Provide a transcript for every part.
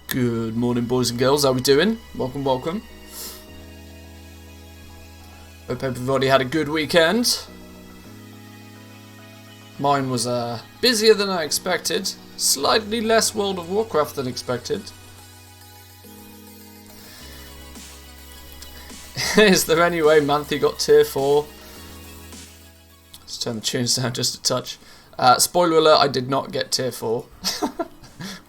Good morning, boys and girls. How we doing? Welcome, welcome. Hope everybody had a good weekend. Mine was busier than I expected. Slightly less World of Warcraft than expected. Is there any way Manthe got tier 4? Let's turn the tunes down just a touch. Spoiler alert, I did not get tier 4.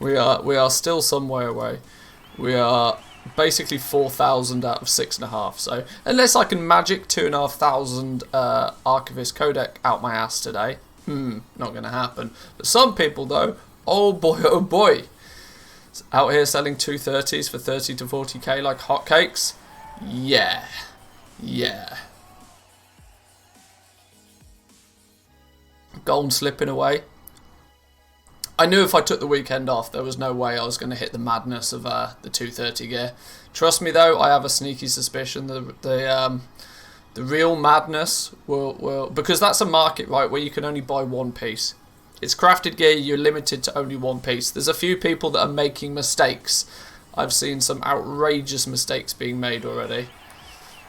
We are still some way away. We are basically 4,000 out of 6.5. So unless I can magic 2,500 Archivist Codec out my ass today, not going to happen. But some people though, oh boy, out here selling 230s for 30 to 40k like hotcakes. Yeah. Gold slipping away. I knew if I took the weekend off, there was no way I was going to hit the madness of the 230 gear. Trust me though, I have a sneaky suspicion the real madness will because that's a market, right, where you can only buy one piece. It's crafted gear, you're limited to only one piece. There's a few people that are making mistakes. I've seen some outrageous mistakes being made already.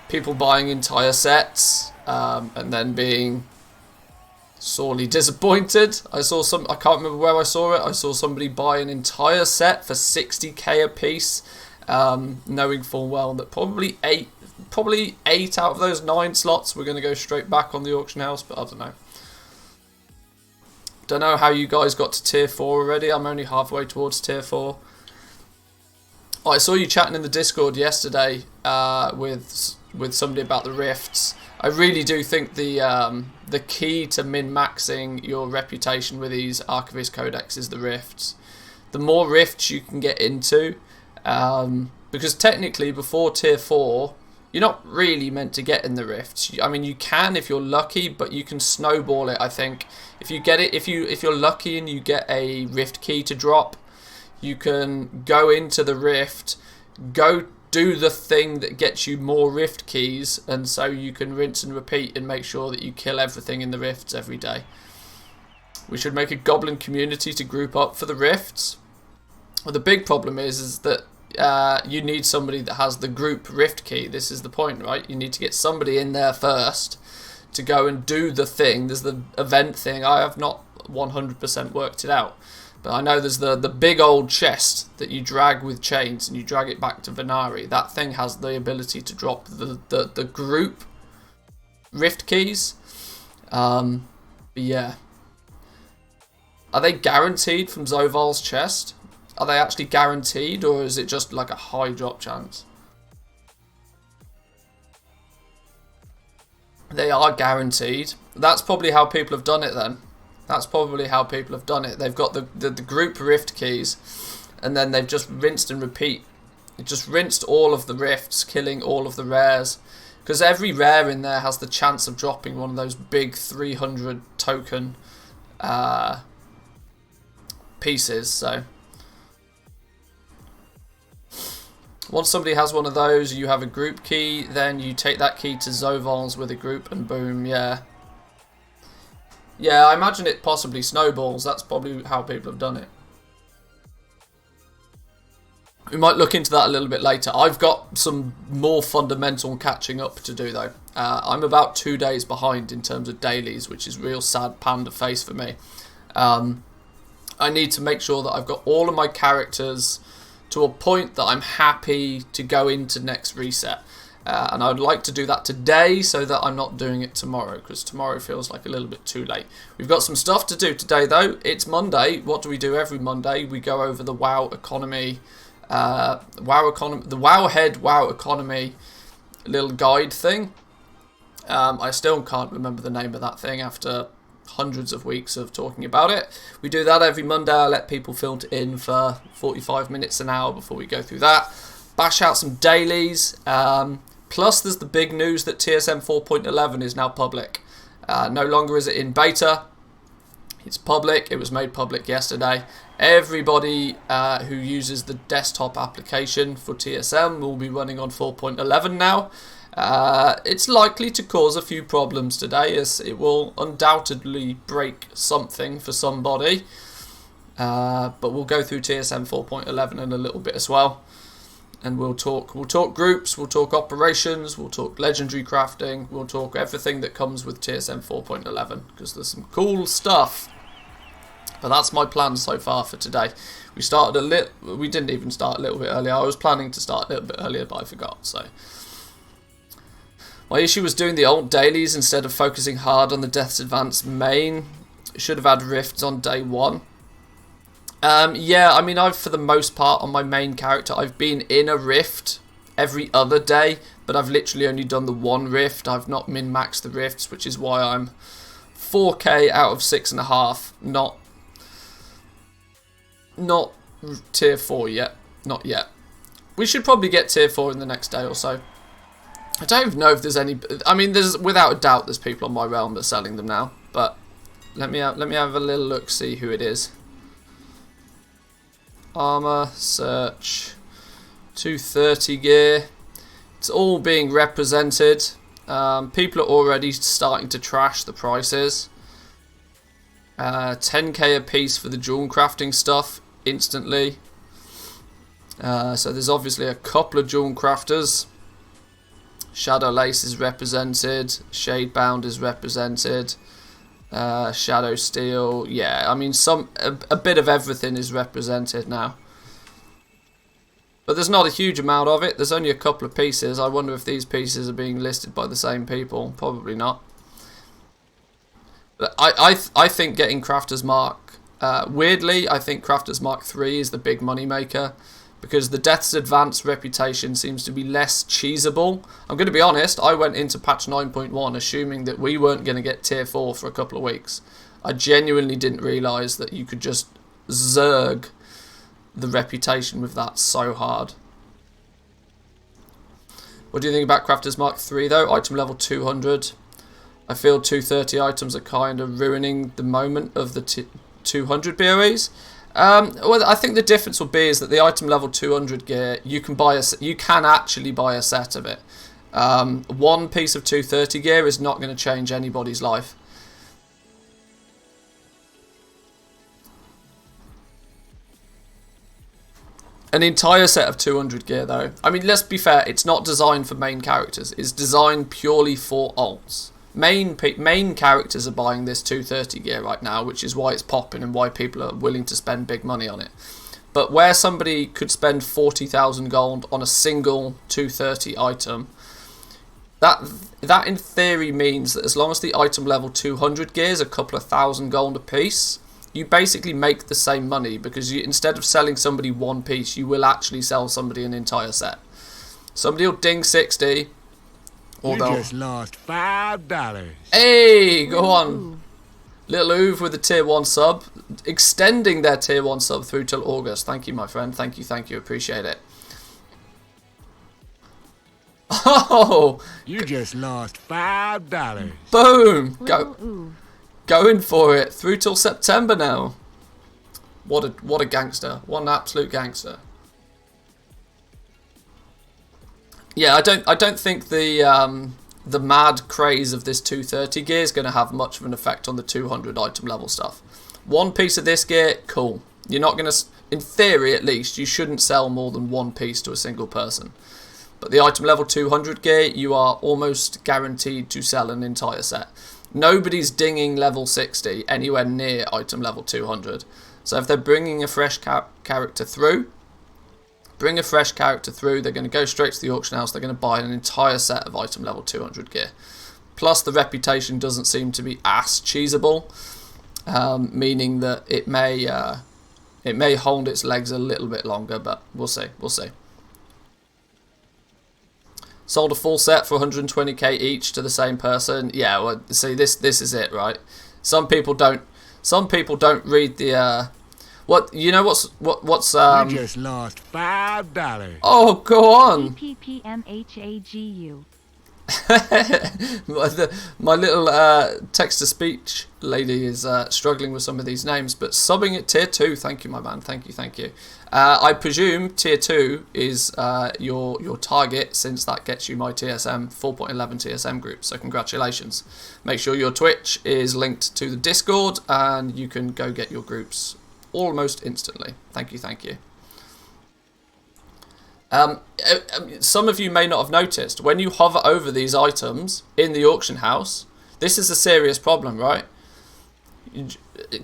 People buying entire sets and then being sorely disappointed. I can't remember where I saw it. I saw somebody buy an entire set for 60k a piece, knowing full well that probably eight out of those 9 slots were going to go straight back on the auction house, but I don't know. Don't know how you guys got to tier 4 already. I'm only halfway towards tier 4. Oh, I saw you chatting in the Discord yesterday with somebody about the rifts. I really do think the key to min-maxing your reputation with these Archivist Codex is the rifts. The more rifts you can get into, because technically before tier 4, you're not really meant to get in the rifts. I mean, you can if you're lucky, but you can snowball it. I think if you get it, if you're lucky and you get a rift key to drop, you can go into the rift, go do the thing that gets you more rift keys, and so you can rinse and repeat and make sure that you kill everything in the rifts every day. We should make a goblin community to group up for the rifts. Well, the big problem is that you need somebody that has the group rift key. This is the point, right? You need to get somebody in there first to go and do the thing. There's the event thing. I have not 100% worked it out. But I know there's the big old chest that you drag with chains and you drag it back to Venari. That thing has the ability to drop the group rift keys. Yeah. Are they guaranteed from Zoval's chest? Are they actually guaranteed, or is it just like a high drop chance? They are guaranteed. That's probably how people have done it then. That's probably how people have done it. They've got the group rift keys, and then they've just rinsed and repeat. It just rinsed all of the rifts, killing all of the rares. Because every rare in there has the chance of dropping one of those big 300 token pieces. So once somebody has one of those, you have a group key, then you take that key to Zoval's with a group, and boom, yeah. Yeah, I imagine it possibly snowballs. That's probably how people have done it. We might look into that a little bit later. I've got some more fundamental catching up to do though. I'm about 2 days behind in terms of dailies, which is real sad panda face for me. I need to make sure that I've got all of my characters to a point that I'm happy to go into next reset. And I would like to do that today so that I'm not doing it tomorrow, because tomorrow feels like a little bit too late. We've got some stuff to do today though. It's Monday. What do we do every Monday? We go over the WoW economy, the Wowhead WoW economy little guide thing. I still can't remember the name of that thing after hundreds of weeks of talking about it. We do that every Monday. I let people filter in for 45 minutes, an hour before we go through that. Bash out some dailies. Plus, there's the big news that TSM 4.11 is now public. No longer is it in beta. It's public. It was made public yesterday. Everybody who uses the desktop application for TSM will be running on 4.11 now. It's likely to cause a few problems today, as it will undoubtedly break something for somebody. But we'll go through TSM 4.11 in a little bit as well, and we'll talk groups, we'll talk operations, we'll talk legendary crafting, we'll talk everything that comes with TSM 4.11, because there's some cool stuff. But that's my plan so far for today. We didn't even start a little bit earlier. I was planning to start a little bit earlier, but I forgot. So my issue was doing the old dailies instead of focusing hard on the Death's Advance main. Should have had rifts on day 1. Yeah, I mean, for the most part on my main character, I've been in a rift every other day, but I've literally only done the 1 rift. I've not min-maxed the rifts, which is why I'm 4k out of 6.5, not tier 4 yet. Not yet. We should probably get tier 4 in the next day or so. I don't even know if there's any... I mean, there's without a doubt there's people on my realm that are selling them now, but let me have a little look, see who it is. Armor, search, 230 gear. It's all being represented. People are already starting to trash the prices. 10k a piece for the jewel crafting stuff instantly. So there's obviously a couple of jewel crafters. Shadow Lace is represented. Shadebound is represented. Shadow Steel, yeah, I mean a bit of everything is represented now, but there's not a huge amount of it. There's only a couple of pieces. I wonder if these pieces are being listed by the same people. Probably not. But I think getting Crafter's Mark, weirdly I think Crafter's Mark 3 is the big money maker, because the Death's Advance reputation seems to be less cheesable. I'm going to be honest, I went into patch 9.1 assuming that we weren't going to get tier 4 for a couple of weeks. I genuinely didn't realise that you could just zerg the reputation with that so hard. What do you think about Crafter's Mark 3 though? Item level 200. I feel 230 items are kind of ruining the moment of the 200 BOEs. Well, I think the difference will be is that the item level 200 gear, you can actually buy a set of it. 1 piece of 230 gear is not going to change anybody's life. An entire set of 200 gear though, I mean, let's be fair, it's not designed for main characters. It's designed purely for alts. Main characters are buying this 230 gear right now, which is why it's popping and why people are willing to spend big money on it. But where somebody could spend 40,000 gold on a single 230 item, that in theory means that as long as the item level 200 gear is a couple of thousand gold a piece, you basically make the same money, because instead of selling somebody 1 piece, you will actually sell somebody an entire set. Somebody will ding 60. You just lost $5. Hey, go on. Little Oove with the tier 1 sub. Extending their tier 1 sub through till August. Thank you, my friend. Thank you. Appreciate it. Oh! You just lost $5. Boom! Going for it. Through till September now. What a gangster. What an absolute gangster. Yeah, I don't think the mad craze of this 230 gear is going to have much of an effect on the 200 item level stuff. 1 piece of this gear, cool. You're not going to, in theory at least, you shouldn't sell more than 1 piece to a single person. But the item level 200 gear, you are almost guaranteed to sell an entire set. Nobody's dinging level 60 anywhere near item level 200. So if they're bringing a fresh character through, they're going to go straight to the auction house, they're going to buy an entire set of item level 200 gear. Plus the reputation doesn't seem to be as cheesable, meaning that it may hold its legs a little bit longer, but we'll see. Sold a full set for 120k each to the same person. Yeah, well, see, this is it, right? Some people don't read the what's You just lost $5. Oh, go on. PPMHAGU. my little text-to-speech lady is struggling with some of these names, but subbing at tier 2, thank you, my man, thank you. I presume tier 2 is your target, since that gets you my TSM 4.11 TSM group, so congratulations. Make sure your Twitch is linked to the Discord, and you can go get your groups almost instantly. Thank you. Some of you may not have noticed, when you hover over these items in the auction house, this is a serious problem, right?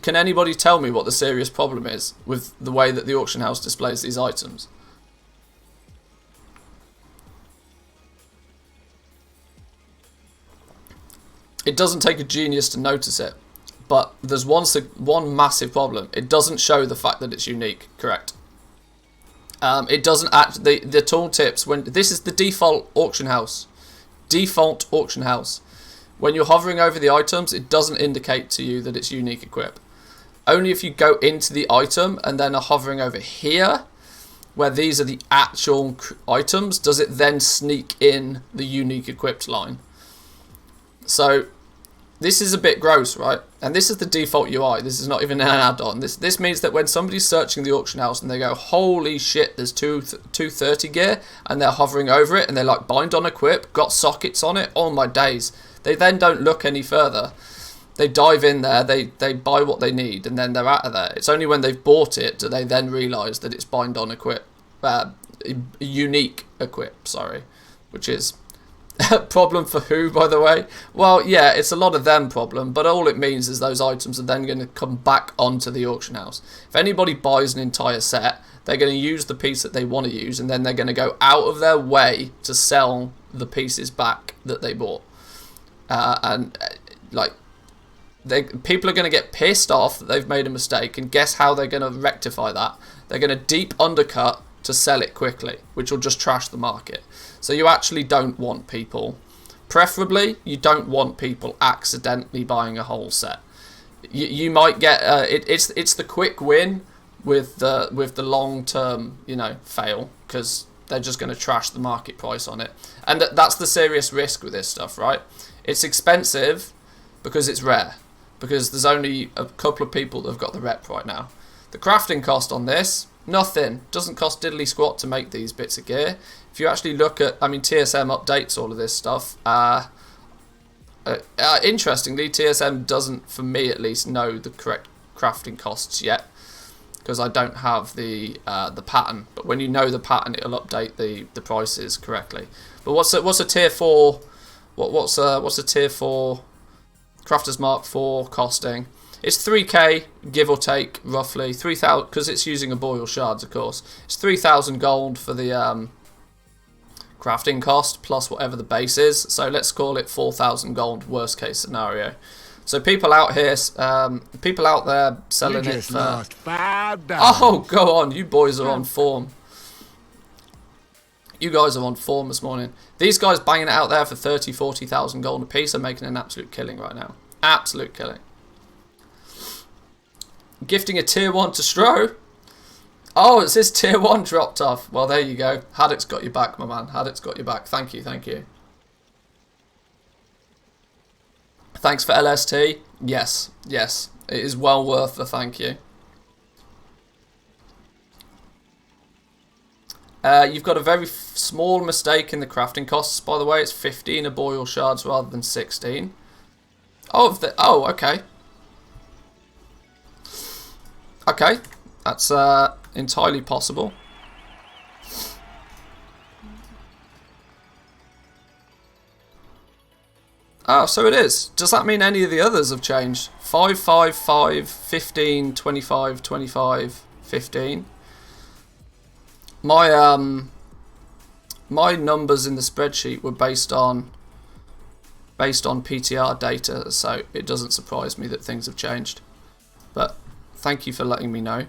Can anybody tell me what the serious problem is with the way that the auction house displays these items? It doesn't take a genius to notice it, but there's one massive problem. It doesn't show the fact that it's unique, correct? It doesn't act the tooltips when this is the default auction house. When you're hovering over the items, it doesn't indicate to you that it's unique equip. Only if you go into the item and then are hovering over here, where these are the actual items, does it then sneak in the unique equipped line. So this is a bit gross, right? And this is the default UI. This is not even an add-on. This means that when somebody's searching the auction house and they go, holy shit, there's 230 gear, and they're hovering over it and they're like, bind on equip, got sockets on it, oh my days. They then don't look any further. They dive in there, they buy what they need, and then they're out of there. It's only when they've bought it do they then realise that it's bind on equip, unique equip, sorry, which is problem for who, by the way? Well, yeah, it's a lot of them problem, but all it means is those items are then going to come back onto the auction house. If anybody buys an entire set, they're going to use the piece that they want to use, and then they're going to go out of their way to sell the pieces back that they bought. People are going to get pissed off that they've made a mistake, and guess how they're going to rectify that? They're going to deep undercut to sell it quickly, which will just trash the market. So you actually don't want people, preferably you don't want people accidentally buying a whole set. You might get it's the quick win with the long term fail, because they're just going to trash the market price on it, and that's the serious risk with this stuff, right? It's expensive because it's rare, because there's only a couple of people that have got the rep right now. The crafting cost on this, nothing. Doesn't cost diddly squat to make these bits of gear. If you actually look at, TSM updates all of this stuff. Interestingly, TSM doesn't, for me at least, know the correct crafting costs yet, because I don't have the pattern. But when you know the pattern, it'll update the prices correctly. But what's a tier 4? What's a tier 4 Crafter's Mark 4 costing? It's 3k, give or take, roughly 3,000, because it's using a boil shards, of course. It's 3,000 gold for the crafting cost plus whatever the base is. So let's call it 4,000 gold, worst case scenario. So people out here, people out there selling it for. Lost $5. Oh, go on, you boys are on form. You guys are on form this morning. These guys banging it out there for 30, 40,000 gold a piece are making an absolute killing right now. Absolute killing. Gifting a tier 1 to Stro. Oh, it says tier 1 dropped off. Well, there you go. Haddock's got your back, my man. Haddock's got your back. Thank you. Thanks for LST. Yes. It is well worth the thank you. You've got a very small mistake in the crafting costs, by the way. It's 15 a boil shards rather than 16. Oh, okay. Okay, that's entirely possible. Oh, so it is. Does that mean any of the others have changed? 5, 5, 5, 15, 25, 25, 15. My numbers in the spreadsheet were based on PTR data, so it doesn't surprise me that things have changed. But thank you for letting me know.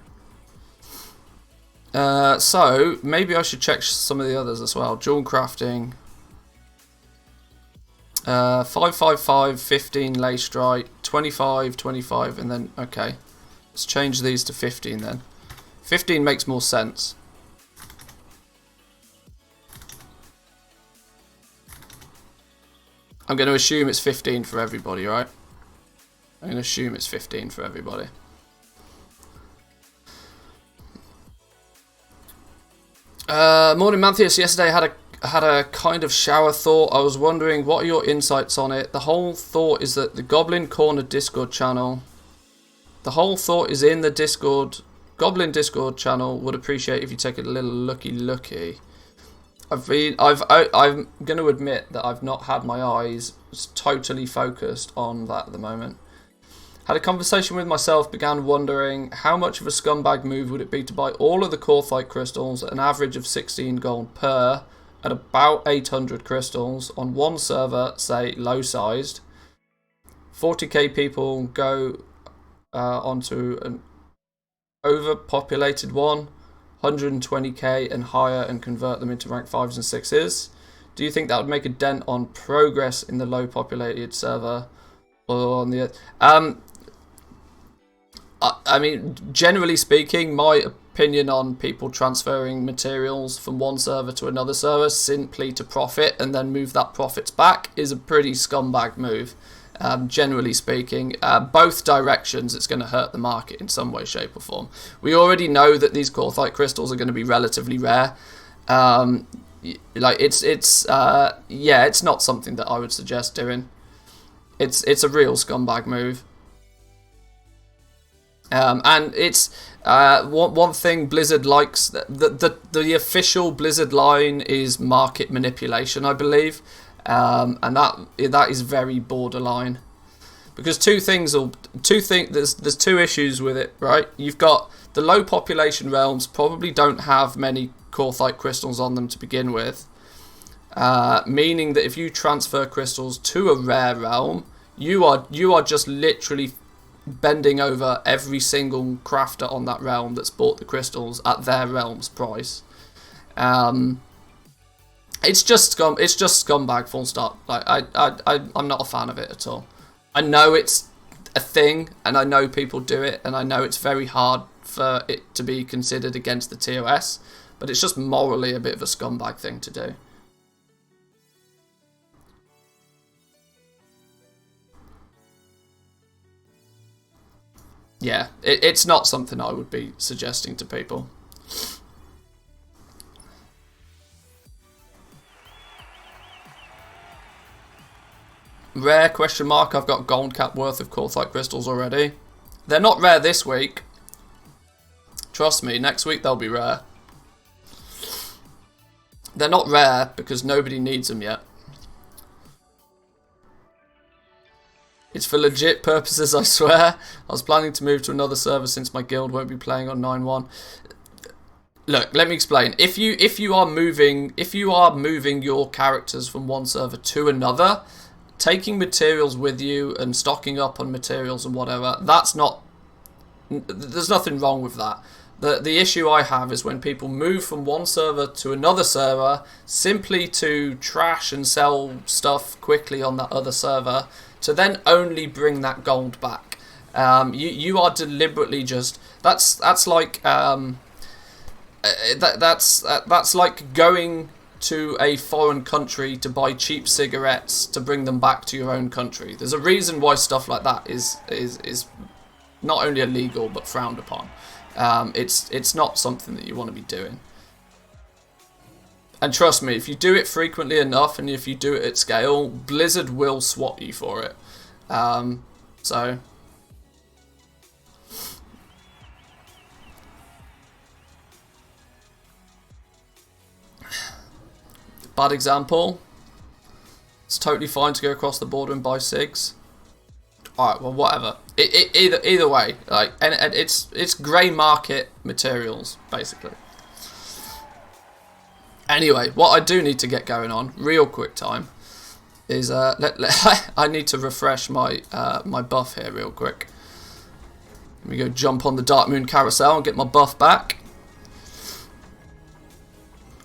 So maybe I should check some of the others as well. Jewel crafting. 5, 5, 5, 15 lace strike, 25, 25, and then okay. Let's change these to 15 then. 15 makes more sense. I'm going to assume it's 15 for everybody, right? I'm going to assume it's 15 for everybody. Morning, Mantheus. Yesterday I had a kind of shower thought. I was wondering, what are your insights on it? The whole thought is that the Goblin Corner Discord channel... The whole thought is in the Discord... Goblin Discord channel would appreciate if you take a little looky. I'm going to admit that I've not had my eyes totally focused on that at the moment. Had a conversation with myself, began wondering how much of a scumbag move would it be to buy all of the Corthite crystals at an average of 16 gold per, at about 800 crystals on one server, say low sized. 40k people go onto an overpopulated one, 120k and higher, and convert them into rank 5s and 6s. Do you think that would make a dent on progress in the low populated server or on the I mean, generally speaking, my opinion on people transferring materials from one server to another server simply to profit and then move that profits back is a pretty scumbag move. Generally speaking, both directions, it's going to hurt the market in some way, shape or form. We already know that these Corthite crystals are going to be relatively rare. Like it's not something that I would suggest doing. It's a real scumbag move. And it's one thing Blizzard likes. The official Blizzard line is market manipulation, I believe, and that is very borderline. Because there's two issues with it, right? You've got the low population realms probably don't have many Corthite crystals on them to begin with, meaning that if you transfer crystals to a rare realm, you are just literally bending over every single crafter on that realm that's bought the crystals at their realm's price. It's just scumbag, full stop. Like I'm not a fan of it at all. I know it's a thing, and I know people do it, and I know it's very hard for it to be considered against the TOS, but it's just morally a bit of a scumbag thing to do. Yeah, it's not something I would be suggesting to people. Rare question mark. I've got gold cap worth of Corthite crystals already. They're not rare this week. Trust me, next week they'll be rare. They're not rare because nobody needs them yet. It's for legit purposes, I swear. I was planning to move to another server since my guild won't be playing on 9.1. Look, let me explain. If you are moving your characters from one server to another, taking materials with you and stocking up on materials and whatever, there's nothing wrong with that. The issue I have is when people move from one server to another server simply to trash and sell stuff quickly on that other server, to then only bring that gold back. You are deliberately just that's like going to a foreign country to buy cheap cigarettes to bring them back to your own country. There's a reason why stuff like that is not only illegal but frowned upon. It's not something that you want to be doing. And trust me, if you do it frequently enough and if you do it at scale, Blizzard will swat you for it. So bad example. It's totally fine to go across the border and buy cigs. Alright, well, whatever. Either way, like, and it's grey market materials basically. Anyway, what I do need to get going on, real quick time, is I need to refresh my my buff here real quick. Let me go jump on the Dark Moon carousel and get my buff back.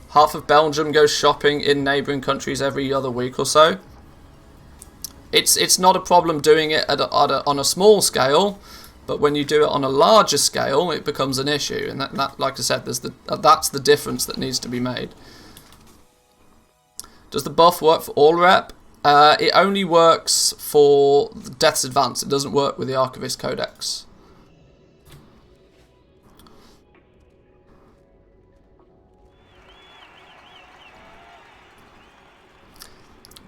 Half of Belgium goes shopping in neighbouring countries every other week or so. It's not a problem doing it on a small scale, but when you do it on a larger scale, it becomes an issue. And that like I said, that's the difference that needs to be made. Does the buff work for all rep? It only works for Death's Advance. It doesn't work with the Archivist Codex.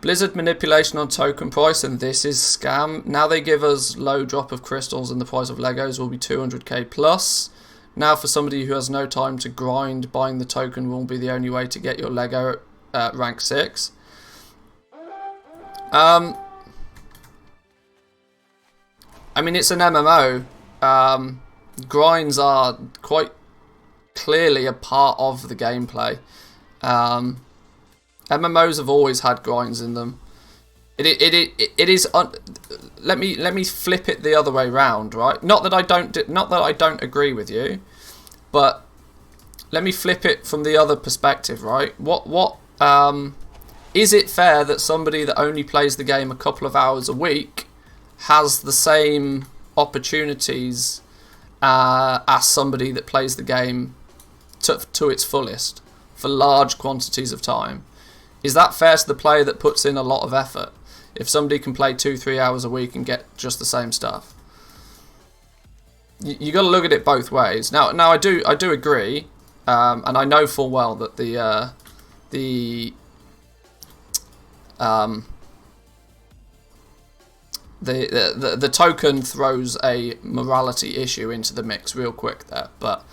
Blizzard manipulation on token price, and this is scam. Now they give us low drop of crystals and the price of Legos will be 200k plus. Now for somebody who has no time to grind, buying the token will be the only way to get your Lego at rank 6. I mean, it's an MMO. Grinds are quite clearly a part of the gameplay. MMOs have always had grinds in them. It is. Let me flip it the other way round, right? Not that I don't agree with you, but let me flip it from the other perspective, right? Is it fair that somebody that only plays the game a couple of hours a week has the same opportunities as somebody that plays the game to its fullest for large quantities of time? Is that fair to the player that puts in a lot of effort? If somebody can play 2-3 hours a week and get just the same stuff, you got to look at it both ways. Now I do agree, and I know full well that the token throws a morality issue into the mix real quick there, but.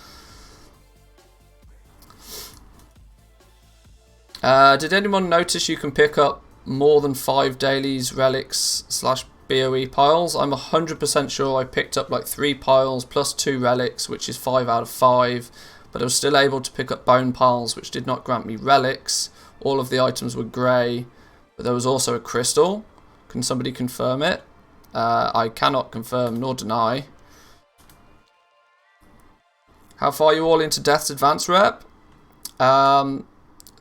Did anyone notice you can pick up more than 5 dailies, relics / BOE piles? I'm 100% sure I picked up like 3 piles plus 2 relics, which is 5 out of 5, but I was still able to pick up bone piles, which did not grant me relics. All of the items were grey, but there was also a crystal. Can somebody confirm it? I cannot confirm nor deny. How far are you all into Death's Advance rep?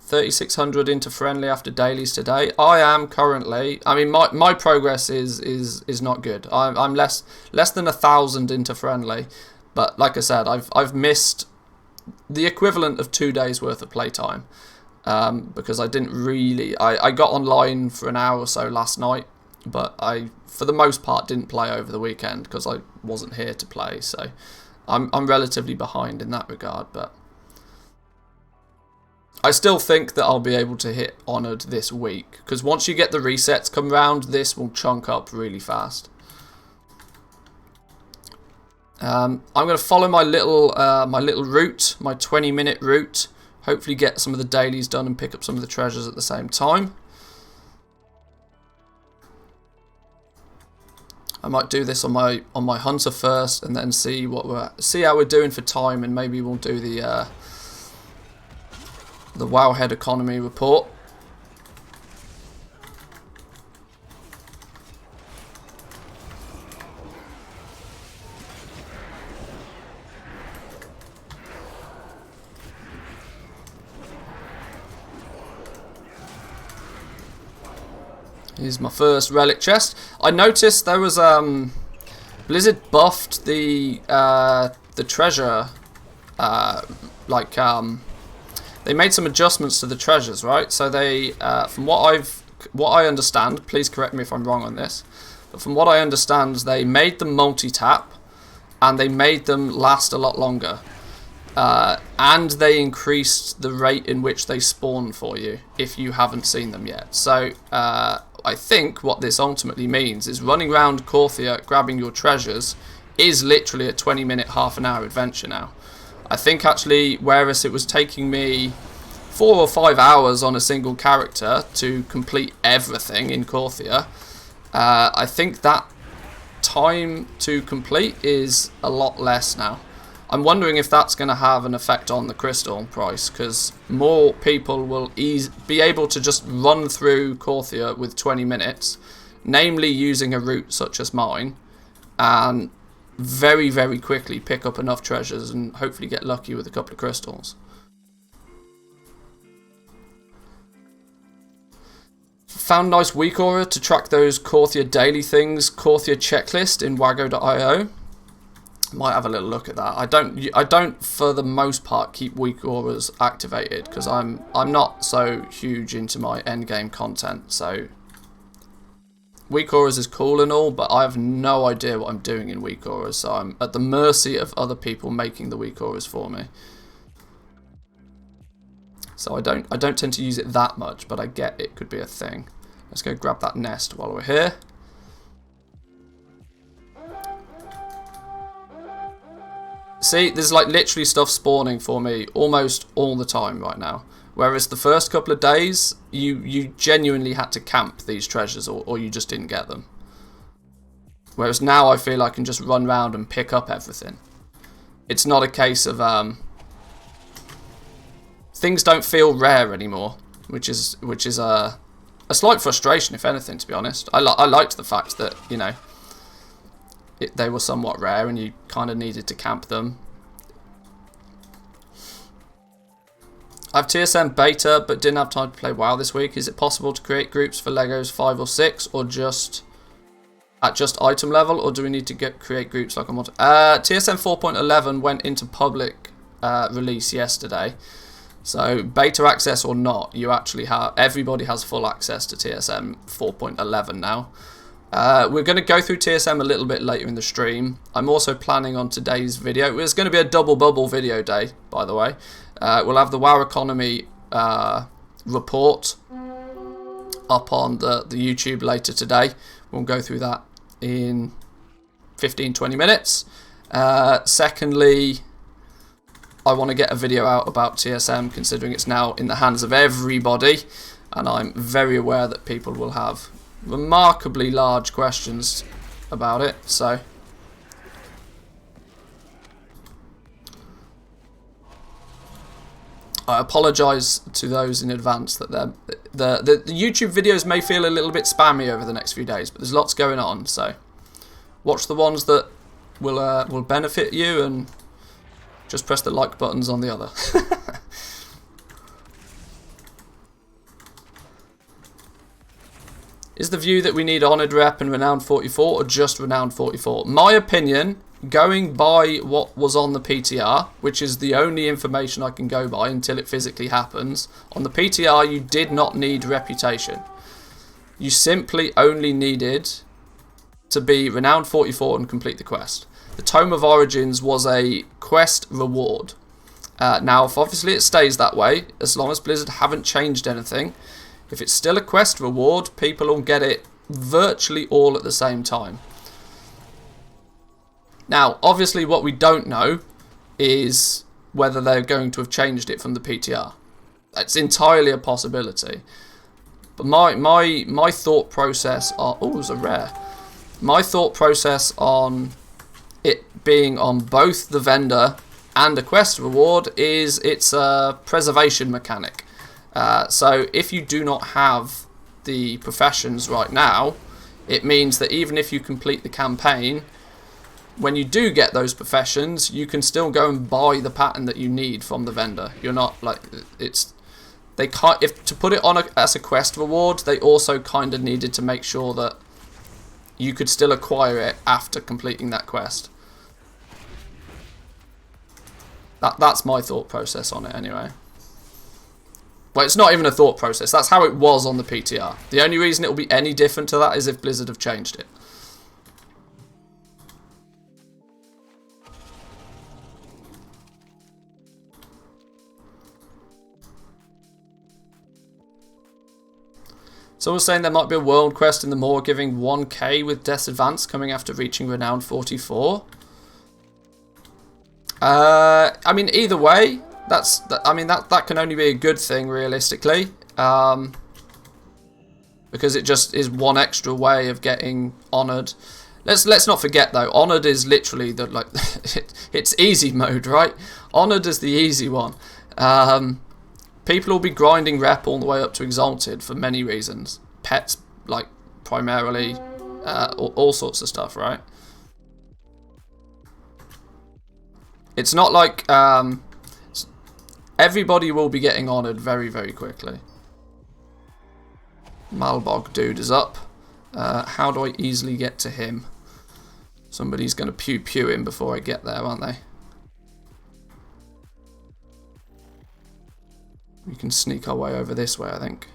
3,600 into friendly after dailies today. I am currently. I mean, my progress is not good. I'm less than 1,000 into friendly, but like I said, I've missed the equivalent of 2 days worth of playtime because I didn't really. I got online for an hour or so last night, but I, for the most part, didn't play over the weekend because I wasn't here to play. So I'm relatively behind in that regard, but. I still think that I'll be able to hit Honoured this week, because once you get the resets come round, this will chunk up really fast. I'm going to follow my little route, my 20-minute route. Hopefully get some of the dailies done and pick up some of the treasures at the same time. I might do this on my hunter first, and then see how we're doing for time, and maybe we'll do the Wowhead economy report. Here's my first relic chest. I noticed there was Blizzard buffed the treasure they made some adjustments to the treasures, right? So they, from what I understand, please correct me if I'm wrong on this, but from what I understand, they made them multi-tap, and they made them last a lot longer, and they increased the rate in which they spawn for you if you haven't seen them yet. So I think what this ultimately means is running around Korthia grabbing your treasures is literally a 20-minute, half an hour adventure now. I think actually, whereas it was taking me 4 or 5 hours on a single character to complete everything in Korthia, I think that time to complete is a lot less now. I'm wondering if that's going to have an effect on the crystal price, because more people will be able to just run through Korthia with 20 minutes, namely using a route such as mine, and very, very quickly pick up enough treasures and hopefully get lucky with a couple of crystals. Found nice weak aura to track those Korthia daily things. Korthia checklist in wago.io. Might have a little look at that. I don't for the most part keep weak auras activated because I'm not so huge into my end game content, so weak auras is cool and all, but I have no idea what I'm doing in weak auras, so I'm at the mercy of other people making the weak auras for me. So I don't tend to use it that much, but I get it could be a thing. Let's go grab that nest while we're here. See, there's like literally stuff spawning for me almost all the time right now. Whereas the first couple of days, you genuinely had to camp these treasures, or you just didn't get them. Whereas now I feel I can just run around and pick up everything. It's not a case of things don't feel rare anymore, which is a slight frustration, if anything, to be honest. I liked the fact that, you know, they were somewhat rare and you kind of needed to camp them. I have TSM beta but didn't have time to play WoW this week. Is it possible to create groups for Legos 5 or 6 or just at just item level, or do we need to create groups like on TSM 4.11 went into public release yesterday. So beta access or not, you actually have, everybody has full access to TSM 4.11 now. We're going to go through TSM a little bit later in the stream. I'm also planning on today's video. It's going to be a double bubble video day, by the way. We'll have the WoW economy report up on the YouTube later today. We'll go through that in 15-20 minutes. Secondly, I want to get a video out about TSM, considering it's now in the hands of everybody, and I'm very aware that people will have remarkably large questions about it. So I apologise to those in advance that the YouTube videos may feel a little bit spammy over the next few days, but there's lots going on. So watch the ones that will benefit you, and just press the like buttons on the other. Is the view that we need Honoured Rep and Renowned 44 or just Renowned 44? My opinion, going by what was on the PTR, which is the only information I can go by until it physically happens, on the PTR you did not need Reputation. You simply only needed to be Renowned 44 and complete the quest. The Tome of Origins was a quest reward. Now, if obviously it stays that way, as long as Blizzard haven't changed anything, if it's still a quest reward, people will get it virtually all at the same time. Now, obviously what we don't know is whether they're going to have changed it from the PTR. That's entirely a possibility. But my thought process on... Oh, there's a rare. My thought process on it being on both the vendor and a quest reward is it's a preservation mechanic. So if you do not have the professions right now, it means that even if you complete the campaign, when you do get those professions, you can still go and buy the pattern that you need from the vendor. You're not like, it's, they can't, if to put it on as a quest reward, they also kind of needed to make sure that you could still acquire it after completing that quest. That's my thought process on it anyway. Well, it's not even a thought process. That's how it was on the PTR. The only reason it will be any different to that is if Blizzard have changed it. Someone's saying there might be a world quest in the Maw giving 1k with Death's Advance coming after reaching Renowned 44. I mean, either way, that can only be a good thing realistically, because it just is one extra way of getting honoured. Let's not forget though, honoured is literally the it's easy mode, right? Honoured is the easy one. People will be grinding rep all the way up to exalted for many reasons. Pets, like primarily, all sorts of stuff, right? It's not like everybody will be getting honoured very, very quickly. Malbog dude is up. How do I easily get to him? Somebody's going to pew him before I get there, aren't they? We can sneak our way over this way, I think.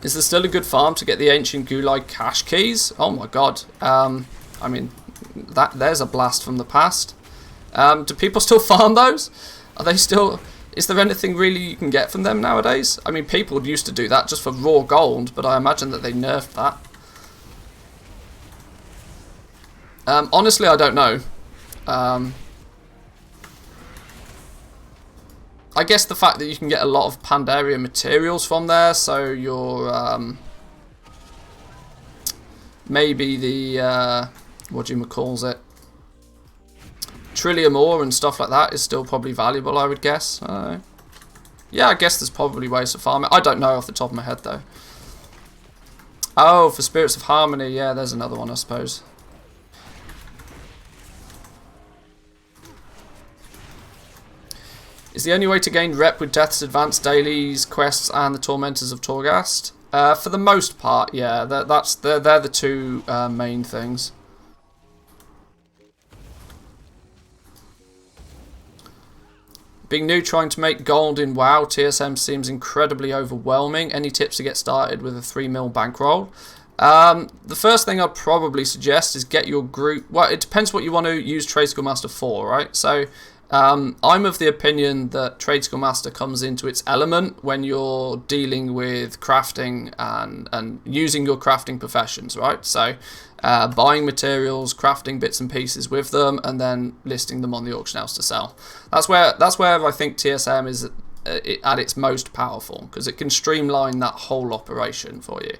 Is there still a good farm to get the ancient Gulag cache keys? Oh my god. I mean, there's a blast from the past. Do people still farm those? Are they still... Is there anything really you can get from them nowadays? I mean, people used to do that just for raw gold, but I imagine that they nerfed that. Honestly, I don't know. I guess the fact that you can get a lot of Pandaria materials from there, so your maybe the what do you calls it, Trillium ore and stuff like that is still probably valuable, I would guess. Yeah, I guess there's probably ways to farm it. I don't know off the top of my head though. Oh, for Spirits of Harmony, yeah, there's another one, I suppose. Is the only way to gain rep with Death's Advanced Dailies, quests, and the Tormentors of Torghast? For the most part, yeah. They're the two main things. Being new, trying to make gold in WoW TSM seems incredibly overwhelming. Any tips to get started with a 3 mil bankroll? The first thing I'd probably suggest is get your group... Well, it depends what you want to use Trade Skill Master for, right? So, I'm of the opinion that Trade Skill Master comes into its element when you're dealing with crafting and using your crafting professions, right? So, buying materials, crafting bits and pieces with them, and then listing them on the auction house to sell. That's where I think TSM is at its most powerful, because it can streamline that whole operation for you.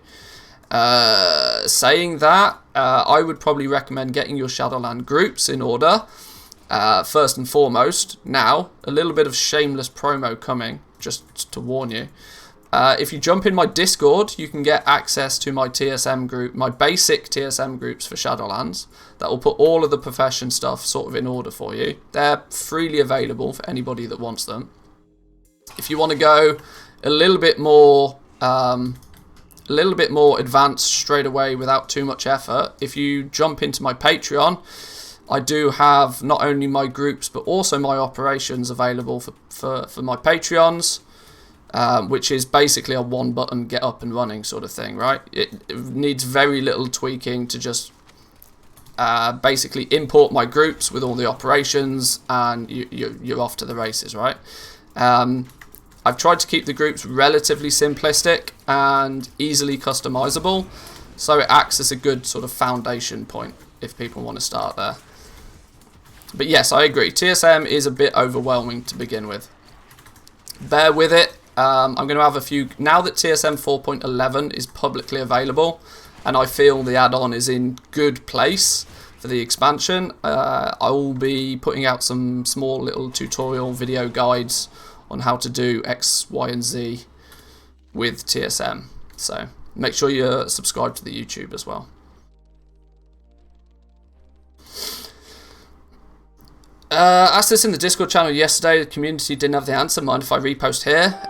Saying that, I would probably recommend getting your Shadowland groups in order. First and foremost. Now, a little bit of shameless promo coming, just to warn you. If you jump in my Discord, you can get access to my TSM group, my basic TSM groups for Shadowlands. That will put all of the profession stuff sort of in order for you. They're freely available for anybody that wants them. If you want to go a little bit more advanced straight away without too much effort, if you jump into my Patreon, I do have not only my groups but also my operations available for my Patreons. Which is basically a one button get up and running sort of thing, right? It needs very little tweaking to just basically import my groups with all the operations, and you're off to the races, right? I've tried to keep the groups relatively simplistic and easily customizable, so it acts as a good sort of foundation point if people want to start there. But yes, I agree, TSM is a bit overwhelming to begin with. Bear with it. I'm going to have a few... Now that TSM 4.11 is publicly available, and I feel the add-on is in good place for the expansion, I will be putting out some small little tutorial video guides on how to do X, Y, and Z with TSM. So make sure you're subscribed to the YouTube as well. Asked this in the Discord channel yesterday. The community didn't have the answer. Mind if I repost here?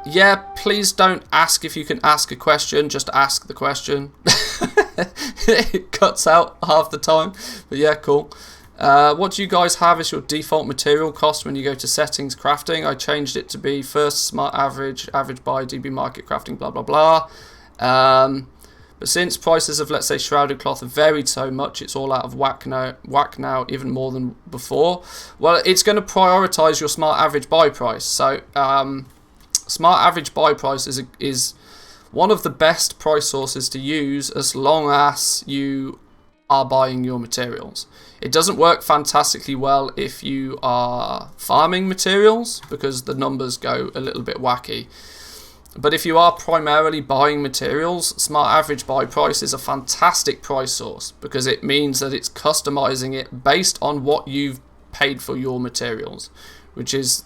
Yeah, please don't ask if you can ask a question. Just ask the question. It cuts out half the time. But yeah, cool. What do you guys have as your default material cost when you go to settings crafting? I changed it to be first smart average, average buy, DB market crafting, blah, blah, blah. But since prices of, let's say, shrouded cloth have varied so much, it's all out of whack now, even more than before. Well, it's going to prioritize your smart average buy price. So, smart average buy price is one of the best price sources to use as long as you are buying your materials. It doesn't work fantastically well if you are farming materials, because the numbers go a little bit wacky. But if you are primarily buying materials, smart average buy price is a fantastic price source, because it means that it's customizing it based on what you've paid for your materials, which is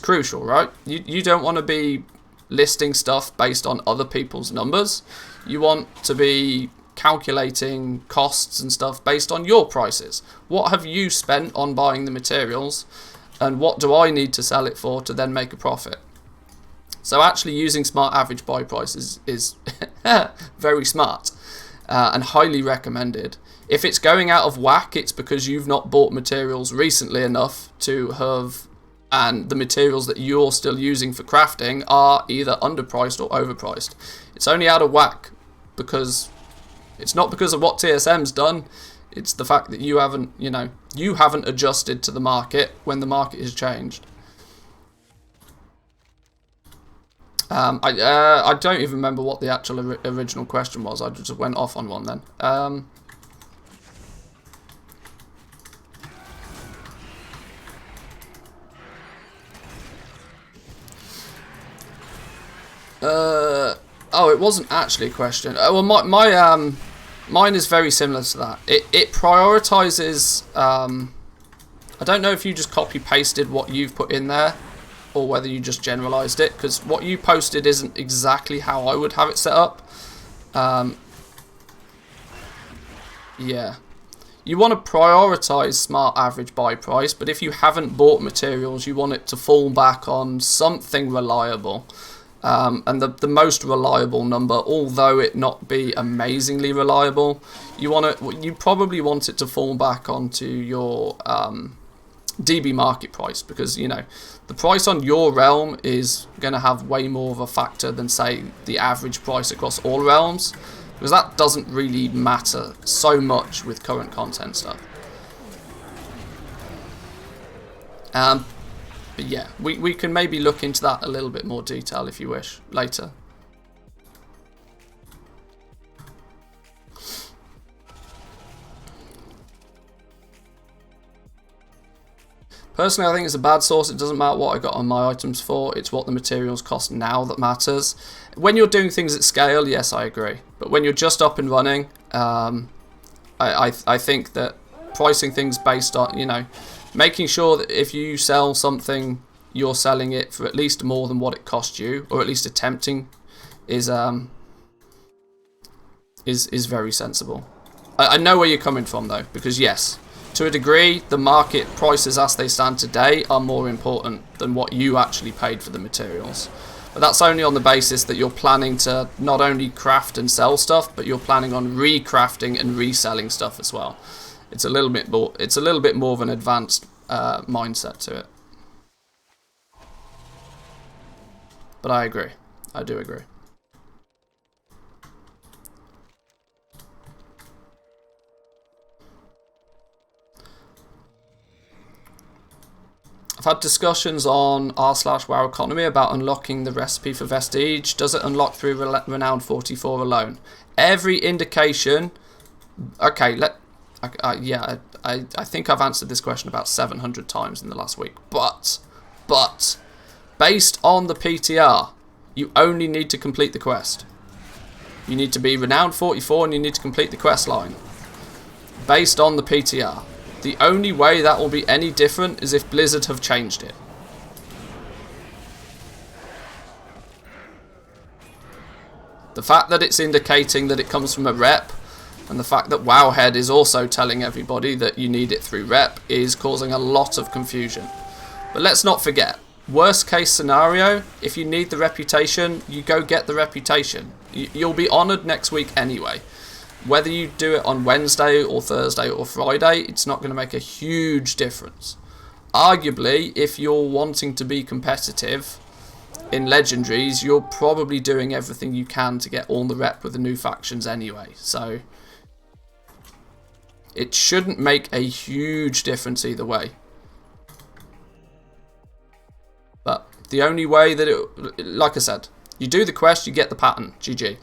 crucial, right? You don't want to be listing stuff based on other people's numbers. You want to be calculating costs and stuff based on your prices. What have you spent on buying the materials, and what do I need to sell it for to then make a profit? So actually using smart average buy price is very smart and highly recommended. If it's going out of whack, it's because you've not bought materials recently enough to have and the materials that you're still using for crafting are either underpriced or overpriced. It's only out of whack because it's not because of what TSM's done. It's the fact that you haven't, you haven't adjusted to the market when the market has changed. I don't even remember what the actual original question was. I just went off on one then. Oh, it wasn't actually a question. Well, mine is very similar to that. It prioritizes. I don't know if you just copy pasted what you've put in there, or whether you just generalized it, because what you posted isn't exactly how I would have it set up. Yeah. You want to prioritize smart average buy price, but if you haven't bought materials, you want it to fall back on something reliable. And the most reliable number, although it not be amazingly reliable, you probably want it to fall back onto your DB market price, because the price on your realm is going to have way more of a factor than, say, the average price across all realms, because that doesn't really matter so much with current content stuff. But yeah, we can maybe look into that a little bit more detail if you wish later. Personally, I think it's a bad source. It doesn't matter what I got on my items for. It's what the materials cost now that matters. When you're doing things at scale, yes, I agree. But when you're just up and running, I think that pricing things based on, making sure that if you sell something, you're selling it for at least more than what it cost you, or at least attempting, is very sensible. I know where you're coming from though, because yes, to a degree, the market prices as they stand today are more important than what you actually paid for the materials. But that's only on the basis that you're planning to not only craft and sell stuff, but you're planning on recrafting and reselling stuff as well. It's a little bit more of an advanced mindset to it. But I agree. I do agree. I've had discussions on r/WoW Economy about unlocking the recipe for Vestige. Does it unlock through Renowned 44 alone? Every indication... Okay, I think I've answered this question about 700 times in the last week. But, based on the PTR, you only need to complete the quest. You need to be Renowned 44 and you need to complete the quest line. Based on the PTR. The only way that will be any different is if Blizzard have changed it. The fact that it's indicating that it comes from a rep, and the fact that Wowhead is also telling everybody that you need it through rep, is causing a lot of confusion. But let's not forget, worst case scenario, if you need the reputation, you go get the reputation. You'll be honoured next week anyway. Whether you do it on Wednesday or Thursday or Friday, it's not going to make a huge difference. Arguably, if you're wanting to be competitive in Legendaries, you're probably doing everything you can to get all the rep with the new factions anyway. So it shouldn't make a huge difference either way. But the only way that it, like I said, you do the quest, you get the pattern. GG.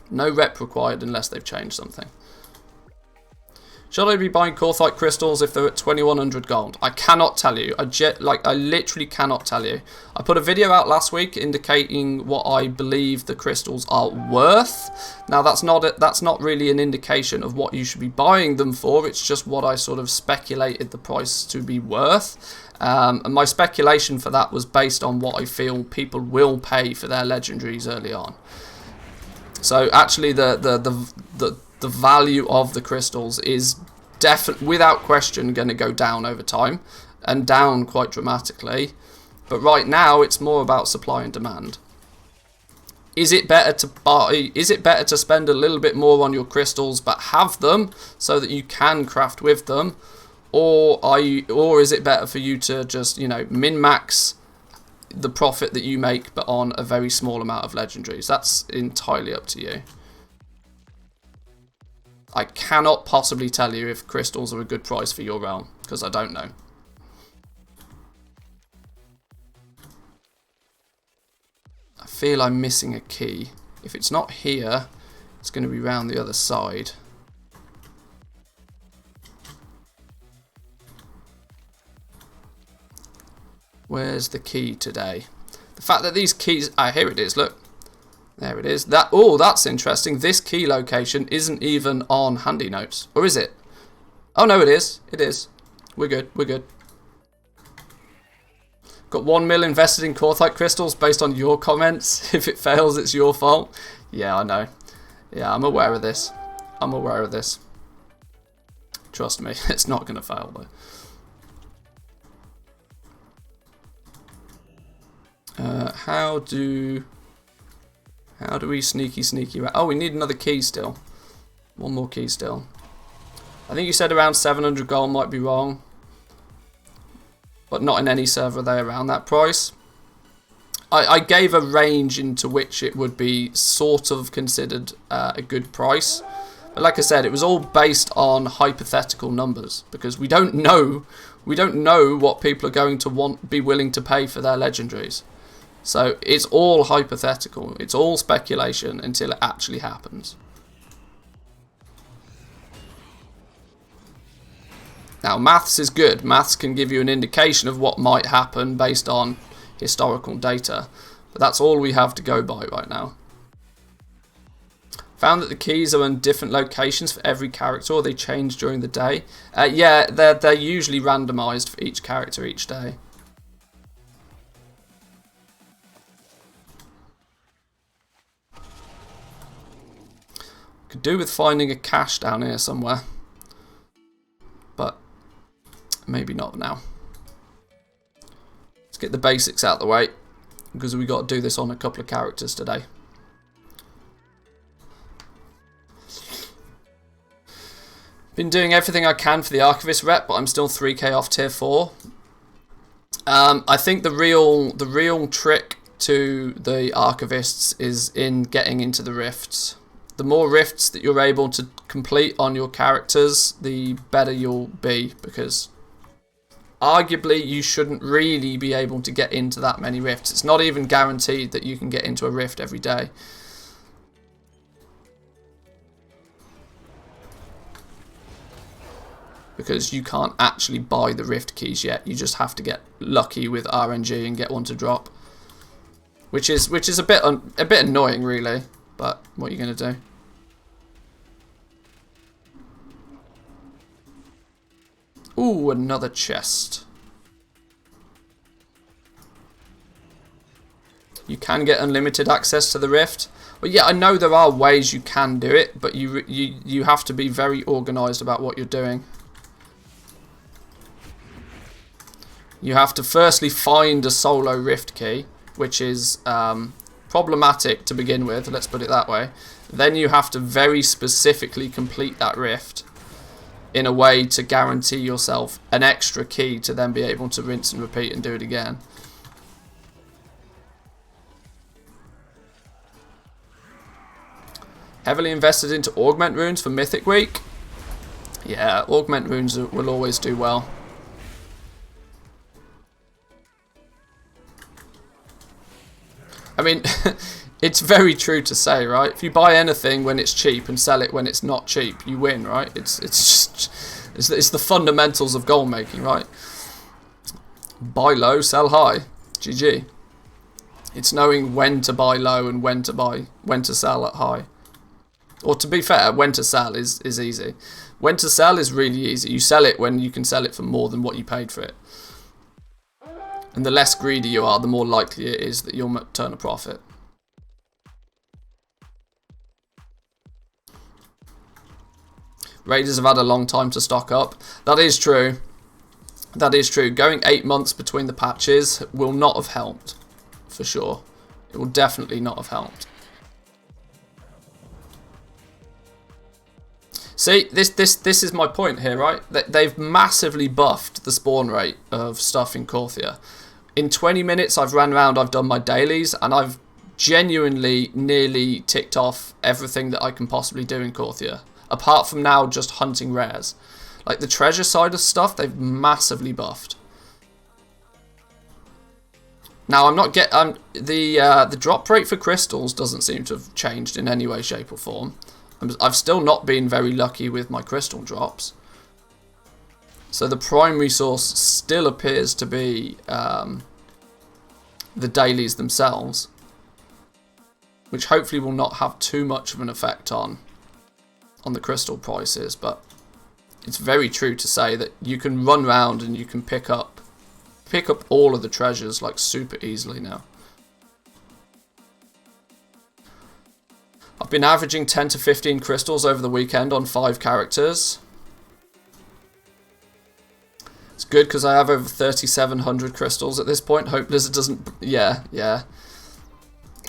No rep required unless they've changed something. Should I be buying Corthite crystals if they're at 2100 gold? I cannot tell you. I literally cannot tell you. I put a video out last week indicating what I believe the crystals are worth. Now that's not really an indication of what you should be buying them for. It's just what I sort of speculated the price to be worth. And my speculation for that was based on what I feel people will pay for their legendaries early on. So actually the value of the crystals is definitely, without question, going to go down over time, and down quite dramatically. But right now it's more about supply and demand. Is it better to buy? Is it better to spend a little bit more on your crystals but have them so that you can craft with them? or is it better for you to just, you know, min-max the profit that you make, but on a very small amount of legendaries? That's entirely up to you. I cannot possibly tell you if crystals are a good price for your realm, because I don't know. I feel I'm missing a key. If it's not here, it's going to be round the other side. Where's the key today? The fact that these keys... Ah, here it is, look. There it is. Oh, that's interesting. This key location isn't even on handy notes. Or is it? Oh, no, it is. It is. We're good. We're good. Got 1 mil invested in Quartzite crystals based on your comments. If it fails, it's your fault. Yeah, I know. Yeah, I'm aware of this. I'm aware of this. Trust me, it's not going to fail, though. How do we sneaky around? Oh, we need another key still. One more key still. I think you said around 700 gold, might be wrong. But not in any server are they around that price. I gave a range into which it would be sort of considered a good price. But like I said, it was all based on hypothetical numbers, because we don't know what people are going to be willing to pay for their legendaries. So it's all hypothetical. It's all speculation until it actually happens. Now, maths is good. Maths can give you an indication of what might happen based on historical data. But that's all we have to go by right now. Found that the keys are in different locations for every character, or they change during the day. Yeah, they're usually randomized for each character each day. Could do with finding a cache down here somewhere, but maybe not now. Let's get the basics out of the way, because we got to do this on a couple of characters today. Been doing everything I can for the Archivist rep, but I'm still 3k off tier 4. I think the real trick to the Archivists is in getting into the rifts. The more rifts that you're able to complete on your characters, the better you'll be, because arguably you shouldn't really be able to get into that many rifts. It's not even guaranteed that you can get into a rift every day. Because you can't actually buy the rift keys yet. You just have to get lucky with RNG and get one to drop. Which is a bit annoying, really. But what are you going to do? Ooh, another chest. You can get unlimited access to the rift. Well, yeah, I know there are ways you can do it, but you have to be very organised about what you're doing. You have to firstly find a solo rift key, which is problematic to begin with, let's put it that way. Then you have to very specifically complete that rift in a way to guarantee yourself an extra key to then be able to rinse and repeat and do it again. Heavily invested into Augment Runes for Mythic Week. Yeah, Augment Runes will always do well. I mean, it's very true to say, right? If you buy anything when it's cheap and sell it when it's not cheap, you win, right? It's the fundamentals of gold making, right? Buy low, sell high. GG. It's knowing when to buy low and when to sell at high. Or to be fair, when to sell is easy. When to sell is really easy. You sell it when you can sell it for more than what you paid for it. And the less greedy you are, the more likely it is that you'll turn a profit. Raiders have had a long time to stock up. That is true. That is true. Going 8 months between the patches will not have helped, for sure. It will definitely not have helped. See, this is my point here, right? They've massively buffed the spawn rate of stuff in Korthia. In 20 minutes, I've ran around, I've done my dailies, and I've genuinely nearly ticked off everything that I can possibly do in Korthia. Apart from now just hunting rares. Like the treasure side of stuff, they've massively buffed. Now the drop rate for crystals doesn't seem to have changed in any way, shape or form. I've still not been very lucky with my crystal drops. So the primary source still appears to be the dailies themselves, which hopefully will not have too much of an effect on the crystal prices, but it's very true to say that you can run around and you can pick up all of the treasures like super easily now. I've been averaging 10 to 15 crystals over the weekend on 5 characters. It's good because I have over 3,700 crystals at this point. Hope Blizzard doesn't... Yeah.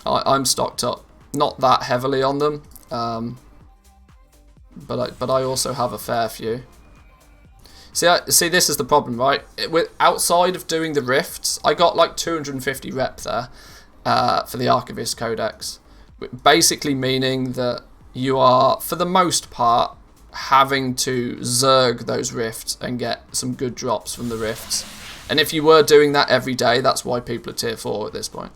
I'm stocked up. Not that heavily on them. But I also have a fair few. See, this is the problem, right? Outside of doing the rifts, I got like 250 rep there for the Archivist Codex. Basically meaning that you are, for the most part, having to zerg those rifts and get some good drops from the rifts. And if you were doing that every day, that's why people are tier 4 at this point.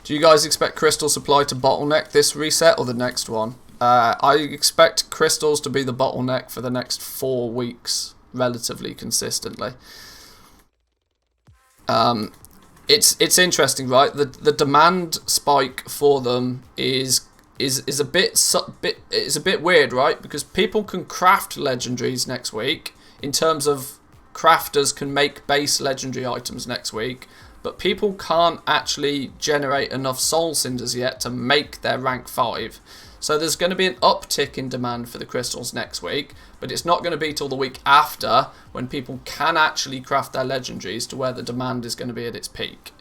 Do you guys expect crystal supply to bottleneck this reset or the next one? I expect crystals to be the bottleneck for the next 4 weeks, relatively consistently. It's interesting, right? The demand spike for them is a bit weird, right? Because people can craft legendaries next week. In terms of crafters can make base legendary items next week, but people can't actually generate enough soul cinders yet to make their rank 5. So there's going to be an uptick in demand for the crystals next week, but it's not going to be till the week after when people can actually craft their legendaries to where the demand is going to be at its peak.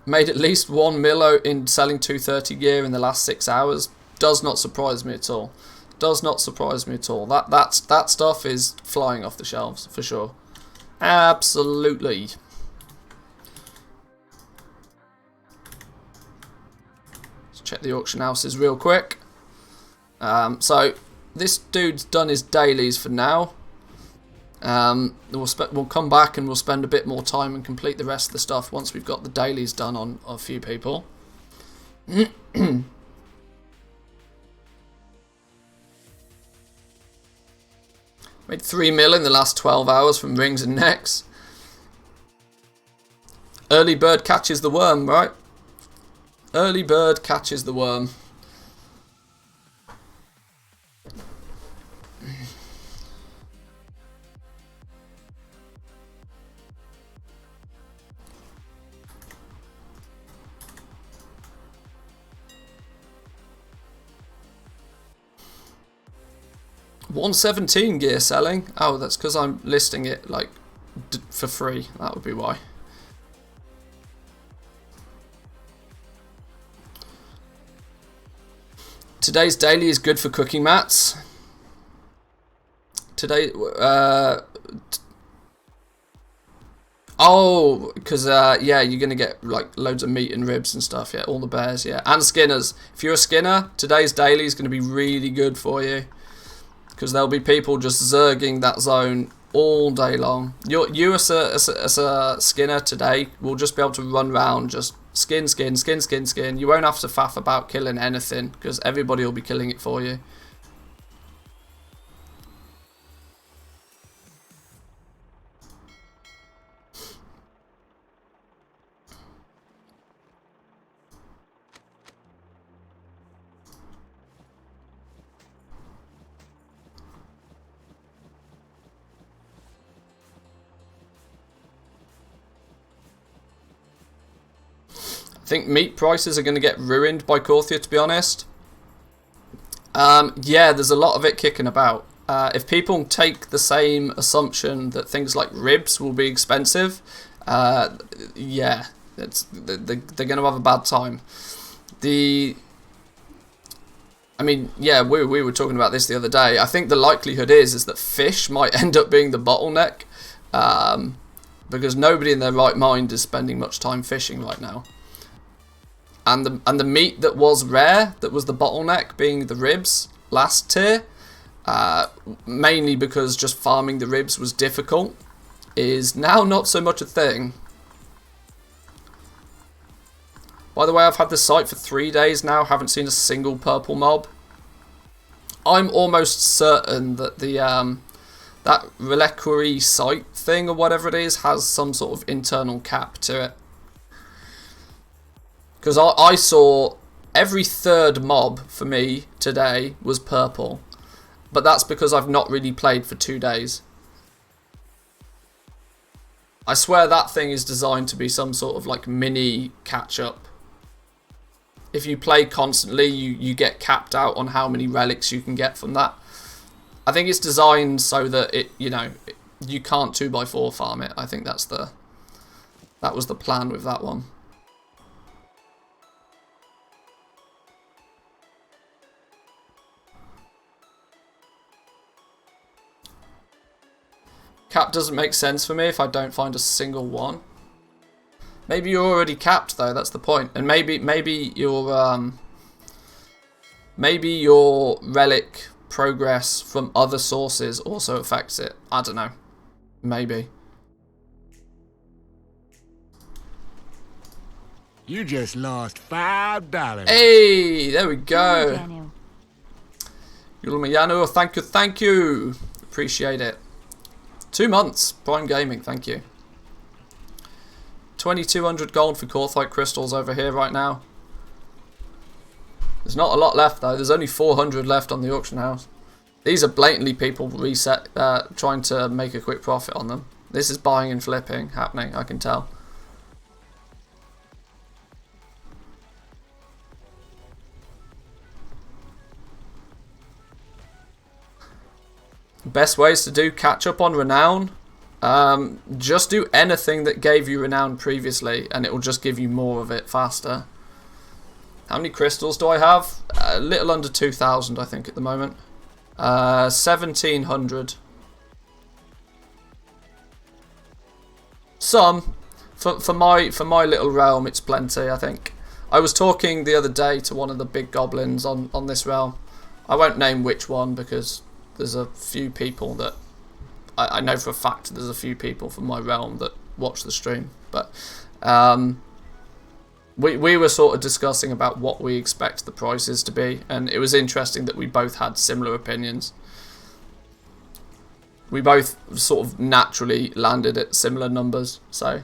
Made at least 1 mil in selling 230 gear in the last 6 hours. Does not surprise me at all. Does not surprise me at all. That stuff is flying off the shelves for sure. Absolutely. Let's check the auction houses real quick. So this dude's done his dailies for now. We'll come back and we'll spend a bit more time and complete the rest of the stuff once we've got the dailies done on a few people. Made 3 mil in the last 12 hours from rings and necks. Early bird catches the worm, right? Early bird catches the worm. $117 gear selling. Oh, that's because I'm listing it like for free. That would be why. Today's daily is good for cooking mats. Today, oh, because yeah, you're gonna get like loads of meat and ribs and stuff. Yeah, all the bears. Yeah, and skinners. If you're a skinner, today's daily is gonna be really good for you. Because there'll be people just zerging that zone all day long. You as a skinner today will just be able to run around just skin. You won't have to faff about killing anything because everybody will be killing it for you. I think meat prices are going to get ruined by Korthia, to be honest. Yeah, there's a lot of it kicking about. If people take the same assumption that things like ribs will be expensive, yeah, they're going to have a bad time. I mean, yeah, we were talking about this the other day. I think the likelihood is that fish might end up being the bottleneck, because nobody in their right mind is spending much time fishing right now. And the meat that was rare, that was the bottleneck, being the ribs last tier, mainly because just farming the ribs was difficult, is now not so much a thing. By the way, I've had this site for 3 days now, haven't seen a single purple mob. I'm almost certain that that reliquary site thing or whatever it is has some sort of internal cap to it. Because I saw every third mob for me today was purple. But that's because I've not really played for 2 days. I swear that thing is designed to be some sort of like mini catch-up. If you play constantly, you get capped out on how many relics you can get from that. I think it's designed so that you can't 2x4 farm it. I think that was the plan with that one. Cap doesn't make sense for me if I don't find a single one. Maybe you're already capped though, that's the point. And maybe your relic progress from other sources also affects it. I don't know. Maybe. You just lost $5. Hey, there we go. Yulmayanu, thank you. Appreciate it. 2 months, Prime Gaming, thank you. 2200 gold for Corthite crystals over here right now. There's not a lot left though, there's only 400 left on the auction house. These are blatantly people trying to make a quick profit on them. This is buying and flipping happening, I can tell. Best ways to do catch up on renown. Just do anything that gave you renown previously and it will just give you more of it faster. How many crystals do I have? A little under 2,000 I think at the moment. 1,700. Some. For my little realm it's plenty I think. I was talking the other day to one of the big goblins on this realm. I won't name which one because there's a few people that I know for a fact there's a few people from my realm that watch the stream, but we were sort of discussing about what we expect the prices to be, and it was interesting that we both had similar opinions. We both sort of naturally landed at similar numbers, so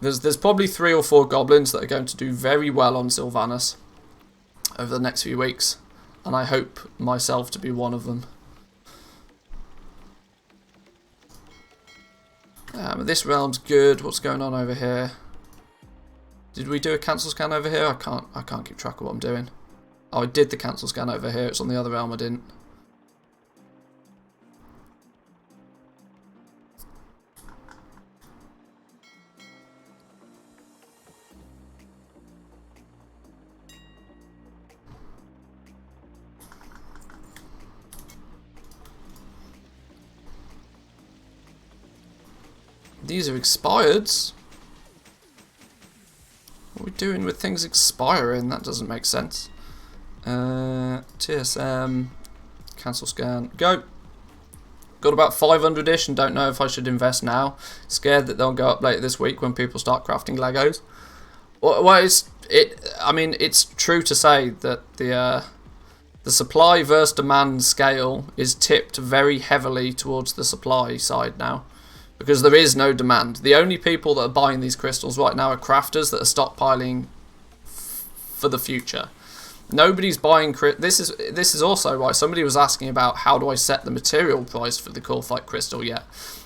there's probably 3 or 4 goblins that are going to do very well on Sylvanas over the next few weeks, and I hope myself to be one of them. This realm's good. What's going on over here? Did we do a cancel scan over here? I can't keep track of what I'm doing. Oh, I did the cancel scan over here. It's on the other realm. I didn't. These are expireds. What are we doing with things expiring? That doesn't make sense. TSM, cancel scan, go. Got about 500-ish and don't know if I should invest now. Scared that they'll go up later this week when people start crafting Legos. Well, I mean, it's true to say that the supply versus demand scale is tipped very heavily towards the supply side now. Because there is no demand. The only people that are buying these crystals right now are crafters that are stockpiling for the future. Nobody's buying. This is also why somebody was asking about how do I set the material price for the Corphite crystal yet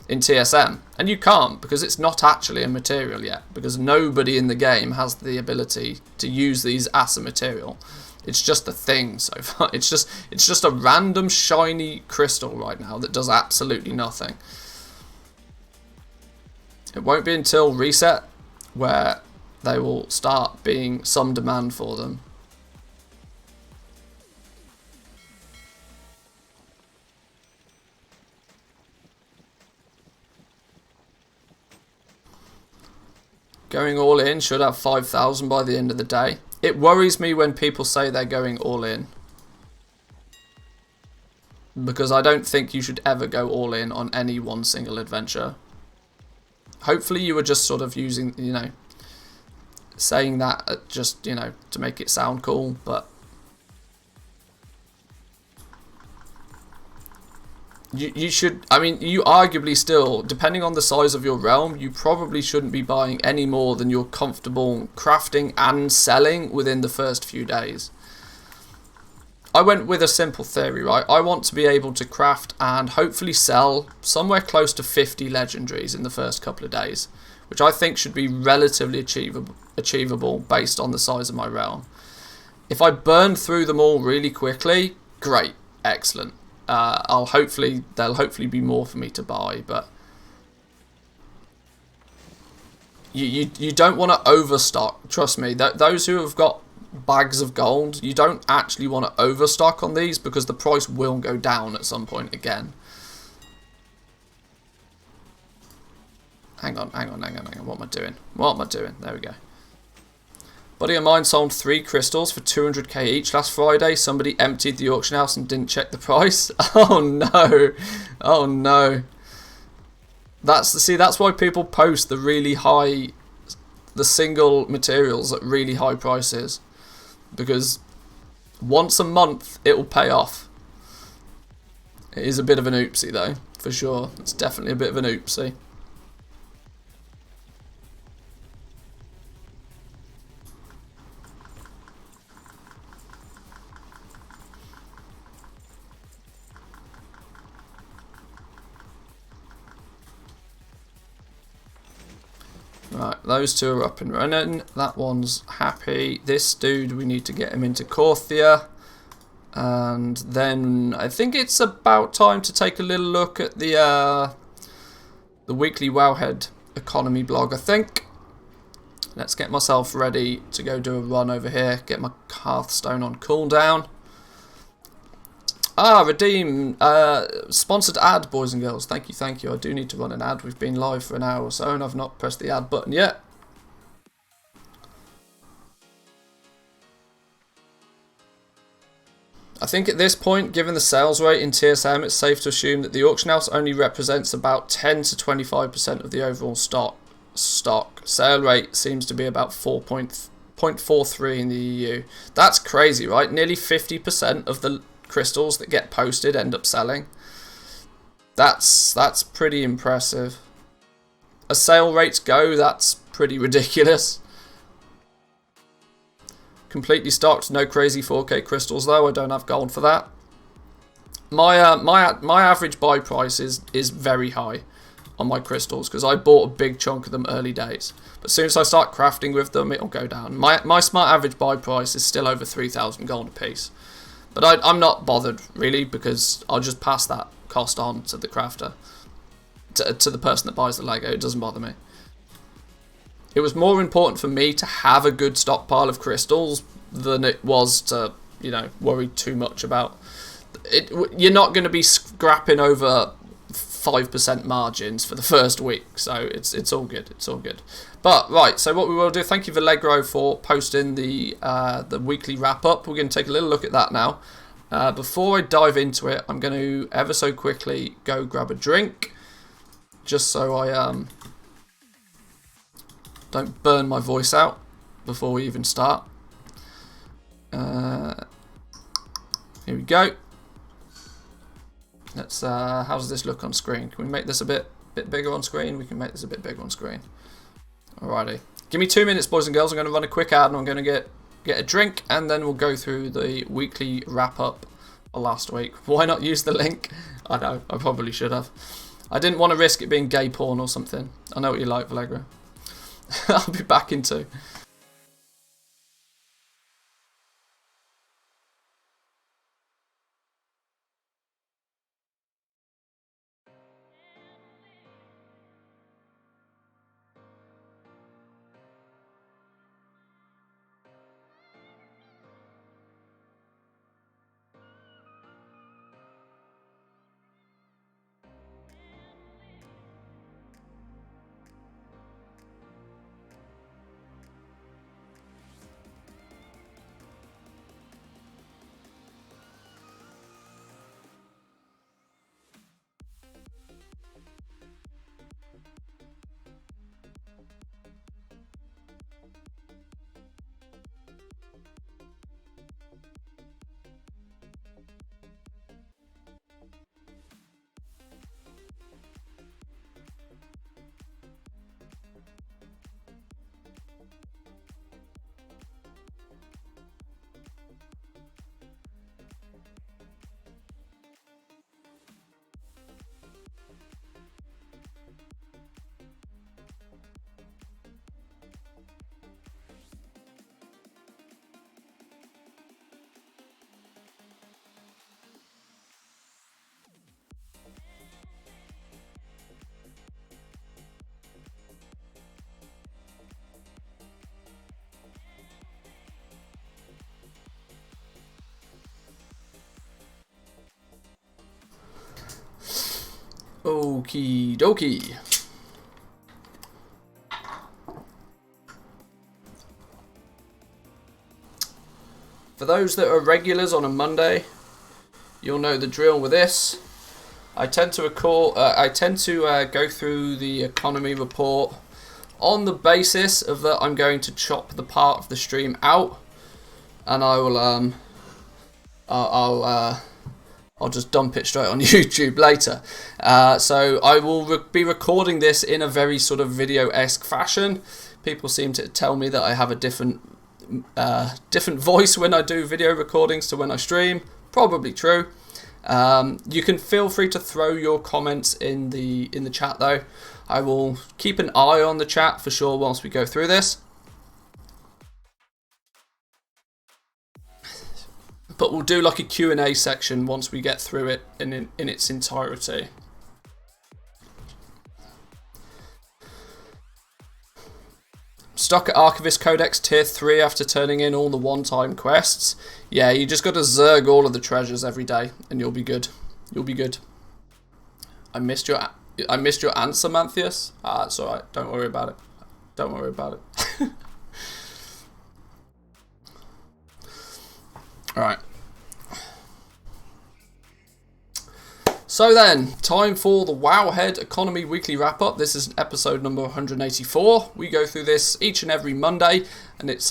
in TSM, and you can't because it's not actually a material yet, because nobody in the game has the ability to use these as a material. It's just a thing so far. It's just a random shiny crystal right now that does absolutely nothing. It won't be until reset where they will start being some demand for them. Going all in, should have 5,000 by the end of the day. It worries me when people say they're going all in, because I don't think you should ever go all in on any one single adventure. Hopefully you were just sort of using, you know, saying that just, you know, to make it sound cool, but you should, I mean, you arguably still, depending on the size of your realm, you probably shouldn't be buying any more than you're comfortable crafting and selling within the first few days. I went with a simple theory, right? I want to be able to craft and hopefully sell somewhere close to 50 legendaries in the first couple of days, which I think should be relatively achievable based on the size of my realm. If I burn through them all really quickly, great, excellent. There'll hopefully be more for me to buy, but you don't want to overstock. Trust me, those who have got bags of gold, you don't actually want to overstock on these because the price will go down at some point again. Hang on. What am I doing? There we go. Buddy of mine sold 3 crystals for 200k each last Friday. Somebody emptied the auction house and didn't check the price. Oh no. Oh no. That's why people post the really high, the single materials at really high prices. Because once a month it will pay off. It is a bit of an oopsie though, for sure. It's definitely a bit of an oopsie. Right, those two are up and running. That one's happy. This dude, we need to get him into Corthia. And then I think it's about time to take a little look at the weekly Wowhead economy blog, I think. Let's get myself ready to go do a run over here. Get my Hearthstone on cooldown. Ah, redeem sponsored ad, boys and girls. Thank you. I do need to run an ad. We've been live for an hour or so and I've not pressed the ad button yet. I think at this point, given the sales rate in TSM, it's safe to assume that the auction house only represents about 10 to 25% of the overall stock. Sale rate seems to be about 4.43 in the EU. That's crazy, right? Nearly 50% of the crystals that get posted end up selling. That's pretty impressive. As sale rates go, that's pretty ridiculous. Completely stocked, no crazy 4K crystals though. I don't have gold for that. My average buy price is very high on my crystals because I bought a big chunk of them early days. But as soon as I start crafting with them, it'll go down. My smart average buy price is still over 3,000 gold a piece. But I'm not bothered, really, because I'll just pass that cost on to the crafter. To the person that buys the Lego. It doesn't bother me. It was more important for me to have a good stockpile of crystals than it was to, you know, worry too much about it. You're not going to be scrapping over 5% margins for the first week, so it's all good. It's all good. But right, so what we will do, thank you Vallegro for posting the weekly wrap up. We're going to take a little look at that now. Before I dive into it, I'm going to ever so quickly go grab a drink, just so I don't burn my voice out before we even start. Here we go. Let's. How does this look on screen? Can we make this a bit bigger on screen? We can make this a bit bigger on screen. Alrighty. Give me 2 minutes, boys and girls. I'm going to run a quick ad and I'm going to get get a drink, and then we'll go through the weekly wrap-up for last week. Why not use the link? I know, I probably should have. I didn't want to risk it being gay porn or something. I know what you like, Vallegra. I'll be back in 2. Okie dokie. For those that are regulars on a Monday, you'll know the drill with this. I tend to go through the economy report on the basis of that I'm going to chop the part of the stream out, and I will I'll just dump it straight on YouTube later. So I will be recording this in a very sort of video-esque fashion. People seem to tell me that I have a different voice when I do video recordings to when I stream. Probably true. You can feel free to throw your comments in the chat though. I will keep an eye on the chat for sure once we go through this. But we'll do like a Q&A section once we get through it in its entirety. Stuck at Archivist Codex Tier 3 after turning in all the one-time quests. Yeah, you just got to zerg all of the treasures every day and you'll be good. You'll be good. I missed your answer, Manthius. It's alright, don't worry about it. Don't worry about it. Alright. So then, time for the Wowhead Economy Weekly Wrap-Up. This is episode number 184. We go through this each and every Monday, and it's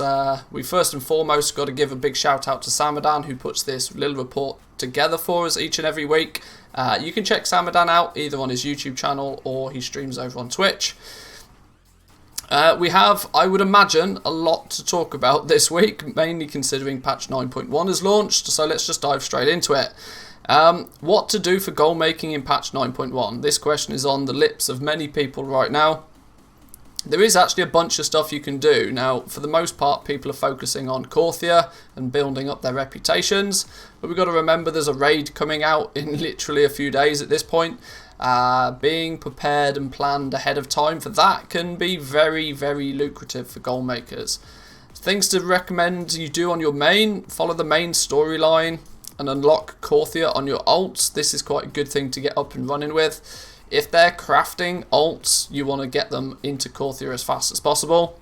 we first and foremost got to give a big shout out to Samadan, who puts this little report together for us each and every week. You can check Samadan out either on his YouTube channel or he streams over on Twitch. We have, I would imagine, a lot to talk about this week, mainly considering patch 9.1 has launched, so let's just dive straight into it. What to do for goal making in patch 9.1? This question is on the lips of many people right now. There is actually a bunch of stuff you can do. Now, for the most part, people are focusing on Korthia and building up their reputations, but we've got to remember there's a raid coming out in literally a few days at this point. Being prepared and planned ahead of time for that can be very, very lucrative for goal makers. Things to recommend you do on your main: follow the main storyline and unlock Korthia on your ults. This is quite a good thing to get up and running with. If they're crafting ults, you want to get them into Korthia as fast as possible.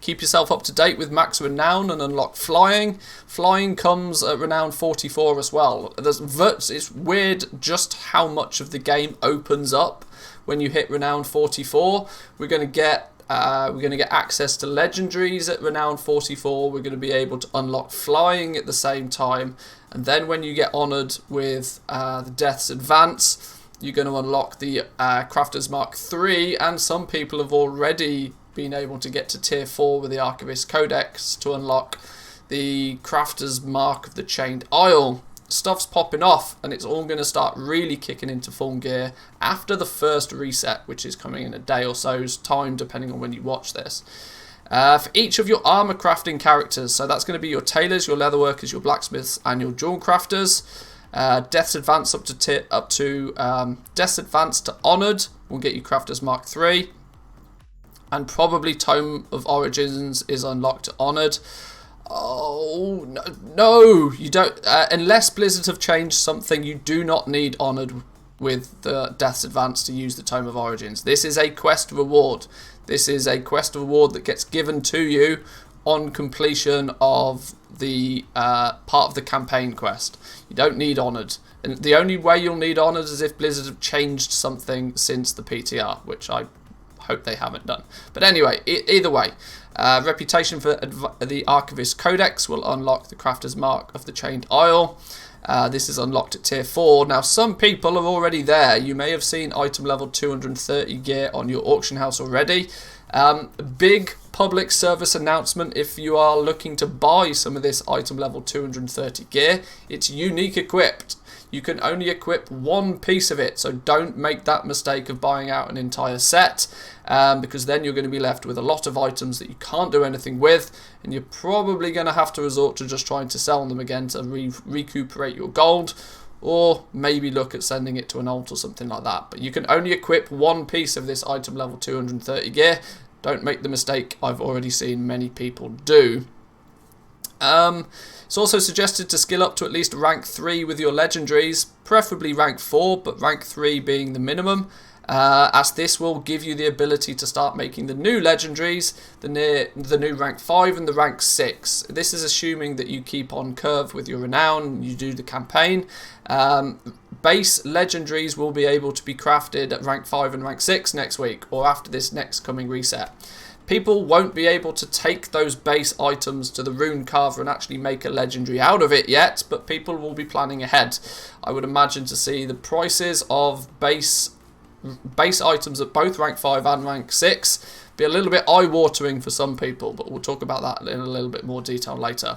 Keep yourself up to date with max renown and unlock flying. Flying comes at renown 44 as well. It's weird just how much of the game opens up when you hit renown 44. We're going to get access to legendaries at renown 44. We're going to be able to unlock flying at the same time, and then when you get honoured with the Death's Advance, you're going to unlock the Crafter's Mark 3, and some people have already being able to get to tier 4 with the Archivist Codex to unlock the Crafter's Mark of the Chained Isle. Stuff's popping off, and it's all going to start really kicking into full gear after the first reset, which is coming in a day or so's time, depending on when you watch this. For each of your armor crafting characters, so that's going to be your tailors, your leatherworkers, your blacksmiths, and your jewel crafters. Death's Advance Death's Advance to Honored will get you Crafter's Mark 3, and probably Tome of Origins is unlocked to Honored. Oh, no, you don't. Unless Blizzard have changed something, you do not need Honoured with the Death's Advance to use the Tome of Origins. This is a quest reward. This is a quest reward that gets given to you on completion of the part of the campaign quest. You don't need Honoured. And the only way you'll need Honoured is if Blizzard have changed something since the PTR, which I hope they haven't done. But anyway, either way. Reputation for the Archivist Codex will unlock the Crafter's Mark of the Chained Isle. This is unlocked at tier 4. Now, some people are already there. You may have seen item level 230 gear on your auction house already. Big public service announcement: if you are looking to buy some of this item level 230 gear, it's unique equipped. You can only equip one piece of it, so don't make that mistake of buying out an entire set, because then you're going to be left with a lot of items that you can't do anything with, and you're probably going to have to resort to just trying to sell them again to recuperate your gold, or maybe look at sending it to an alt or something like that. But you can only equip one piece of this item level 230 gear. Don't make the mistake I've already seen many people do. It's also suggested to skill up to at least rank 3 with your legendaries, preferably rank 4, but rank 3 being the minimum, as this will give you the ability to start making the new legendaries, the new rank 5 and the rank 6. This is assuming that you keep on curve with your renown, you do the campaign. Base legendaries will be able to be crafted at rank 5 and rank 6 next week, or after this next coming reset. People won't be able to take those base items to the rune carver and actually make a legendary out of it yet, but people will be planning ahead. I would imagine to see the prices of base items at both rank 5 and rank 6 be a little bit eye-watering for some people, but we'll talk about that in a little bit more detail later.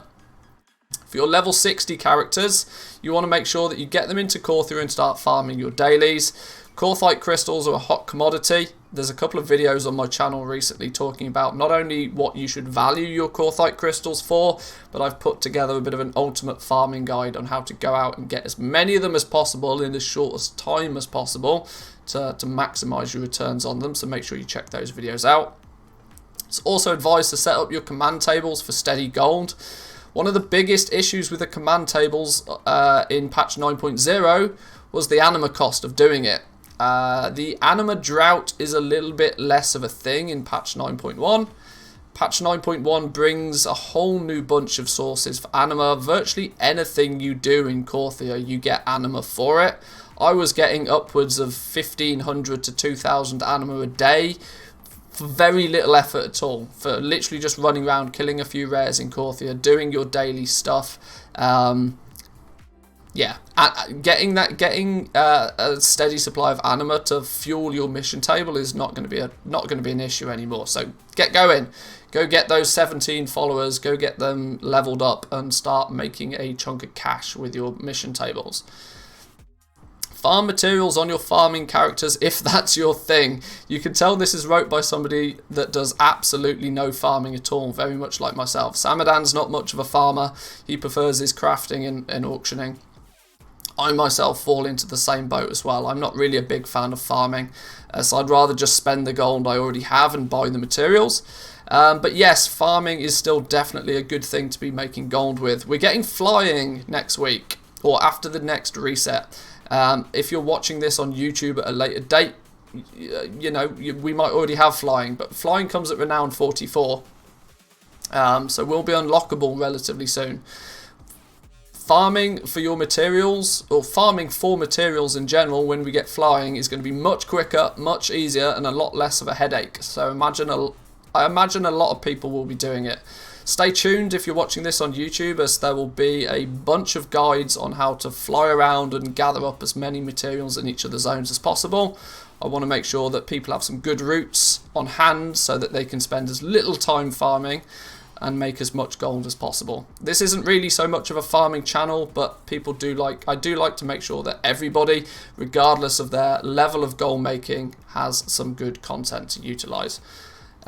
For your level 60 characters, you want to make sure that you get them into Korthia and start farming your dailies. Korthite crystals are a hot commodity. There's a couple of videos on my channel recently talking about not only what you should value your Korthite crystals for, but I've put together a bit of an ultimate farming guide on how to go out and get as many of them as possible in as shortest time as possible to maximise your returns on them, so make sure you check those videos out. It's also advised to set up your command tables for steady gold. One of the biggest issues with the command tables in patch 9.0 was the anima cost of doing it. The anima drought is a little bit less of a thing in patch 9.1. Patch 9.1 brings a whole new bunch of sources for anima. Virtually anything you do in Korthia, you get anima for it. I was getting upwards of 1,500 to 2,000 anima a day for very little effort at all, for literally just running around, killing a few rares in Korthia, doing your daily stuff. Yeah, getting a steady supply of anima to fuel your mission table is not going to be an issue anymore. So get going, go get those 17 followers, go get them leveled up, and start making a chunk of cash with your mission tables. Farm materials on your farming characters if that's your thing. You can tell this is wrote by somebody that does absolutely no farming at all, very much like myself. Samadan's not much of a farmer. He prefers his crafting and auctioning. I myself fall into the same boat as well. I'm not really a big fan of farming, so I'd rather just spend the gold I already have and buy the materials. But yes, farming is still definitely a good thing to be making gold with. We're getting flying next week, or after the next reset. If you're watching this on YouTube at a later date, we might already have flying, but flying comes at renown 44, so we'll be unlockable relatively soon. Farming for your materials, or farming for materials in general when we get flying, is going to be much quicker, much easier, and a lot less of a headache. So I imagine a lot of people will be doing it. Stay tuned if you're watching this on YouTube, as there will be a bunch of guides on how to fly around and gather up as many materials in each of the zones as possible. I want to make sure that people have some good routes on hand so that they can spend as little time farming and make as much gold as possible. This isn't really so much of a farming channel, but I do like to make sure that everybody, regardless of their level of gold making, has some good content to utilize.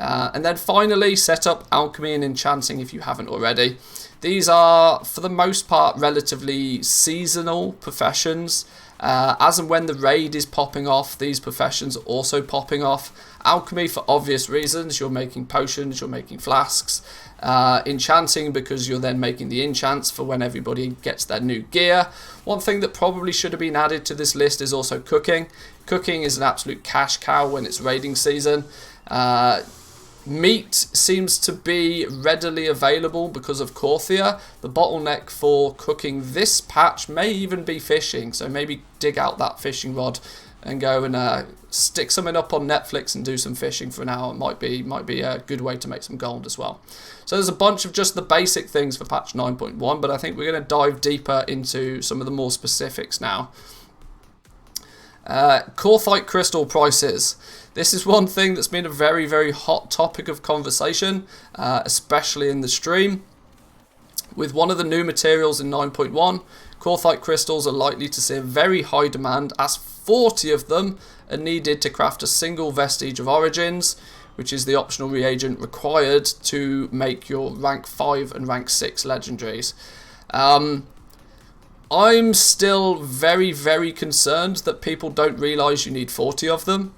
And then finally, set up alchemy and enchanting if you haven't already. These are, for the most part, relatively seasonal professions. As and when the raid is popping off, these professions are also popping off. Alchemy for obvious reasons, you're making potions, you're making flasks. Enchanting because you're then making the enchants for when everybody gets their new gear. One thing that probably should have been added to this list is also cooking. Cooking is an absolute cash cow when it's raiding season. Meat seems to be readily available because of Corthia. The bottleneck for cooking this patch may even be fishing, so maybe dig out that fishing rod and go and stick something up on Netflix and do some fishing for an hour. Might be a good way to make some gold as well. So there's a bunch of just the basic things for patch 9.1, but I think we're going to dive deeper into some of the more specifics now. Corthite crystal prices. This is one thing that's been a very, very hot topic of conversation, especially in the stream. With one of the new materials in 9.1, Corthite crystals are likely to see a very high demand, as 40 of them are needed to craft a single vestige of origins, which is the optional reagent required to make your rank 5 and rank 6 legendaries. I'm still very, very concerned that people don't realise you need 40 of them.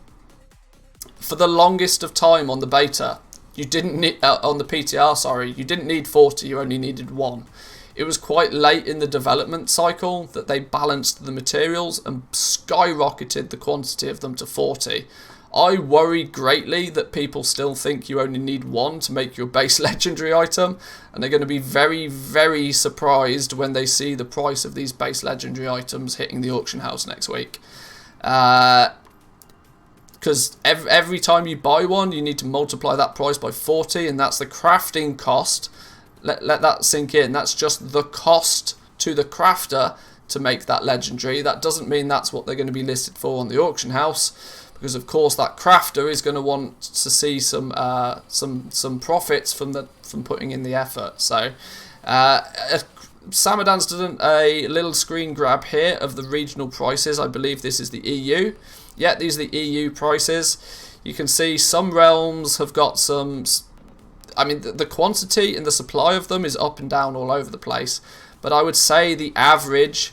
For the longest of time on the beta, you didn't need, on the PTR, sorry, you didn't need 40, you only needed 1. It was quite late in the development cycle that they balanced the materials and skyrocketed the quantity of them to 40. I worry greatly that people still think you only need 1 to make your base legendary item, and they're going to be very, very surprised when they see the price of these base legendary items hitting the auction house next week. Because every time you buy one, you need to multiply that price by 40, and that's the crafting cost. Let that sink in. That's just the cost to the crafter to make that legendary. That doesn't mean that's what they're going to be listed for on the auction house, because of course that crafter is going to want to see some profits from putting in the effort. So Samadan's done a little screen grab here of the regional prices. I believe this is the EU. Yeah, these are the EU prices. You can see some realms have got some... I mean, the quantity and the supply of them is up and down all over the place. But I would say the average...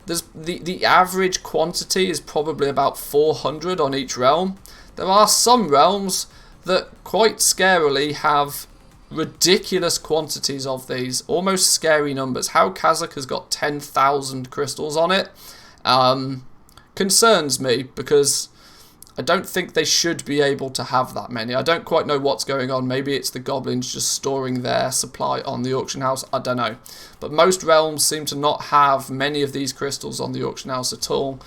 The average quantity is probably about 400 on each realm. There are some realms that quite scarily have ridiculous quantities of these. Almost scary numbers. How Kazakh has got 10,000 crystals on it concerns me, because I don't think they should be able to have that many. I don't quite know what's going on. Maybe it's the goblins just storing their supply on the auction house. I don't know. But most realms seem to not have many of these crystals on the auction house at all.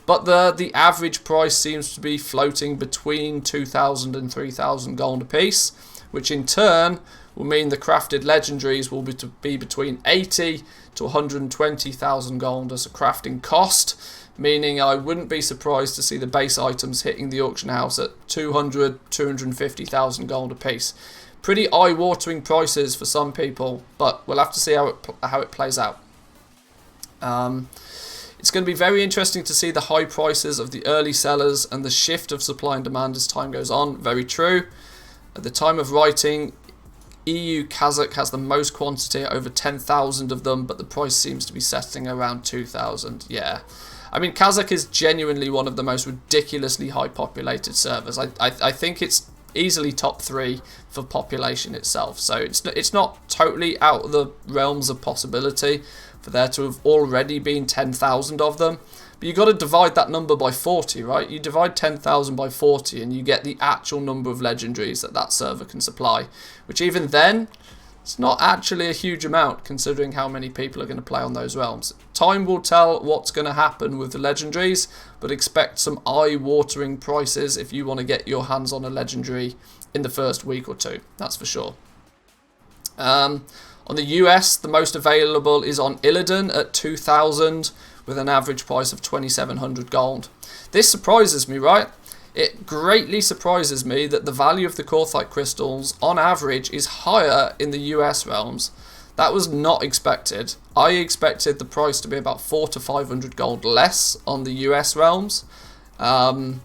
But the average price seems to be floating between 2,000 and 3,000 gold apiece, which in turn will mean the crafted legendaries will be between 80 to 120,000 gold as a crafting cost. Meaning I wouldn't be surprised to see the base items hitting the auction house at 200, 250,000 gold apiece. Pretty eye-watering prices for some people, but we'll have to see how it plays out. It's going to be very interesting to see the high prices of the early sellers and the shift of supply and demand as time goes on. Very true. At the time of writing, EU Kazakh has the most quantity, over 10,000 of them, but the price seems to be setting around 2,000. Yeah. I mean, Kazakh is genuinely one of the most ridiculously high populated servers. I think it's easily top 3 for population itself. So it's not totally out of the realms of possibility for there to have already been 10,000 of them. But you've got to divide that number by 40, right? You divide 10,000 by 40 and you get the actual number of legendaries that server can supply. Which even then, it's not actually a huge amount considering how many people are going to play on those realms. Time will tell what's going to happen with the legendaries, but expect some eye-watering prices if you want to get your hands on a legendary in the first week or two. That's for sure. On the US, the most available is on Illidan at 2,000 with an average price of 2,700 gold. This surprises me, right? It greatly surprises me that the value of the Korthite crystals on average is higher in the US realms. That was not expected. I expected the price to be about 400 to 500 gold less on the US realms. We'll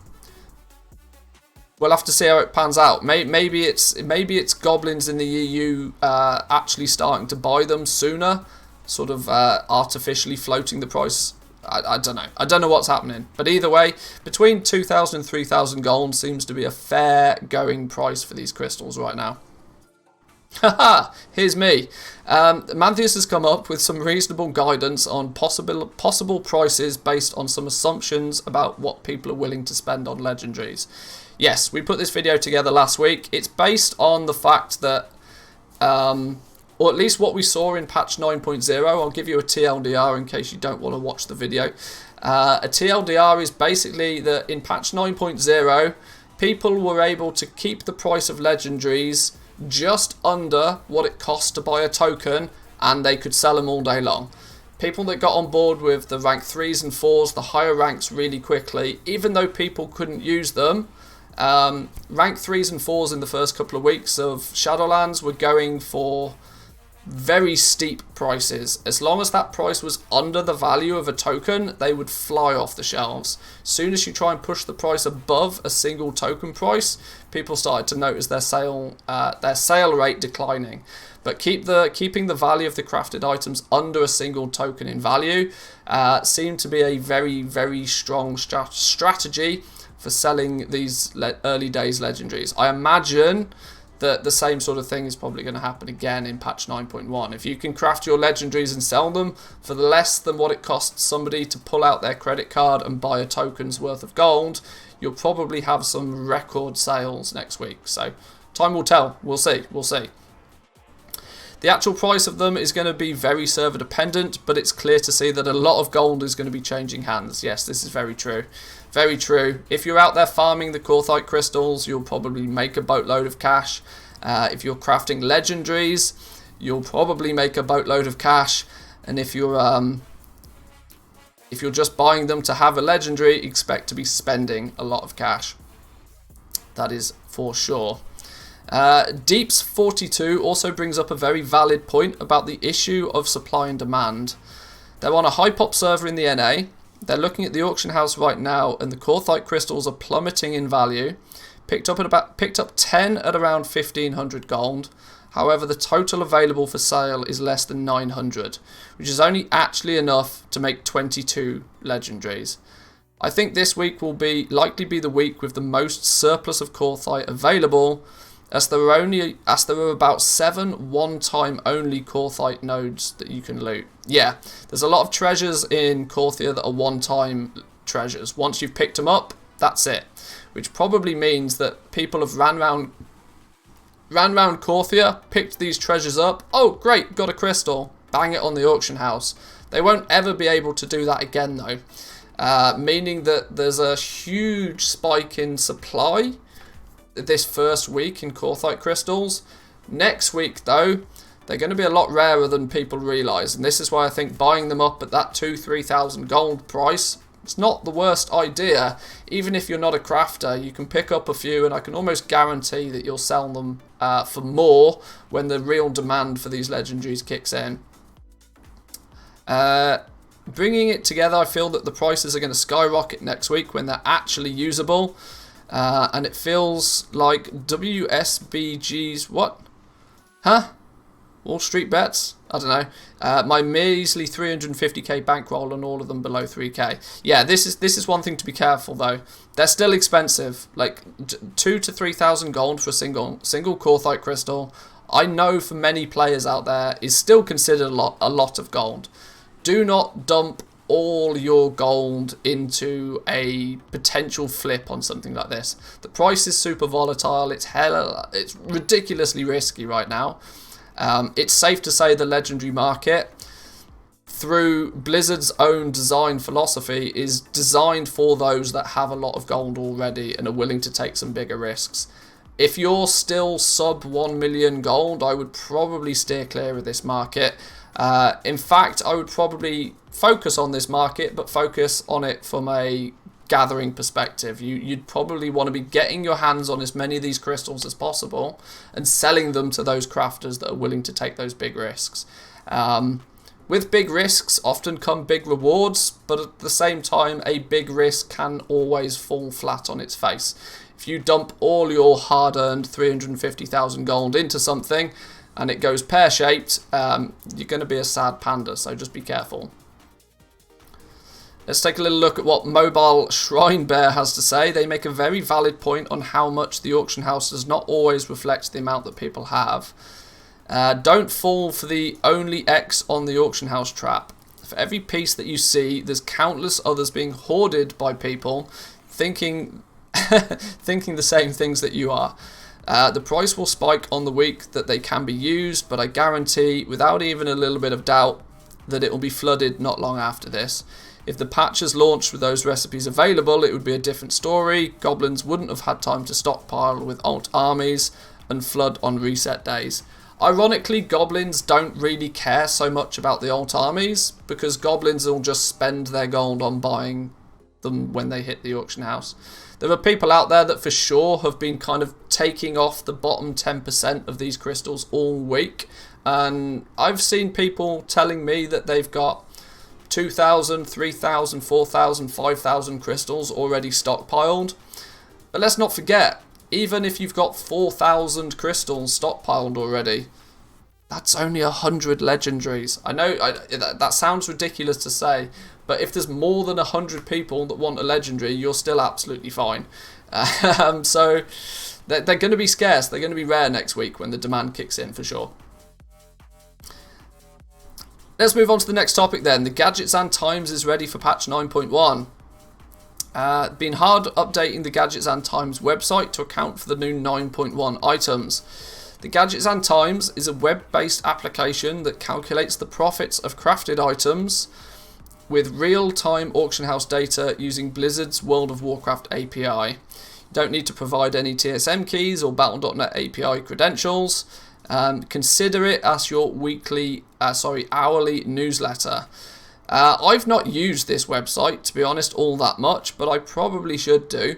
have to see how it pans out. Maybe it's goblins in the EU actually starting to buy them sooner, sort of artificially floating the price. I don't know. I don't know what's happening. But either way, between 2,000 and 3,000 gold seems to be a fair going price for these crystals right now. Haha, here's me. Manthius has come up with some reasonable guidance on possible prices based on some assumptions about what people are willing to spend on legendaries. Yes, we put this video together last week. It's based on the fact that, or at least what we saw in patch 9.0. I'll give you a TLDR in case you don't want to watch the video. A TLDR is basically that in patch 9.0, people were able to keep the price of legendaries just under what it cost to buy a token, and they could sell them all day long. People that got on board with the rank 3s and 4s, the higher ranks really quickly, even though people couldn't use them, rank 3s and 4s in the first couple of weeks of Shadowlands were going for very steep prices. As long as that price was under the value of a token, they would fly off the shelves. As soon as you try and push the price above a single token price, people started to notice their sale rate declining. But keeping the value of the crafted items under a single token in value seemed to be a very, very strong strategy for selling these early days legendaries. I imagine that the same sort of thing is probably going to happen again in patch 9.1. If you can craft your legendaries and sell them for less than what it costs somebody to pull out their credit card and buy a token's worth of gold, you'll probably have some record sales next week. So time will tell. We'll see. We'll see. The actual price of them is going to be very server dependent, but it's clear to see that a lot of gold is going to be changing hands. Yes, this is very true. Very true. If you're out there farming the Korthite crystals, you'll probably make a boatload of cash. If you're crafting legendaries, you'll probably make a boatload of cash. And if you're just buying them to have a legendary, expect to be spending a lot of cash. That is for sure. Deeps42 also brings up a very valid point about the issue of supply and demand. They're on a high pop server in the NA. They're looking at the auction house right now, and the Korthite crystals are plummeting in value. Picked up 10 at around 1,500 gold. However, the total available for sale is less than 900, which is only actually enough to make 22 legendaries. I think this week will likely be the week with the most surplus of Korthite available, as there are about 7 one-time only Korthite nodes that you can loot. Yeah, there's a lot of treasures in Korthia that are one-time treasures. Once you've picked them up, that's it. Which probably means that people have ran round Korthia, picked these treasures up. Oh, great, got a crystal. Bang it on the auction house. They won't ever be able to do that again, though. Meaning that there's a huge spike in supply this first week in Korthite crystals. Next week, though, they're going to be a lot rarer than people realise, and this is why I think buying them up at that 2,000-3,000 gold price, it's not the worst idea. Even if you're not a crafter, you can pick up a few, and I can almost guarantee that you'll sell them for more when the real demand for these legendaries kicks in. Bringing it together, I feel that the prices are going to skyrocket next week when they're actually usable. And it feels like WSBG's what? Huh? Wall Street Bets? I don't know. My measly 350k bankroll and all of them below 3k. Yeah, this is one thing to be careful though. They're still expensive. Like 2,000 to 3,000 gold for a single Korthite crystal. I know for many players out there is still considered a lot of gold. Do not dump all your gold into a potential flip on something like this. The price is super volatile. It's ridiculously risky right now. It's safe to say the legendary market, through Blizzard's own design philosophy, is designed for those that have a lot of gold already and are willing to take some bigger risks. If you're still sub 1 million gold, I would probably steer clear of this market. In fact, I would probably focus on this market, but focus on it from a gathering perspective. You'd probably want to be getting your hands on as many of these crystals as possible and selling them to those crafters that are willing to take those big risks. With big risks often come big rewards, but at the same time, a big risk can always fall flat on its face. If you dump all your hard-earned 350,000 gold into something and it goes pear-shaped, you're going to be a sad panda, so just be careful. Let's take a little look at what Mobile Shrine Bear has to say. They make a very valid point on how much the auction house does not always reflect the amount that people have. Don't fall for the only X on the auction house trap. For every piece that you see, there's countless others being hoarded by people thinking thinking the same things that you are. The price will spike on the week that they can be used, but I guarantee, without even a little bit of doubt, that it will be flooded not long after this. If the patch is launched with those recipes available, it would be a different story. Goblins wouldn't have had time to stockpile with alt armies and flood on reset days. Ironically, goblins don't really care so much about the alt armies, because goblins will just spend their gold on buying them when they hit the auction house. There are people out there that for sure have been kind of taking off the bottom 10% of these crystals all week, and I've seen people telling me that they've got 2,000, 3,000, 4,000, 5,000 crystals already stockpiled. But let's not forget, even if you've got 4,000 crystals stockpiled already, that's only 100 legendaries. I know that sounds ridiculous to say, but if there's more than 100 people that want a legendary, you're still absolutely fine. So they're going to be scarce. They're going to be rare next week when the demand kicks in for sure. Let's move on to the next topic then. The Gadgets and Times is ready for patch 9.1. Been hard updating the Gadgets and Times website to account for the new 9.1 items. The Gadgets and Times is a web-based application that calculates the profits of crafted items with real-time auction house data using Blizzard's World of Warcraft API. You don't need to provide any TSM keys or Battle.net API credentials. Consider it as your hourly newsletter. I've not used this website, to be honest, all that much, but I probably should do.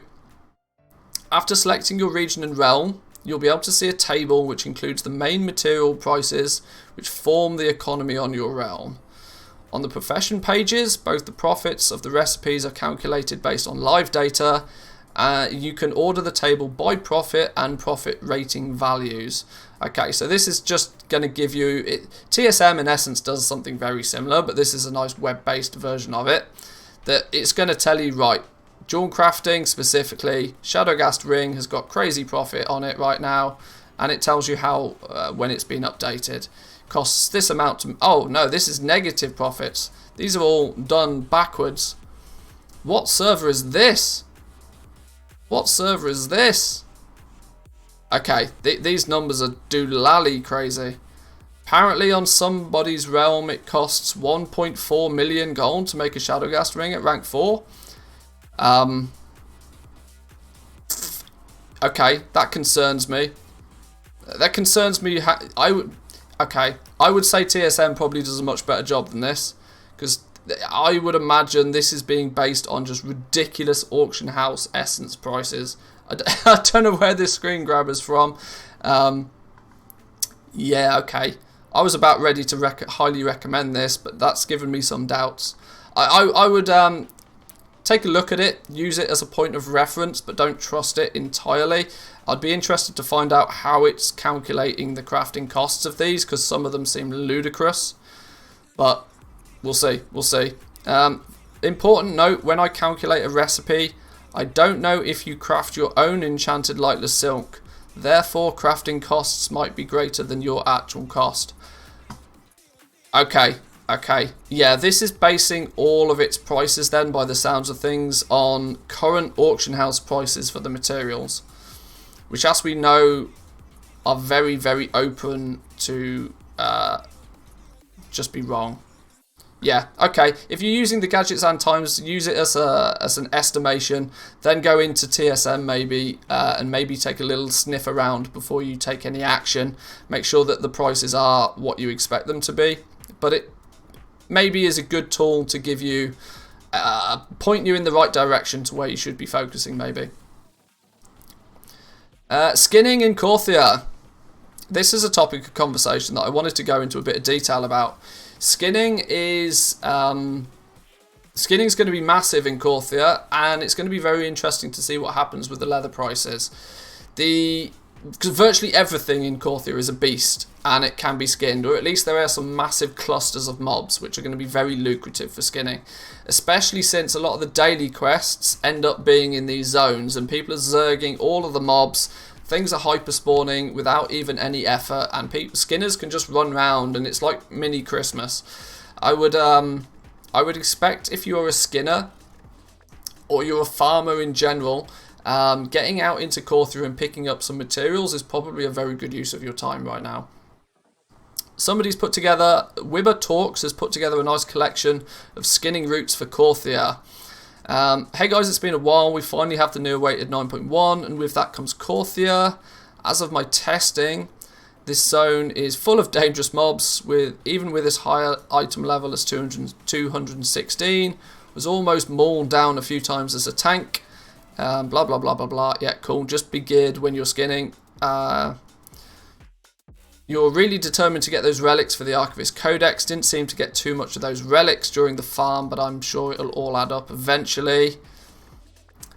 After selecting your region and realm, you'll be able to see a table which includes the main material prices which form the economy on your realm. On the profession pages, both the profits of the recipes are calculated based on live data. You can order the table by profit and profit rating values. Okay, so this is just going to give you... TSM in essence does something very similar, but this is a nice web-based version of it. That it's going to tell you, right, Jewel Crafting specifically, Shadowgast Ring has got crazy profit on it right now, and it tells you how, when it's been updated. Costs this amount to... Oh, no, this is negative profits. These are all done backwards. What server is this? What server is this? Okay, these numbers are doolally crazy. Apparently on somebody's realm it costs 1.4 million gold to make a Shadowgast ring at rank 4. Okay, that concerns me. That concerns me. I would say TSM probably does a much better job than this, because I would imagine this is being based on just ridiculous auction house essence prices. I don't know where this screen grab is from. Yeah, okay. I was about ready to highly recommend this, but that's given me some doubts. I would take a look at it, use it as a point of reference, but don't trust it entirely. I'd be interested to find out how it's calculating the crafting costs of these, because some of them seem ludicrous. But we'll see. We'll see. Important note, when I calculate a recipe, I don't know if you craft your own enchanted lightless silk. Therefore, crafting costs might be greater than your actual cost. Okay. Yeah, this is basing all of its prices then, by the sounds of things, on current auction house prices for the materials, which, as we know, are very, very open to just be wrong. Yeah, okay. If you're using the gadgets and times, use it as an estimation. Then go into TSM maybe, and maybe take a little sniff around before you take any action. Make sure that the prices are what you expect them to be. But it maybe is a good tool to give you, point you in the right direction to where you should be focusing maybe. Skinning in Korthia. This is a topic of conversation that I wanted to go into a bit of detail about. Skinning is skinning's going to be massive in Korthia, and it's going to be very interesting to see what happens with the leather prices. Because virtually everything in Korthia is a beast, and it can be skinned, or at least there are some massive clusters of mobs which are going to be very lucrative for skinning, especially since a lot of the daily quests end up being in these zones, and people are zerging all of the mobs. Things are hyper spawning without even any effort, and skinners can just run around, and it's like mini Christmas. I would expect if you're a skinner or you're a farmer in general, getting out into Korthia and picking up some materials is probably a very good use of your time right now. Somebody's put together, Wibber Talks has put together a nice collection of skinning routes for Korthia. Hey guys, it's been a while. We finally have the new awaited 9.1, and with that comes Korthia. As of my testing, this zone is full of dangerous mobs, even with this higher item level as 216. Was almost mauled down a few times as a tank. Blah blah blah blah blah. Yeah, cool. Just be geared when you're skinning. You're really determined to get those relics for the Archivist Codex. Didn't seem to get too much of those relics during the farm, but I'm sure it'll all add up eventually.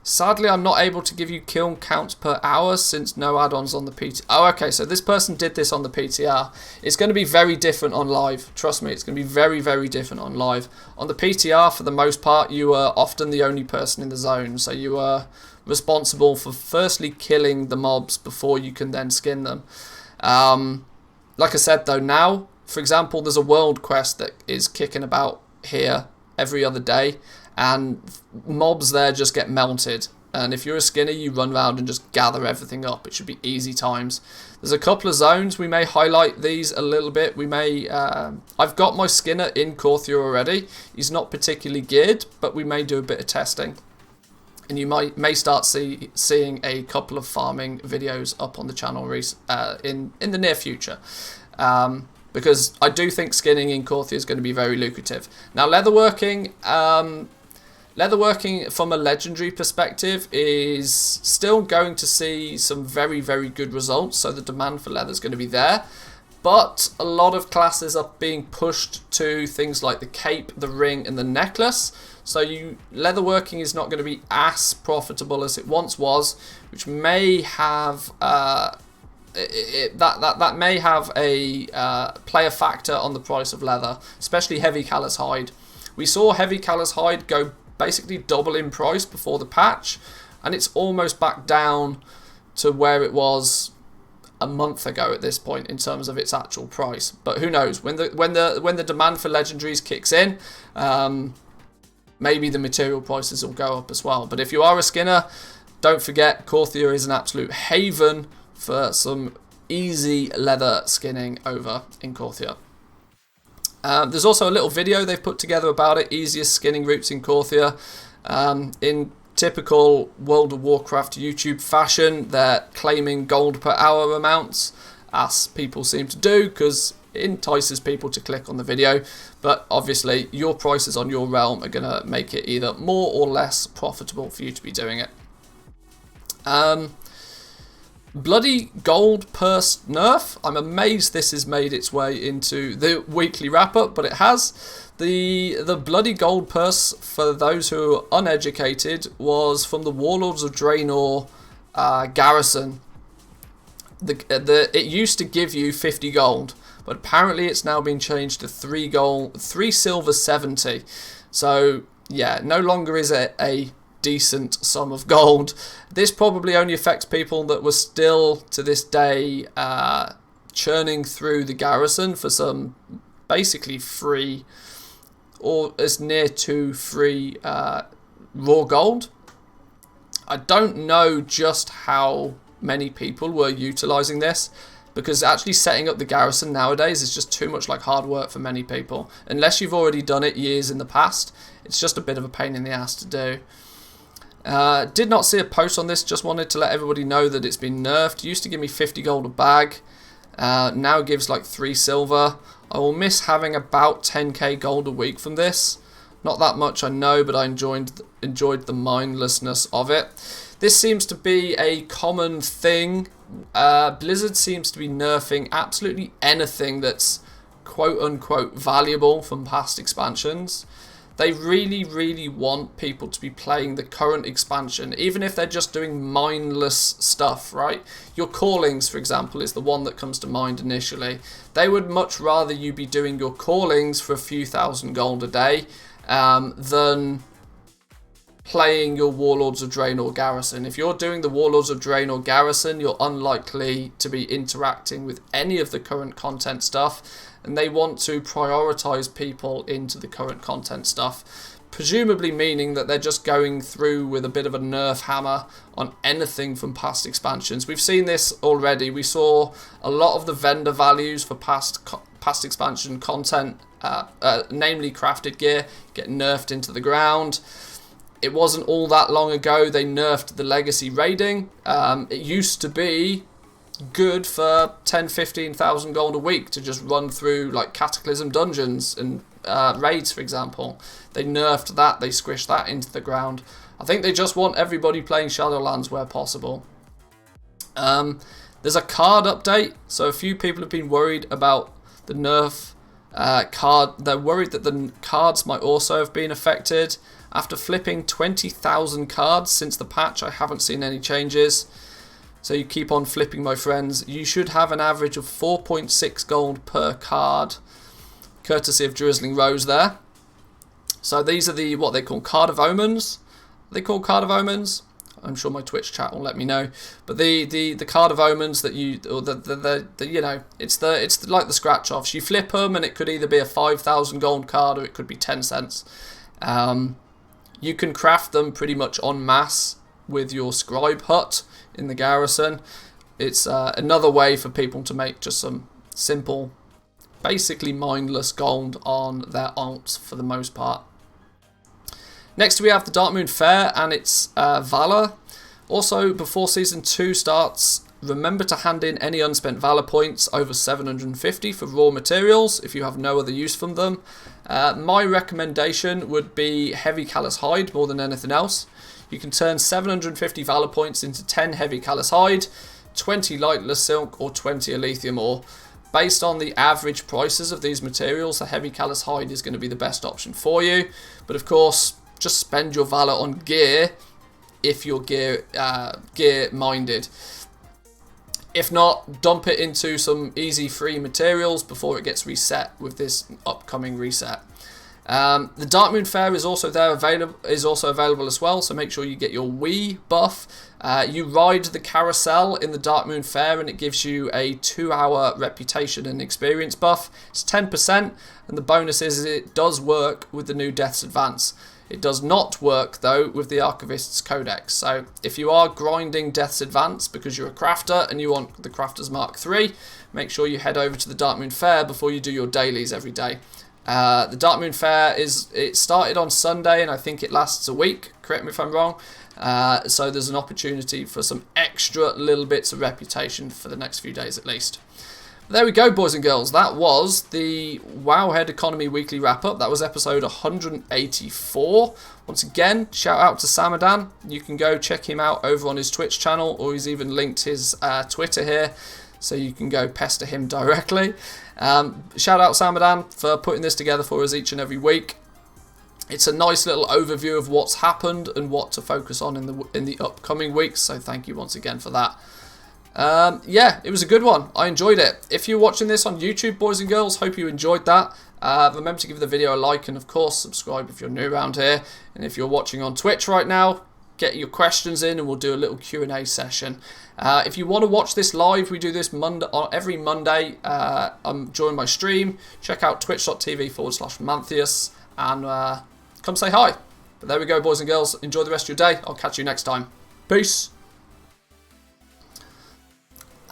Sadly, I'm not able to give you kill counts per hour since no add-ons on the PT. Oh, okay, so this person did this on the PTR. It's going to be very different on live. Trust me, it's going to be very, very different on live. On the PTR, for the most part, you are often the only person in the zone, so you are responsible for firstly killing the mobs before you can then skin them. Like I said though, now, for example, there's a world quest that is kicking about here every other day, and mobs there just get melted. And if you're a skinner, you run around and just gather everything up. It should be easy times. There's a couple of zones. We may highlight these a little bit. We may. I've got my skinner in Korthia already. He's not particularly geared, but we may do a bit of testing. And you may start seeing a couple of farming videos up on the channel in the near future, because I do think skinning in Korthia is going to be very lucrative. Now, leatherworking from a legendary perspective is still going to see some very, very good results. So the demand for leather is going to be there, but a lot of classes are being pushed to things like the cape, the ring, and the necklace. So leatherworking is not going to be as profitable as it once was, which may have that may have a play a factor on the price of leather, especially heavy callous hide. We saw heavy callous hide go basically double in price before the patch, and it's almost back down to where it was a month ago at this point in terms of its actual price. But who knows, when the demand for legendaries kicks in, maybe the material prices will go up as well. But if you are a skinner, don't forget Korthia is an absolute haven for some easy leather skinning over in Korthia. There's also a little video they've put together about it, easiest skinning routes in Korthia. In typical World of Warcraft YouTube fashion, they're claiming gold per hour amounts, as people seem to do, because it entices people to click on the video. But obviously your prices on your realm are going to make it either more or less profitable for you to be doing it. Bloody gold purse nerf. I'm amazed this has made its way into the weekly wrap up, but it has. The bloody gold purse, for those who are uneducated, was from the Warlords of Draenor garrison. It used to give you 50 gold, but apparently it's now been changed to 3 silver 70. So yeah, no longer is it a decent sum of gold. This probably only affects people that were still to this day churning through the garrison for some basically free, or as near to free raw gold. I don't know just how many people were utilizing this. because actually setting up the garrison nowadays is just too much like hard work for many people. Unless you've already done it years in the past, it's just a bit of a pain in the ass to do. Did not see a post on this, just wanted to let everybody know that it's been nerfed. Used to give me 50 gold a bag, now gives like 3 silver. I will miss having about 10k gold a week from this. Not that much, I know, but I enjoyed the mindlessness of it. This seems to be a common thing. Blizzard seems to be nerfing absolutely anything that's quote-unquote valuable from past expansions. They really, really want people to be playing the current expansion, even if they're just doing mindless stuff, right? Your callings, for example, is the one that comes to mind initially. They would much rather you be doing your callings for a few thousand gold a day than playing your Warlords of Draenor Garrison. If you're doing the Warlords of Draenor Garrison, you're unlikely to be interacting with any of the current content stuff, and they want to prioritize people into the current content stuff, presumably meaning that they're just going through with a bit of a nerf hammer on anything from past expansions. We've seen this already. We saw a lot of the vendor values for past expansion content, namely crafted gear, get nerfed into the ground. It wasn't all that long ago they nerfed the legacy raiding. It used to be good for 10-15,000 gold a week to just run through like Cataclysm dungeons and raids, for example. They nerfed that, they squished that into the ground. I think they just want everybody playing Shadowlands where possible. There's a card update, so a few people have been worried about the nerf card. They're worried that the cards might also have been affected. After flipping 20,000 cards since the patch, I haven't seen any changes. So you keep on flipping, my friends. You should have an average of 4.6 gold per card, courtesy of Drizzling Rose there. So these are the, what they call Card of Omens. Are they called Card of Omens? I'm sure my Twitch chat will let me know. But the Card of Omens that you, or the you know, it's like the scratch offs. You flip them, and it could either be a 5,000 gold card or it could be 10 cents. You can craft them pretty much en masse with your scribe hut in the garrison. It's another way for people to make just some simple, basically mindless gold on their alts for the most part. Next we have the Darkmoon Fair and its Valor. Also, before Season 2 starts, remember to hand in any unspent Valor points over 750 for raw materials if you have no other use from them. My recommendation would be Heavy Callous Hide more than anything else. You can turn 750 Valor points into 10 Heavy Callous Hide, 20 Lightless Silk or 20 Alethrium ore. Based on the average prices of these materials, the Heavy Callous Hide is going to be the best option for you. But of course, just spend your Valor on gear if you're gear minded. If not, dump it into some easy free materials before it gets reset with this upcoming reset. The Darkmoon Fair is also available as well, so make sure you get your Wii buff. You ride the carousel in the Darkmoon Fair and it gives you a 2-hour reputation and experience buff. It's 10%, and the bonus is it does work with the new Death's Advance. It does not work though with the Archivist's Codex. So if you are grinding Death's Advance because you're a crafter and you want the Crafter's Mark III, make sure you head over to the Darkmoon Fair before you do your dailies every day. The Darkmoon Fair it started on Sunday and I think it lasts a week, correct me if I'm wrong. So there's an opportunity for some extra little bits of reputation for the next few days at least. There we go, boys and girls. That was the Wowhead Economy Weekly Wrap-Up. That was episode 184. Once again, shout out to Samadan. You can go check him out over on his Twitch channel, or he's even linked his Twitter here, so you can go pester him directly. Shout out Samadan for putting this together for us each and every week. It's a nice little overview of what's happened and what to focus on in the upcoming weeks, so thank you once again for that. Yeah, it was a good one. I enjoyed it. If you're watching this on YouTube, boys and girls, hope you enjoyed that. Remember to give the video a like and, of course, subscribe if you're new around here. And if you're watching on Twitch right now, get your questions in and we'll do a little Q&A session. If you want to watch this live, we do this every Monday during my stream. Check out twitch.tv/Manthius and come say hi. But there we go, boys and girls. Enjoy the rest of your day. I'll catch you next time. Peace.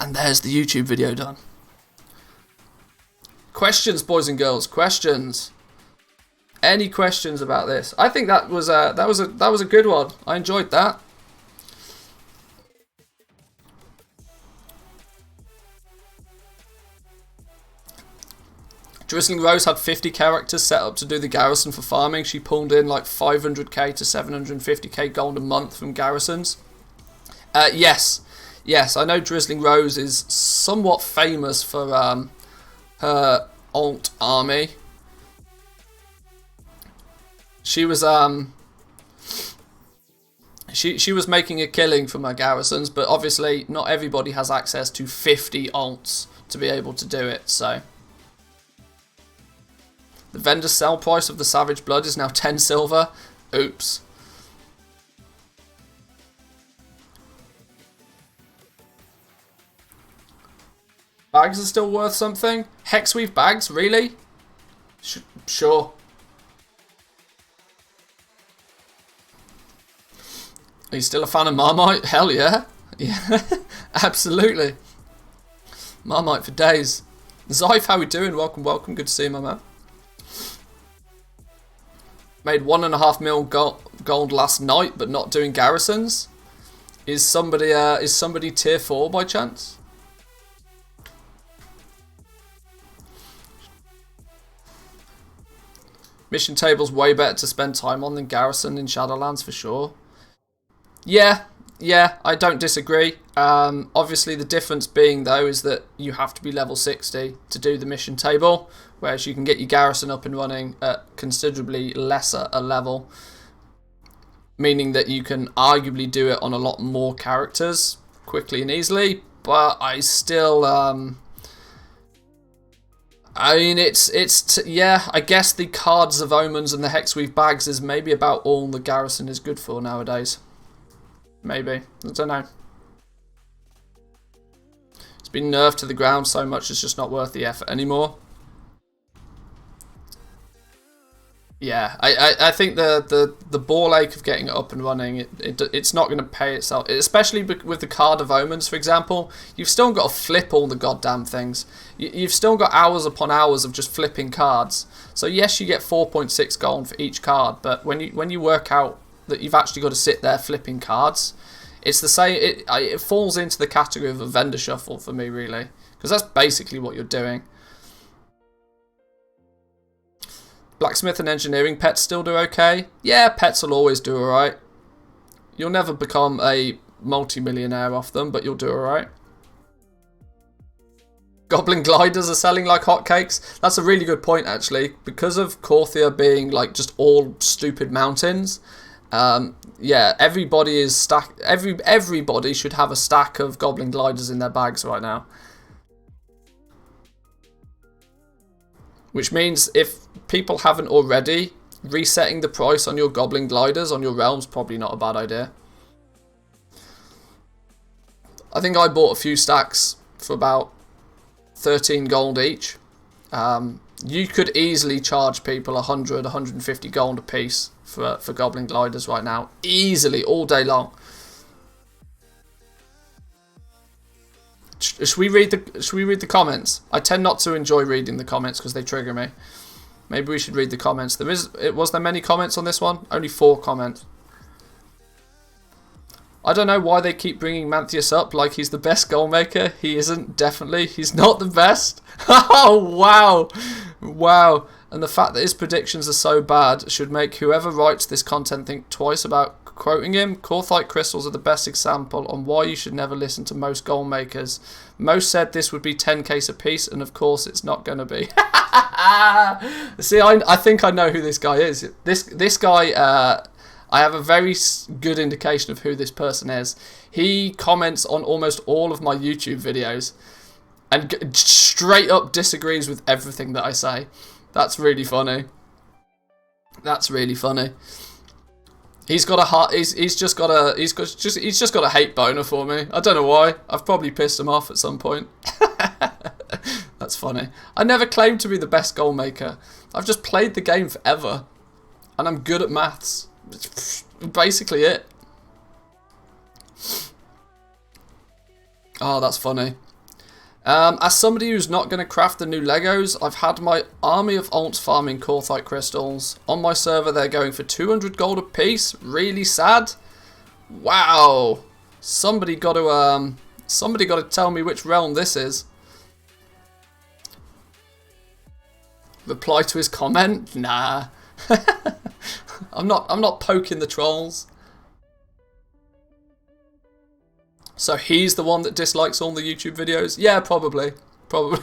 And there's the YouTube video done. Questions, boys and girls. Questions. Any questions about this? I think that was a good one. I enjoyed that. Drizzling Rose had 50 characters set up to do the garrison for farming. She pulled in like 500k to 750k gold a month from garrisons. Yes, I know Drizzling Rose is somewhat famous for her alt army. She was she was making a killing from her garrisons, but obviously not everybody has access to 50 alts to be able to do it. So the vendor sell price of the Savage Blood is now 10 silver. Oops. Bags are still worth something? Hexweave bags? Really? Sure. Are you still a fan of Marmite? Hell yeah. Yeah, absolutely. Marmite for days. Zyfe, how we doing? Welcome, welcome. Good to see you, my man. Made 1.5 mil gold last night, but not doing garrisons. Is somebody tier 4 by chance? Mission table's way better to spend time on than garrison in Shadowlands for sure. Yeah, I don't disagree. Obviously the difference being though is that you have to be level 60 to do the mission table, whereas you can get your garrison up and running at considerably lesser a level, meaning that you can arguably do it on a lot more characters quickly and easily, but I still I mean, yeah, I guess the Cards of Omens and the Hexweave bags is maybe about all the garrison is good for nowadays. Maybe. I don't know. It's been nerfed to the ground so much it's just not worth the effort anymore. Yeah, I think the ball ache of getting it up and running, it's not going to pay itself. Especially with the Card of Omens, for example. You've still got to flip all the goddamn things. You've still got hours upon hours of just flipping cards. So yes, you get 4.6 gold for each card, but when you work out that you've actually got to sit there flipping cards, it's the same. It falls into the category of a vendor shuffle for me, really, because that's basically what you're doing. Blacksmith and engineering pets still do okay? Yeah, pets will always do alright. You'll never become a multi-millionaire off them, but you'll do alright. Goblin gliders are selling like hotcakes. That's a really good point, actually. Because of Korthia being like just all stupid mountains, yeah, everybody is stacked. Everybody should have a stack of goblin gliders in their bags right now. Which means if people haven't already, resetting the price on your goblin gliders on your realm's probably not a bad idea. I think I bought a few stacks for about 13 gold each. You could easily charge people 100, 150 gold a piece for goblin gliders right now. Easily, all day long. Should we read the comments? I tend not to enjoy reading the comments because they trigger me. Maybe we should read the comments. Was there many comments on this one? Only 4 comments. I don't know why they keep bringing Manthius up like he's the best goal maker. He isn't, definitely. He's not the best. Oh, wow. Wow. And the fact that his predictions are so bad should make whoever writes this content think twice about quoting him. Korthite crystals are the best example on why you should never listen to most goal makers. Most said this would be 10k a piece, and of course it's not going to be. See, I think I know who this guy is. This guy, I have a very good indication of who this person is. He comments on almost all of my YouTube videos and straight up disagrees with everything that I say. That's really funny. That's really funny. He's got a heart. He's just got a hate boner for me. I don't know why. I've probably pissed him off at some point. That's funny. I never claimed to be the best goal maker. I've just played the game forever, and I'm good at maths. It's basically it. Oh, that's funny. As somebody who's not going to craft the new Legos, I've had my army of alts farming Quartzite crystals. On my server, they're going for 200 gold a piece. Really sad. Wow. Somebody got to tell me which realm this is. Reply to his comment? Nah. I'm not poking the trolls. So he's the one that dislikes all the YouTube videos? Yeah, probably. Probably.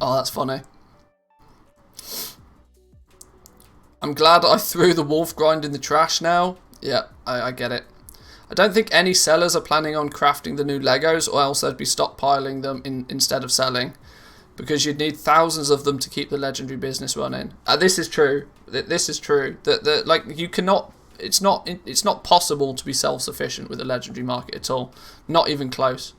Oh, that's funny. I'm glad I threw the wolf grind in the trash now. Yeah, I get it. I don't think any sellers are planning on crafting the new Legos, or else they'd be stockpiling them instead of selling. Because you'd need thousands of them to keep the legendary business running. This is true. This is true. That like you cannot. It's not possible to be self-sufficient with the legendary market at all. Not even close.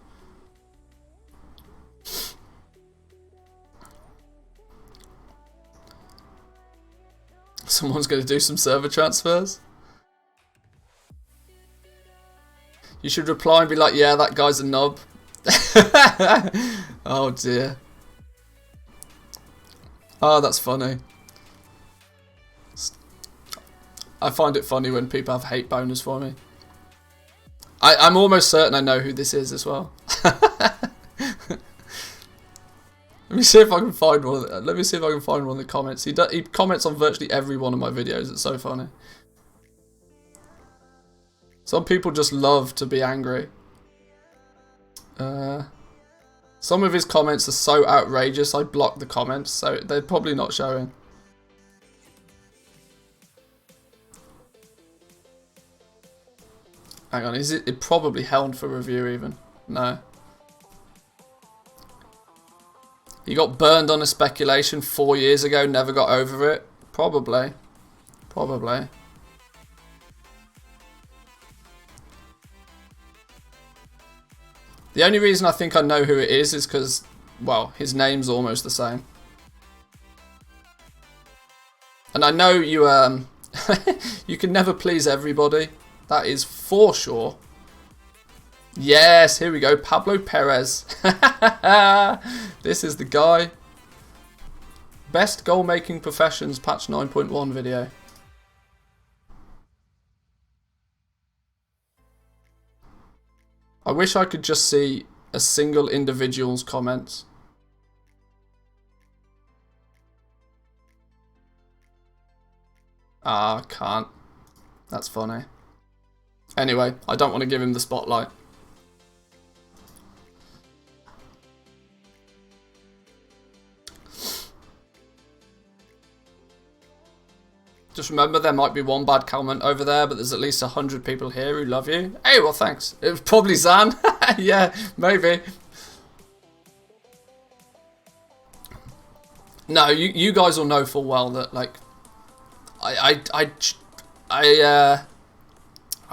Someone's going to do some server transfers. You should reply and be like, yeah, that guy's a knob. Oh dear. Oh, that's funny. I find it funny when people have hate boners for me. I'm almost certain I know who this is as well. Let me see if I can find one. Let me see if I can find one in the comments. He comments on virtually every one of my videos. It's so funny. Some people just love to be angry. Some of his comments are so outrageous, I block the comments, so they're probably not showing. Hang on, is it probably held for review even? No. He got burned on a speculation 4 years ago, never got over it? Probably. Probably. The only reason I think I know who it is because, well, his name's almost the same. And I know you, you can never please everybody. That is for sure. Yes, here we go. Pablo Perez. This is the guy. Best goal making professions patch 9.1 video. I wish I could just see a single individual's comments. Ah, can't. That's funny. Anyway, I don't want to give him the spotlight. Just remember, there might be one bad comment over there, but there's at least 100 people here who love you. Hey, well, thanks. It was probably Zan. Yeah, maybe. No, you guys will know full well that, like, I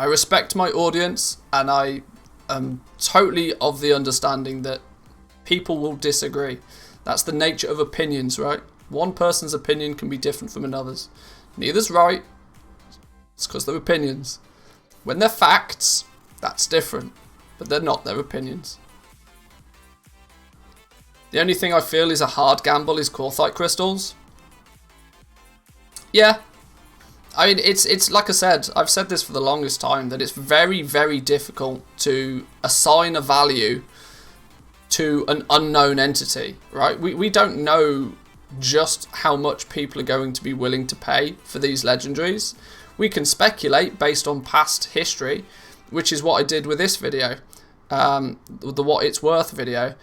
respect my audience, and I am totally of the understanding that people will disagree. That's the nature of opinions, right? One person's opinion can be different from another's. Neither's right. It's because they're opinions. When they're facts, that's different. But they're not, they're opinions. The only thing I feel is a hard gamble is Quartzite crystals. Yeah. I mean, it's like I said, I've said this for the longest time, that it's very, very difficult to assign a value to an unknown entity, right? We don't know just how much people are going to be willing to pay for these legendaries. We can speculate based on past history, which is what I did with this video, the what it's worth video.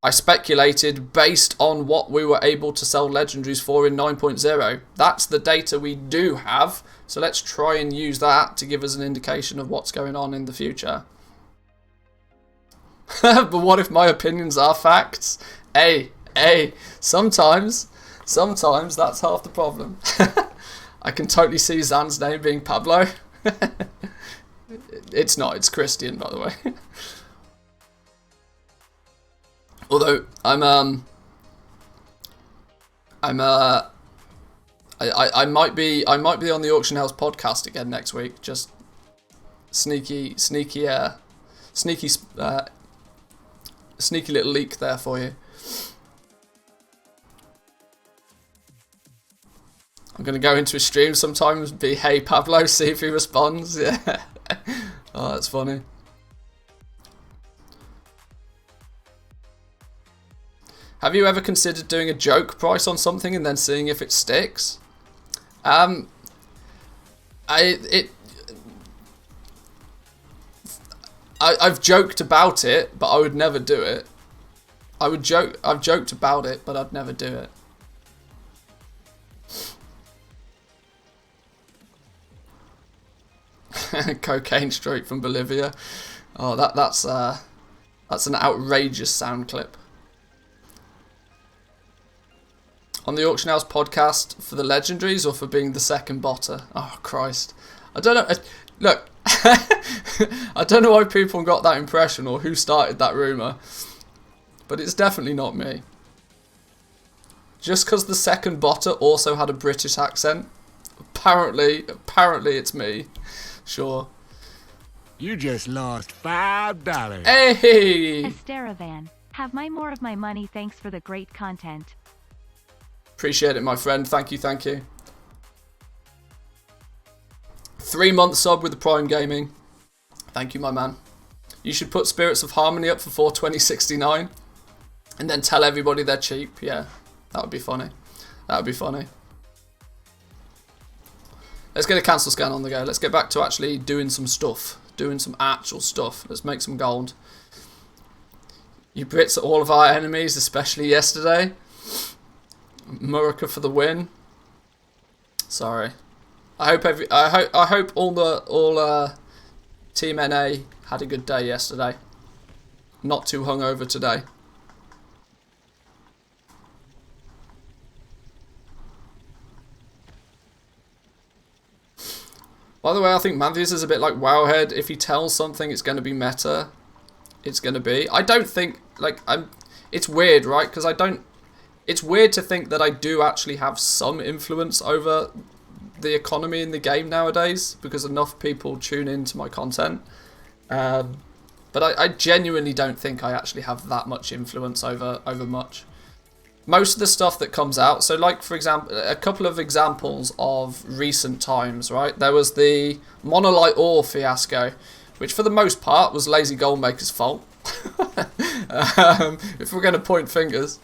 I speculated based on what we were able to sell legendaries for in 9.0. That's the data we do have, so let's try and use that to give us an indication of what's going on in the future. But what if my opinions are facts? Hey, sometimes that's half the problem. I can totally see Zan's name being Pablo. It's not, it's Christian, by the way. Although I might be on the Auction House podcast again next week. Just sneaky sneaky little leak there for you. I'm going to go into his stream sometimes, be hey Pablo, see if he responds. Yeah. Oh, that's funny. Have you ever considered doing a joke price on something and then seeing if it sticks? I've joked about it, but I would never do it. I've joked about it, but I'd never do it. Cocaine straight from Bolivia. Oh, that's an outrageous sound clip. On the Auction House podcast for the legendaries or for being the second botter? Oh Christ, I don't know. Look, I don't know why people got that impression or who started that rumour, but it's definitely not me. Just because the second botter also had a British accent, apparently it's me. Sure. You just lost $5. Hey! Esteravan, have more of my money. Thanks for the great content. Appreciate it, my friend. Thank you, thank you. 3-month sub with the Prime Gaming. Thank you, my man. You should put Spirits of Harmony up for 420.69 and then tell everybody they're cheap. Yeah, that would be funny. That would be funny. Let's get a cancel scan on the go. Let's get back to actually doing some stuff. Doing some actual stuff. Let's make some gold. You Brits are all of our enemies, especially yesterday. Murica for the win. Sorry. I hope all Team NA had a good day yesterday. Not too hungover today. By the way, I think Matthews is a bit like Wowhead. If he tells something, it's going to be meta. It's going to be. I don't think, like, it's weird, right? Because I don't, it's weird to think that I do actually have some influence over the economy in the game nowadays, because enough people tune into my content. But I genuinely don't think I actually have that much influence over much. Most of the stuff that comes out, so like for example, a couple of examples of recent times, right? There was the Monolite Ore fiasco, which for the most part was Lazy Goldmaker's fault. If we're going to point fingers.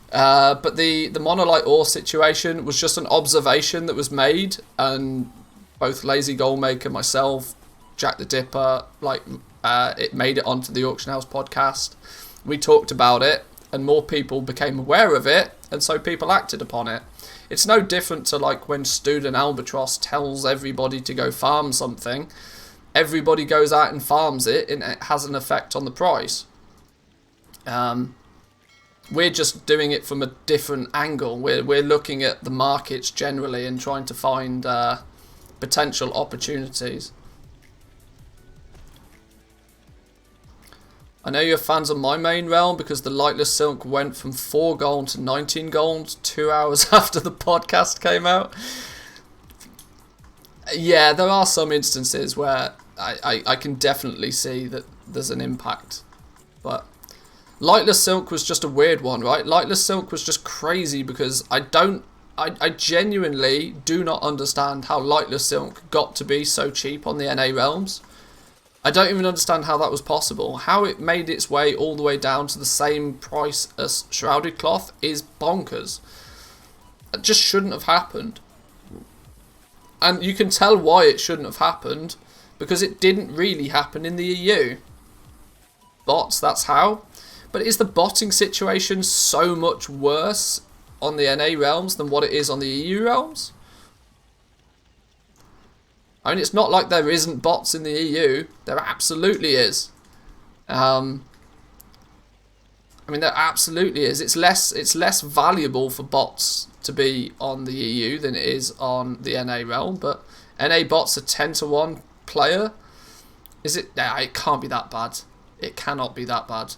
But the Monolite Ore situation was just an observation that was made, and both Lazy Goldmaker, myself, Jack the Dipper, it made it onto the Auction House podcast. We talked about it, and more people became aware of it, and so people acted upon it. It's no different to like when Student Albatross tells everybody to go farm something. Everybody goes out and farms it, and it has an effect on the price. We're just doing it from a different angle. We're looking at the markets generally and trying to find potential opportunities. I know you're fans of my main realm because the Lightless Silk went from 4 gold to 19 gold 2 hours after the podcast came out. Yeah, there are some instances where I can definitely see that there's an impact. But Lightless Silk was just a weird one, right? Lightless Silk was just crazy because I genuinely do not understand how Lightless Silk got to be so cheap on the NA realms. I don't even understand how that was possible. How it made its way all the way down to the same price as Shrouded Cloth is bonkers. It just shouldn't have happened. And you can tell why it shouldn't have happened, because it didn't really happen in the EU. Bots, that's how. But is the botting situation so much worse on the NA realms than what it is on the EU realms? I mean, it's not like there isn't bots in the EU. There absolutely is. I mean, there absolutely is. It's less valuable for bots to be on the EU than it is on the NA realm. But NA bots are 10-1 player. Is it? Nah, it can't be that bad. It cannot be that bad.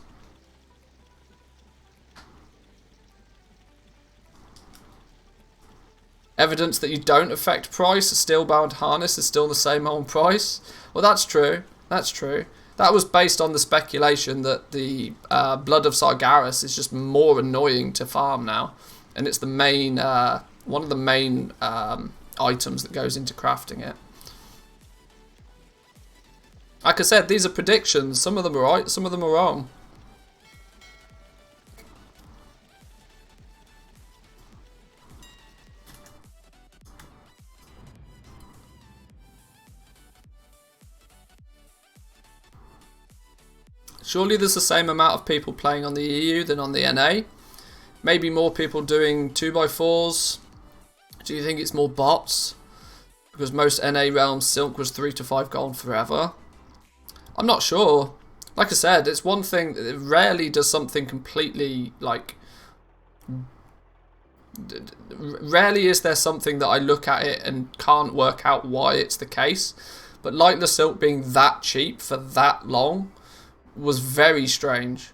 Evidence that you don't affect price. A Steelbound harness is still the same old price. Well, that's true. That's true. That was based on the speculation that the Blood of Sargeras is just more annoying to farm now, and it's the main one of the main items that goes into crafting it. Like I said, these are predictions. Some of them are right, some of them are wrong. Surely there's the same amount of people playing on the EU than on the NA. Maybe more people doing 2x4s. Do you think it's more bots? Because most NA realms Silk was 3 to 5 gold forever. I'm not sure. Like I said, it's one thing. Rarely does something completely like. Rarely is there something that I look at it and can't work out why it's the case. But Lightless Silk being that cheap for that long was very strange.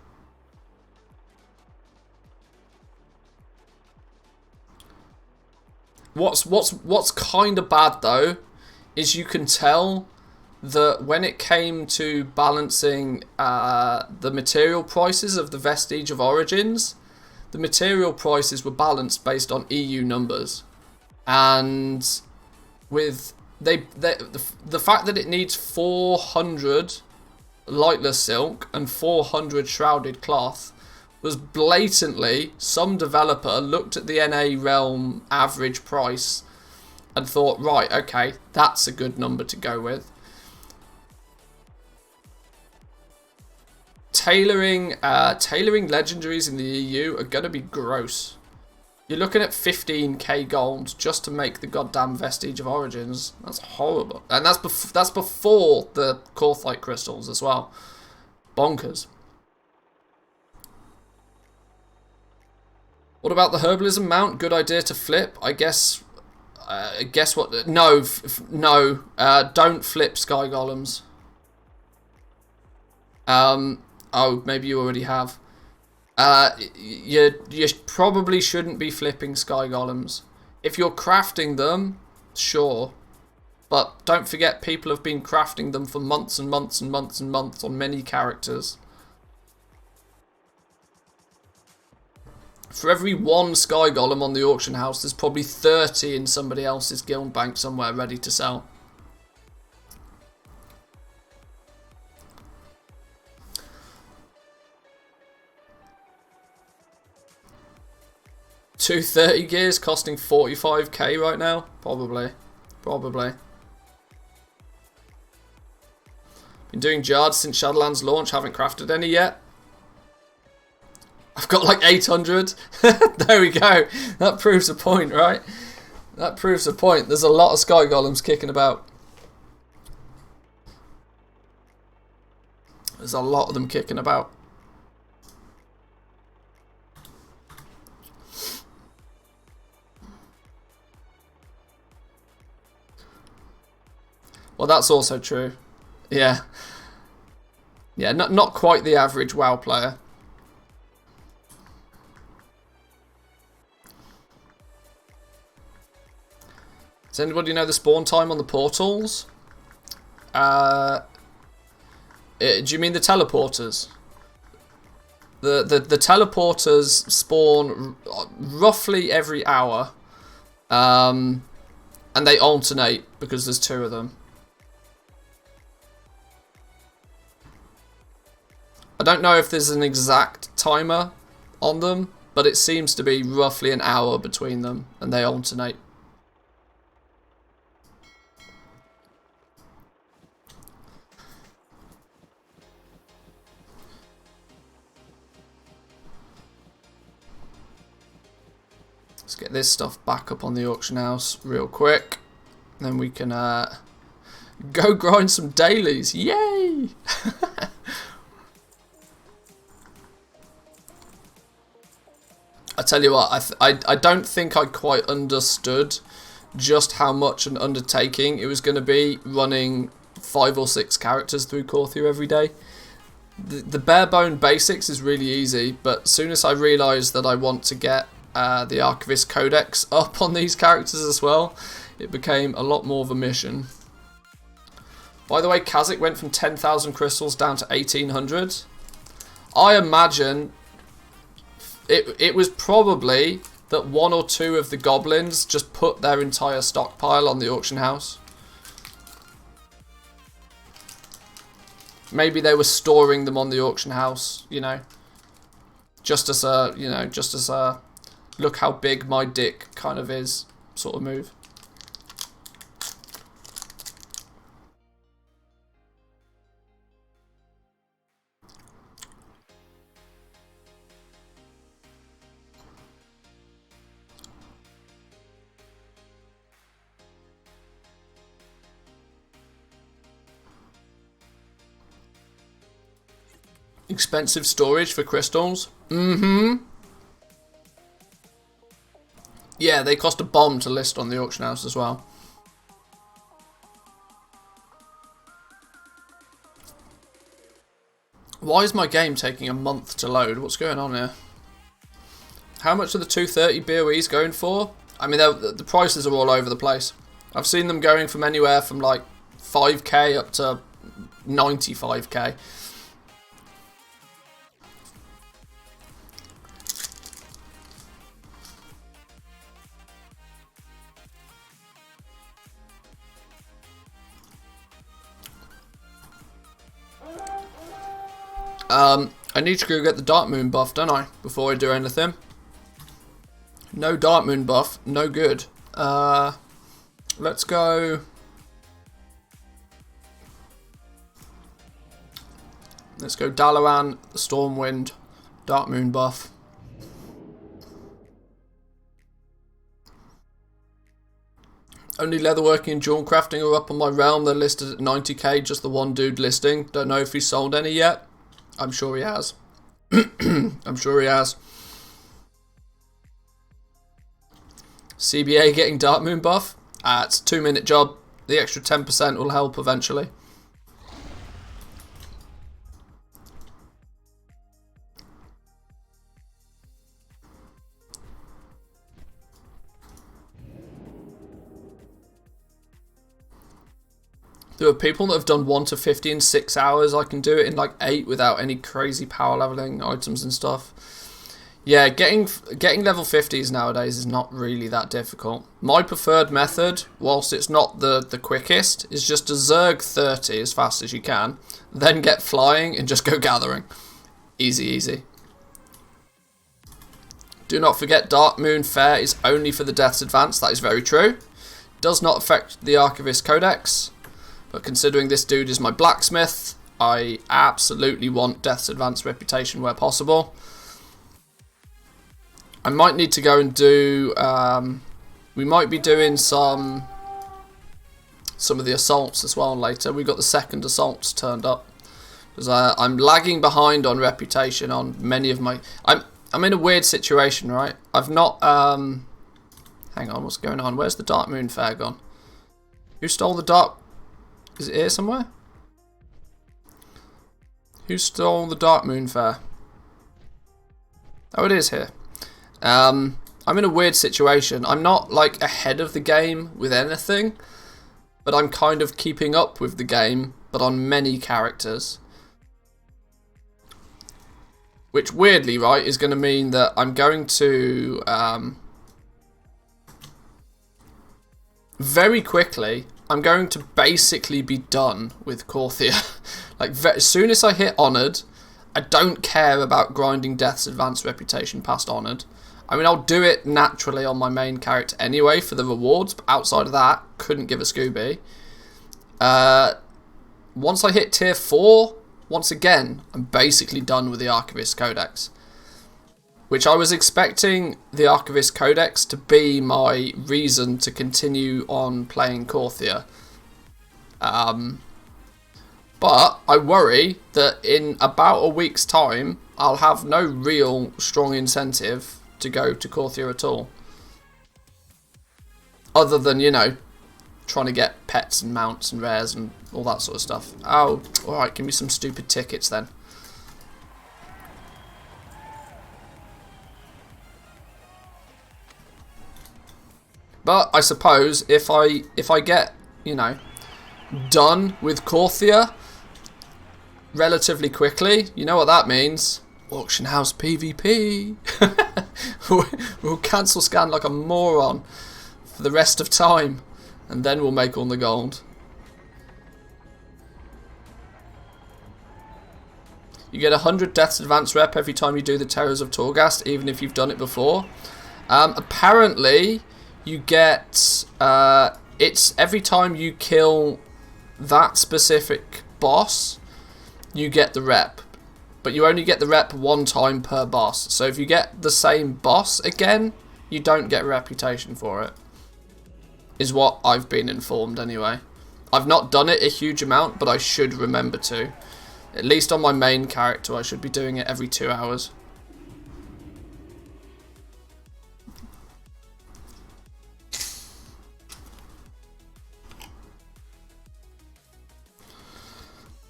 What's kind of bad though is you can tell that when it came to balancing the material prices of the Vestige of Origins, the material prices were balanced based on EU numbers, and with the fact that it needs 400 Lightless Silk and 400 Shrouded Cloth was blatantly some developer looked at the NA realm average price and thought, right, okay, that's a good number to go with. Tailoring legendaries in the EU are going to be gross. You're looking at 15k gold just to make the goddamn Vestige of Origins. That's horrible. And that's before the Corthite crystals as well. Bonkers. What about the Herbalism mount? Good idea to flip. I guess what? No, no. Don't flip Sky Golems. Oh, maybe you already have. You probably shouldn't be flipping Sky Golems. If you're crafting them, sure. But don't forget, people have been crafting them for months and months and months and months on many characters. For every one Sky Golem on the auction house, there's probably 30 in somebody else's guild bank somewhere ready to sell. Two 30 gears costing 45k right now? Probably. Been doing Jards since Shadowlands launch, haven't crafted any yet. I've got like 800. There we go. That proves a point, right? That proves a point. There's a lot of Sky Golems kicking about. There's a lot of them kicking about. Well, that's also true. Yeah. Yeah, not quite the average WoW player. Does anybody know the spawn time on the portals? Do you mean the teleporters? The teleporters spawn roughly every hour. And they alternate because there's two of them. I don't know if there's an exact timer on them, but it seems to be roughly an hour between them, and they alternate. Let's get this stuff back up on the auction house real quick. Then we can go grind some dailies. Yay! I tell you what, I don't think I quite understood just how much an undertaking it was going to be running 5 or 6 characters through Corthia every day. The bare bone basics is really easy, but as soon as I realised that I want to get the Archivist Codex up on these characters as well, it became a lot more of a mission. By the way, Kazakh went from 10,000 crystals down to 1,800. I imagine it was probably that one or two of the goblins just put their entire stockpile on the auction house. Maybe they were storing them on the auction house, you know, just as a, look how big my dick kind of is sort of move. Expensive storage for crystals. Yeah, they cost a bomb to list on the auction house as well. Why is my game taking a month to load? What's going on here? How much are the 230 BOEs going for? I mean, the prices are all over the place. I've seen them going from anywhere from like 5k up to 95k. I need to go get the Dark Moon buff, don't I? Before I do anything. No Dark Moon buff, no good. Let's go. Let's go Dalaran, Stormwind, Dark Moon buff. Only leatherworking and jewel crafting are up on my realm. They're listed at 90k, just the one dude listing. Don't know if he sold any yet. I'm sure he has. I'm sure he has. CBA getting Dark Moon buff. It's a 2-minute job. The extra 10% will help eventually. There are people that have done 1 to 50 in 6 hours. I can do it in like 8 without any crazy power leveling items and stuff. Yeah, getting level 50s nowadays is not really that difficult. My preferred method, whilst it's not the quickest, is just to Zerg 30 as fast as you can, then get flying and just go gathering. Easy, easy. Do not forget Dark Moon Fair is only for the Death's Advance. That is very true. Does not affect the Archivist Codex. But considering this dude is my blacksmith, I absolutely want Death's Advanced reputation where possible. I might need to go and do... we might be doing some of the assaults as well later. We've got the second assaults turned up. Because I'm lagging behind on reputation on many of my... I'm in a weird situation, right? I've not... hang on, what's going on? Where's the Dark Moon Fair gone? Who stole the Dark... Is it here somewhere? Who stole the Dark Moon Fair? Oh, it is here. I'm in a weird situation. I'm not like ahead of the game with anything, but I'm kind of keeping up with the game, but on many characters. Which weirdly, right, is going to mean that I'm going to very quickly, I'm going to basically be done with Korthia. Like, as soon as I hit Honoured, I don't care about grinding Death's Advanced reputation past Honoured. I mean, I'll do it naturally on my main character anyway for the rewards, but outside of that, couldn't give a Scooby. Once I hit tier 4, once again, I'm basically done with the Archivist Codex. Which I was expecting the Archivist Codex to be my reason to continue on playing Korthia. But I worry that in about a week's time, I'll have no real strong incentive to go to Korthia at all. Other than, you know, trying to get pets and mounts and rares and all that sort of stuff. Oh, alright, give me some stupid tickets then. But I suppose if I get, you know, done with Corthia relatively quickly. You know what that means. Auction house PvP. We'll cancel scan like a moron for the rest of time, and then we'll make all the gold. You get 100 deaths advance rep every time you do the Terrors of Torghast, even if you've done it before. Apparently, you get... it's every time you kill that specific boss, you get the rep. But you only get the rep one time per boss. So if you get the same boss again, you don't get reputation for it. Is what I've been informed anyway. I've not done it a huge amount, but I should remember to. At least on my main character, I should be doing it every 2 hours.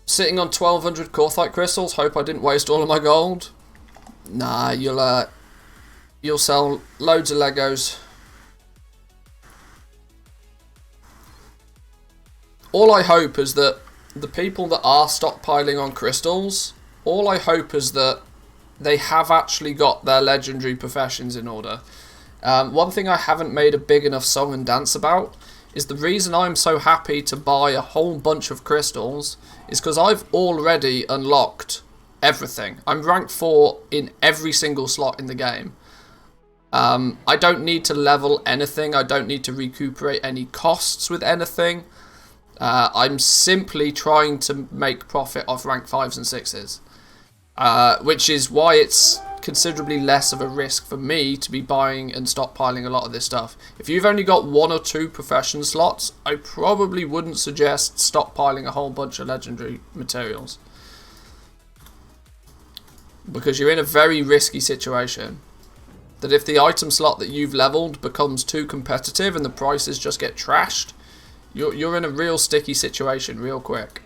Sitting on 1200 Corthite crystals. Hope I didn't waste all of my gold. Nah, you'll sell loads of Legos. All I hope is that the people that are stockpiling on crystals, all I hope is that they have actually got their legendary professions in order. One thing I haven't made a big enough song and dance about is the reason I'm so happy to buy a whole bunch of crystals is because I've already unlocked everything. I'm rank 4 in every single slot in the game. I don't need to level anything. I don't need to recuperate any costs with anything. I'm simply trying to make profit off rank 5s and 6s. Which is why it's considerably less of a risk for me to be buying and stockpiling a lot of this stuff. If you've only got 1 or 2 profession slots, I probably wouldn't suggest stockpiling a whole bunch of legendary materials. Because you're in a very risky situation. That if the item slot that you've leveled becomes too competitive and the prices just get trashed, you're in a real sticky situation real quick.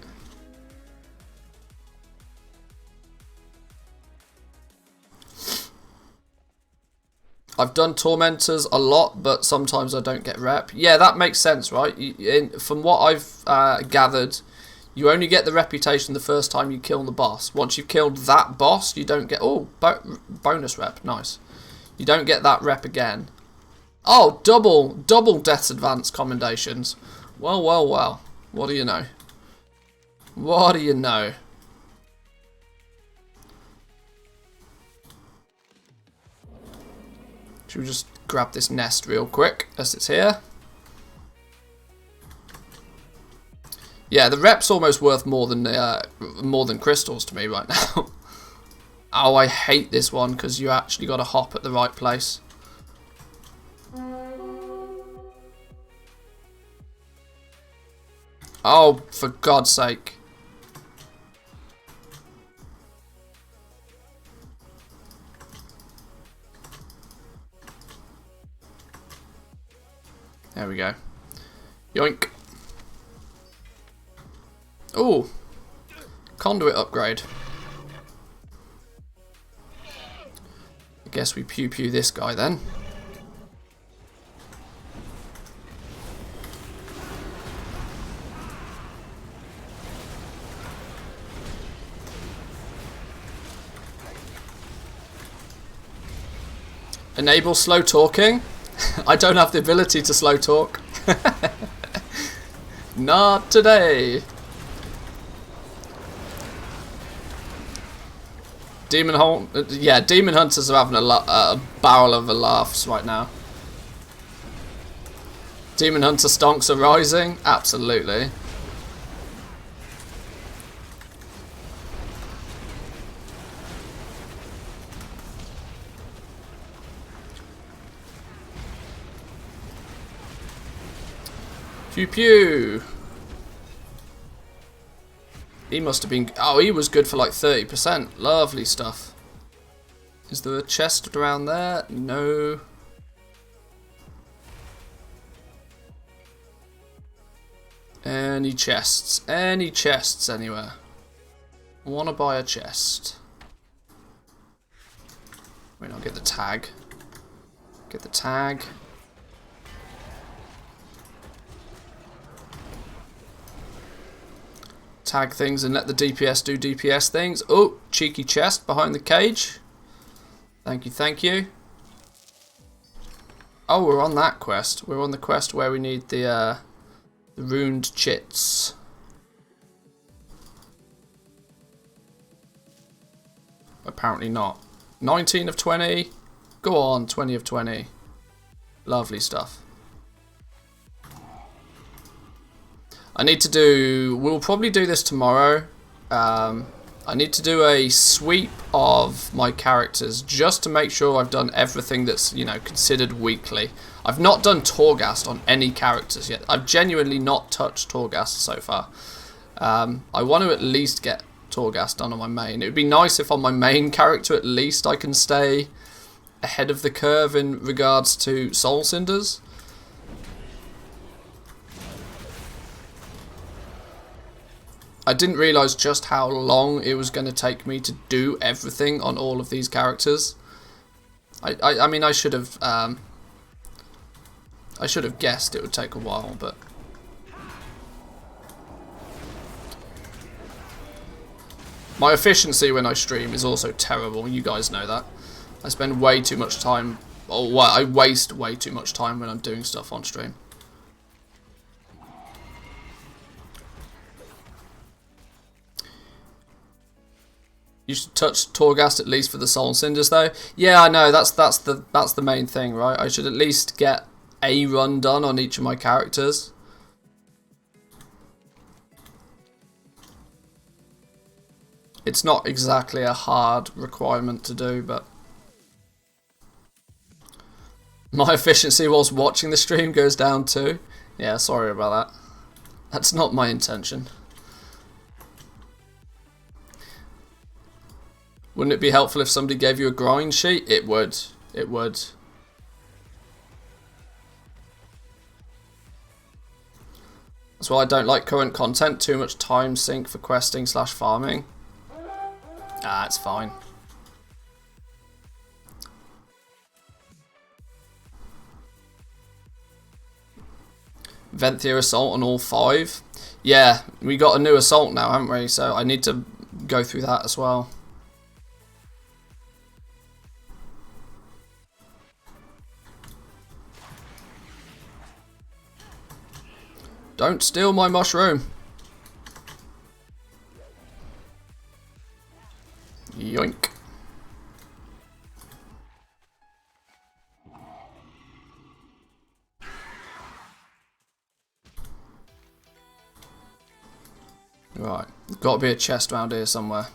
I've done Tormentors a lot, but sometimes I don't get rep. Yeah, that makes sense, right? From what I've gathered, you only get the reputation the first time you kill the boss. Once you've killed that boss, you don't get... Oh, bonus rep. Nice. You don't get that rep again. Oh, double deaths advance commendations. Well, well, well. What do you know? What do you know? Should we just grab this nest real quick as it's here? Yeah, the rep's almost worth more than crystals to me right now. Oh, I hate this one because you actually got to hop at the right place. Oh, for God's sake. There we go. Yoink. Ooh. Conduit upgrade. I guess we pew-pew this guy then. Enable slow talking. I don't have the ability to slow talk. Not today. Demon Hunters are having a barrel of laughs right now. Demon Hunter stonks are rising? Absolutely. Pew pew. He must have been... Oh, he was good for like 30%. Lovely stuff. Is there a chest around there? No. Any chests? Any chests anywhere? I want to buy a chest. Wait, I'll get the tag. Get the tag. tag things and let the DPS do DPS things. Oh, cheeky chest behind the cage. Thank you, thank you. Oh, we're on that quest. We're on the quest where we need the ruined chits. Apparently not. 19 of 20. Go on, 20 of 20. Lovely stuff. I need to do... We'll probably do this tomorrow. I need to do a sweep of my characters just to make sure I've done everything that's, you know, considered weekly. I've not done Torghast on any characters yet. I've genuinely not touched Torghast so far. I want to at least get Torghast done on my main. It would be nice if on my main character at least I can stay ahead of the curve in regards to Soul Cinders. I didn't realise just how long it was going to take me to do everything on all of these characters. I mean, I should have guessed it would take a while, but my efficiency when I stream is also terrible. You guys know that. I spend way too much time, or well, I waste way too much time when I'm doing stuff on stream. You should touch Torghast at least for the Soul Cinders, though. Yeah, I know. That's the main thing, right? I should at least get a run done on each of my characters. It's not exactly a hard requirement to do, but my efficiency whilst watching the stream goes down too. Yeah, sorry about that. That's not my intention. Wouldn't it be helpful if somebody gave you a grind sheet? It would. It would. That's why I don't like current content. Too much time sink for questing / farming. Ah, it's fine. Venthyr Assault on all 5. Yeah, we got a new assault now, haven't we? So I need to go through that as well. Don't steal my mushroom. Yoink. Right, got to be a chest around here somewhere.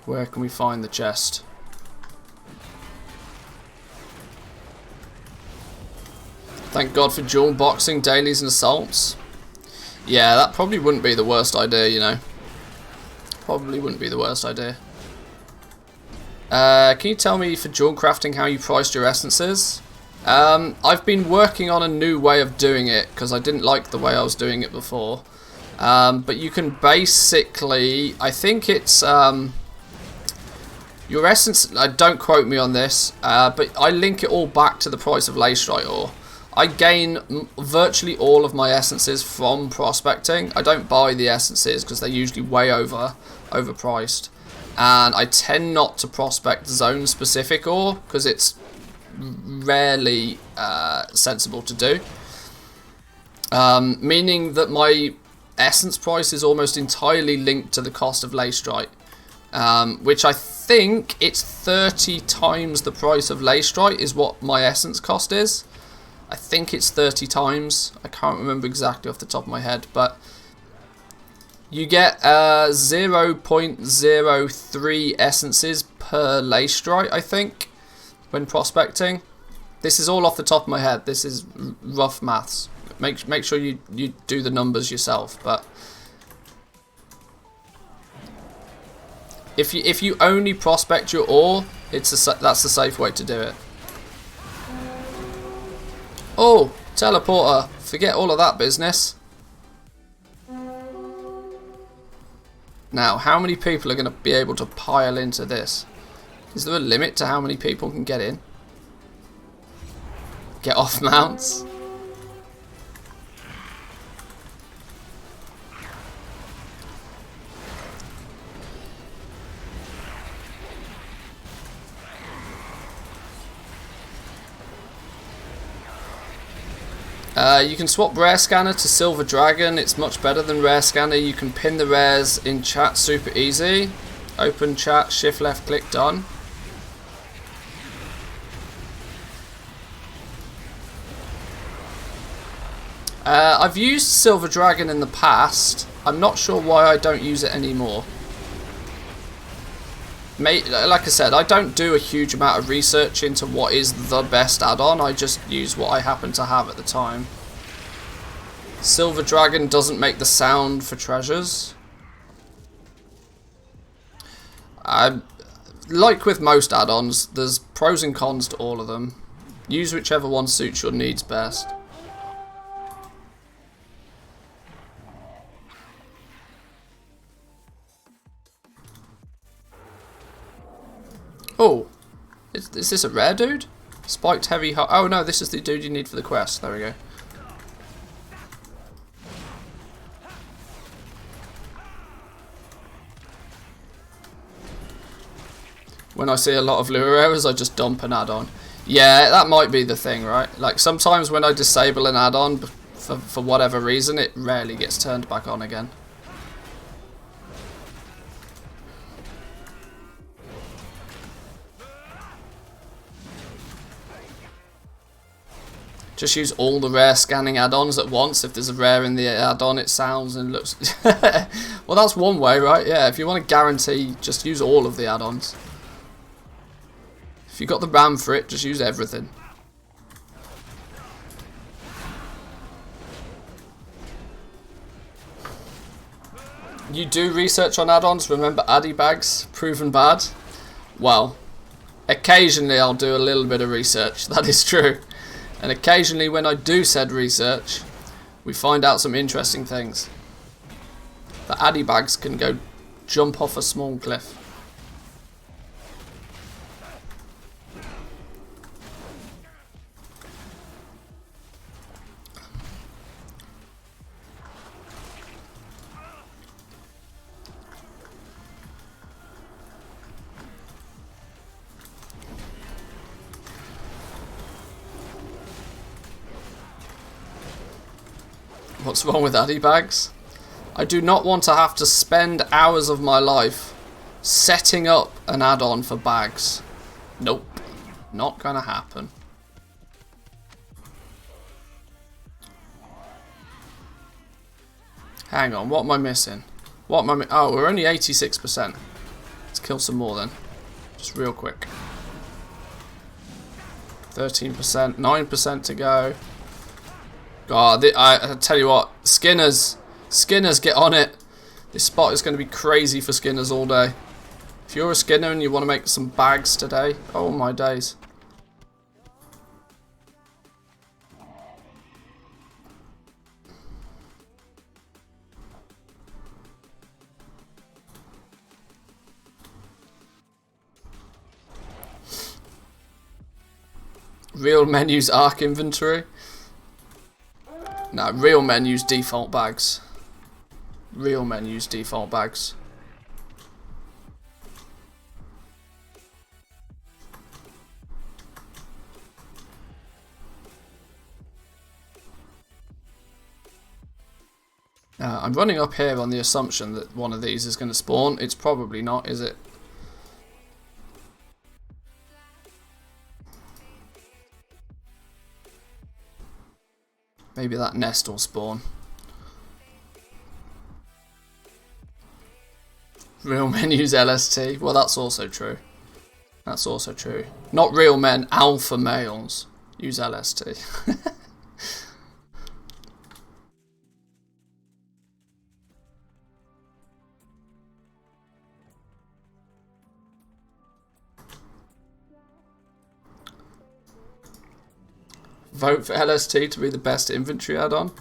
Where can we find the chest? Thank God for dual boxing, dailies and assaults. Yeah, that probably wouldn't be the worst idea, you know. Probably wouldn't be the worst idea. Can you tell me for dual crafting how you priced your essences? I've been working on a new way of doing it because I didn't like the way I was doing it before. But you can basically, I think it's your essence. Don't quote me on this, but I link it all back to the price of Leystrite ore. I gain virtually all of my essences from prospecting. I don't buy the essences because they're usually way overpriced. And I tend not to prospect zone specific ore because it's rarely sensible to do. Meaning that my essence price is almost entirely linked to the cost of Leystrite. Which I think it's 30 times the price of Leystrite is what my essence cost is. I think it's 30 times. I can't remember exactly off the top of my head, but you get 0.03 essences per Leystrite, I think, when prospecting. This is all off the top of my head. This is rough maths. Make sure you do the numbers yourself. But if you only prospect your ore, that's the safe way to do it. Oh, teleporter. Forget all of that business. Now, how many people are going to be able to pile into this? Is there a limit to how many people can get in? Get off mounts. You can swap Rare Scanner to Silver Dragon. It's much better than Rare Scanner. You can pin the rares in chat super easy. Open chat, shift left click, done. I've used Silver Dragon in the past. I'm not sure why I don't use it anymore. Like I said, I don't do a huge amount of research into what is the best add-on. I just use what I happen to have at the time. Silver Dragon doesn't make the sound for treasures. Like with most add-ons, there's pros and cons to all of them. Use whichever one suits your needs best. Oh, is this a rare dude? Spiked heavy heart. Oh no, this is the dude you need for the quest. There we go. When I see a lot of lure errors, I just dump an add-on. Yeah, that might be the thing, right? Like sometimes when I disable an add-on for whatever reason, it rarely gets turned back on again. Just use all the rare scanning add-ons at once. If there's a rare in the add-on, it sounds and looks... Well, that's one way, right? Yeah, if you want to guarantee, just use all of the add-ons. If you got the RAM for it, just use everything. You do research on add-ons, remember Addy bags, proven bad? Well, occasionally I'll do a little bit of research, that is true. And occasionally when I do said research, we find out some interesting things. The Addy bags can go jump off a small cliff. What's wrong with Addy bags? I do not want to have to spend hours of my life setting up an add-on for bags. Nope. Not gonna happen. Hang on, what am I missing? What am I oh, we're only 86%. Let's kill some more then. Just real quick. 13%, 9% to go. God, I tell you what, Skinners, get on it. This spot is going to be crazy for Skinners all day. If you're a Skinner and you want to make some bags today, oh my days. Real menus arc inventory. No, real menus default bags. Real menus default bags. I'm running up here on the assumption that one of these is going to spawn. It's probably not, is it? Maybe that nest will spawn. Real men use LST. Well, that's also true. That's also true. Not real men, alpha males use LST. Vote for LST to be the best inventory add-on.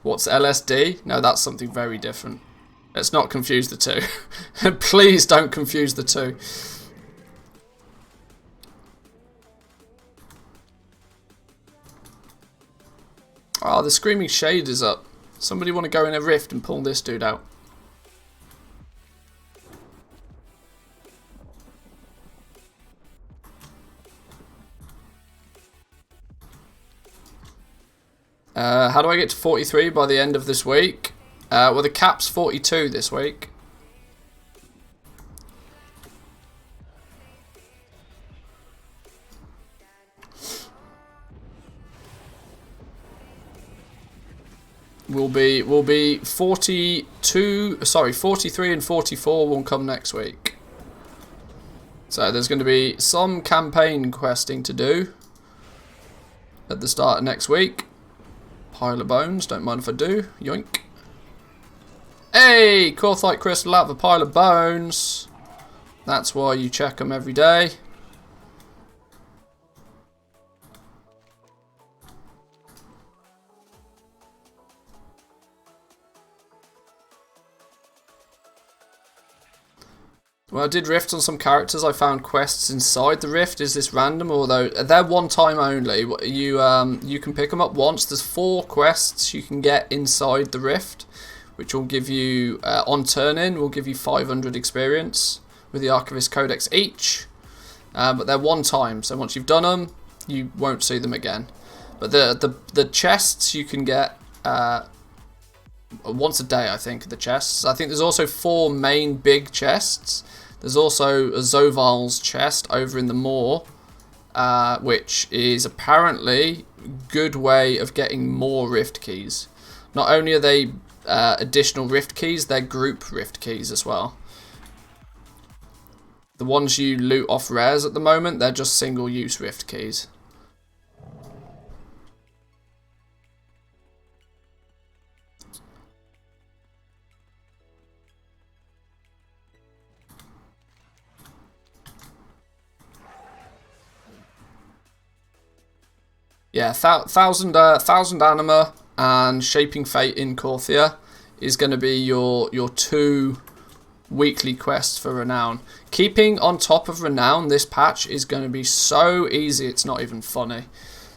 What's LSD? No, that's something very different. Let's not confuse the two. Please don't confuse the two. Oh, the Screaming Shade is up. Somebody want to go in a rift and pull this dude out? How do I get to 43 by the end of this week? Well, the cap's 42 this week. Will be 42. Sorry, 43 and 44 will come next week. So there's going to be some campaign questing to do at the start of next week. Pile of bones. Don't mind if I do. Yoink. Hey, Corthite crystal out of a pile of bones. That's why you check them every day. When I did rifts on some characters, I found quests inside the rift. Is this random? Although they're one time only. You can pick them up once. There's 4 quests you can get inside the rift, which will give you on turn-in will give you 500 experience with the Archivist Codex each. But they're one time, so once you've done them, you won't see them again. But the chests you can get once a day, I think. The chests. I think there's also 4 main big chests. There's also a Zoval's chest over in the moor, which is apparently a good way of getting more rift keys. Not only are they additional rift keys, they're group rift keys as well. The ones you loot off rares at the moment, they're just single-use rift keys. Yeah, thousand anima and Shaping Fate in Corthia is going to be your 2 weekly quests for Renown. Keeping on top of Renown this patch is going to be so easy, it's not even funny.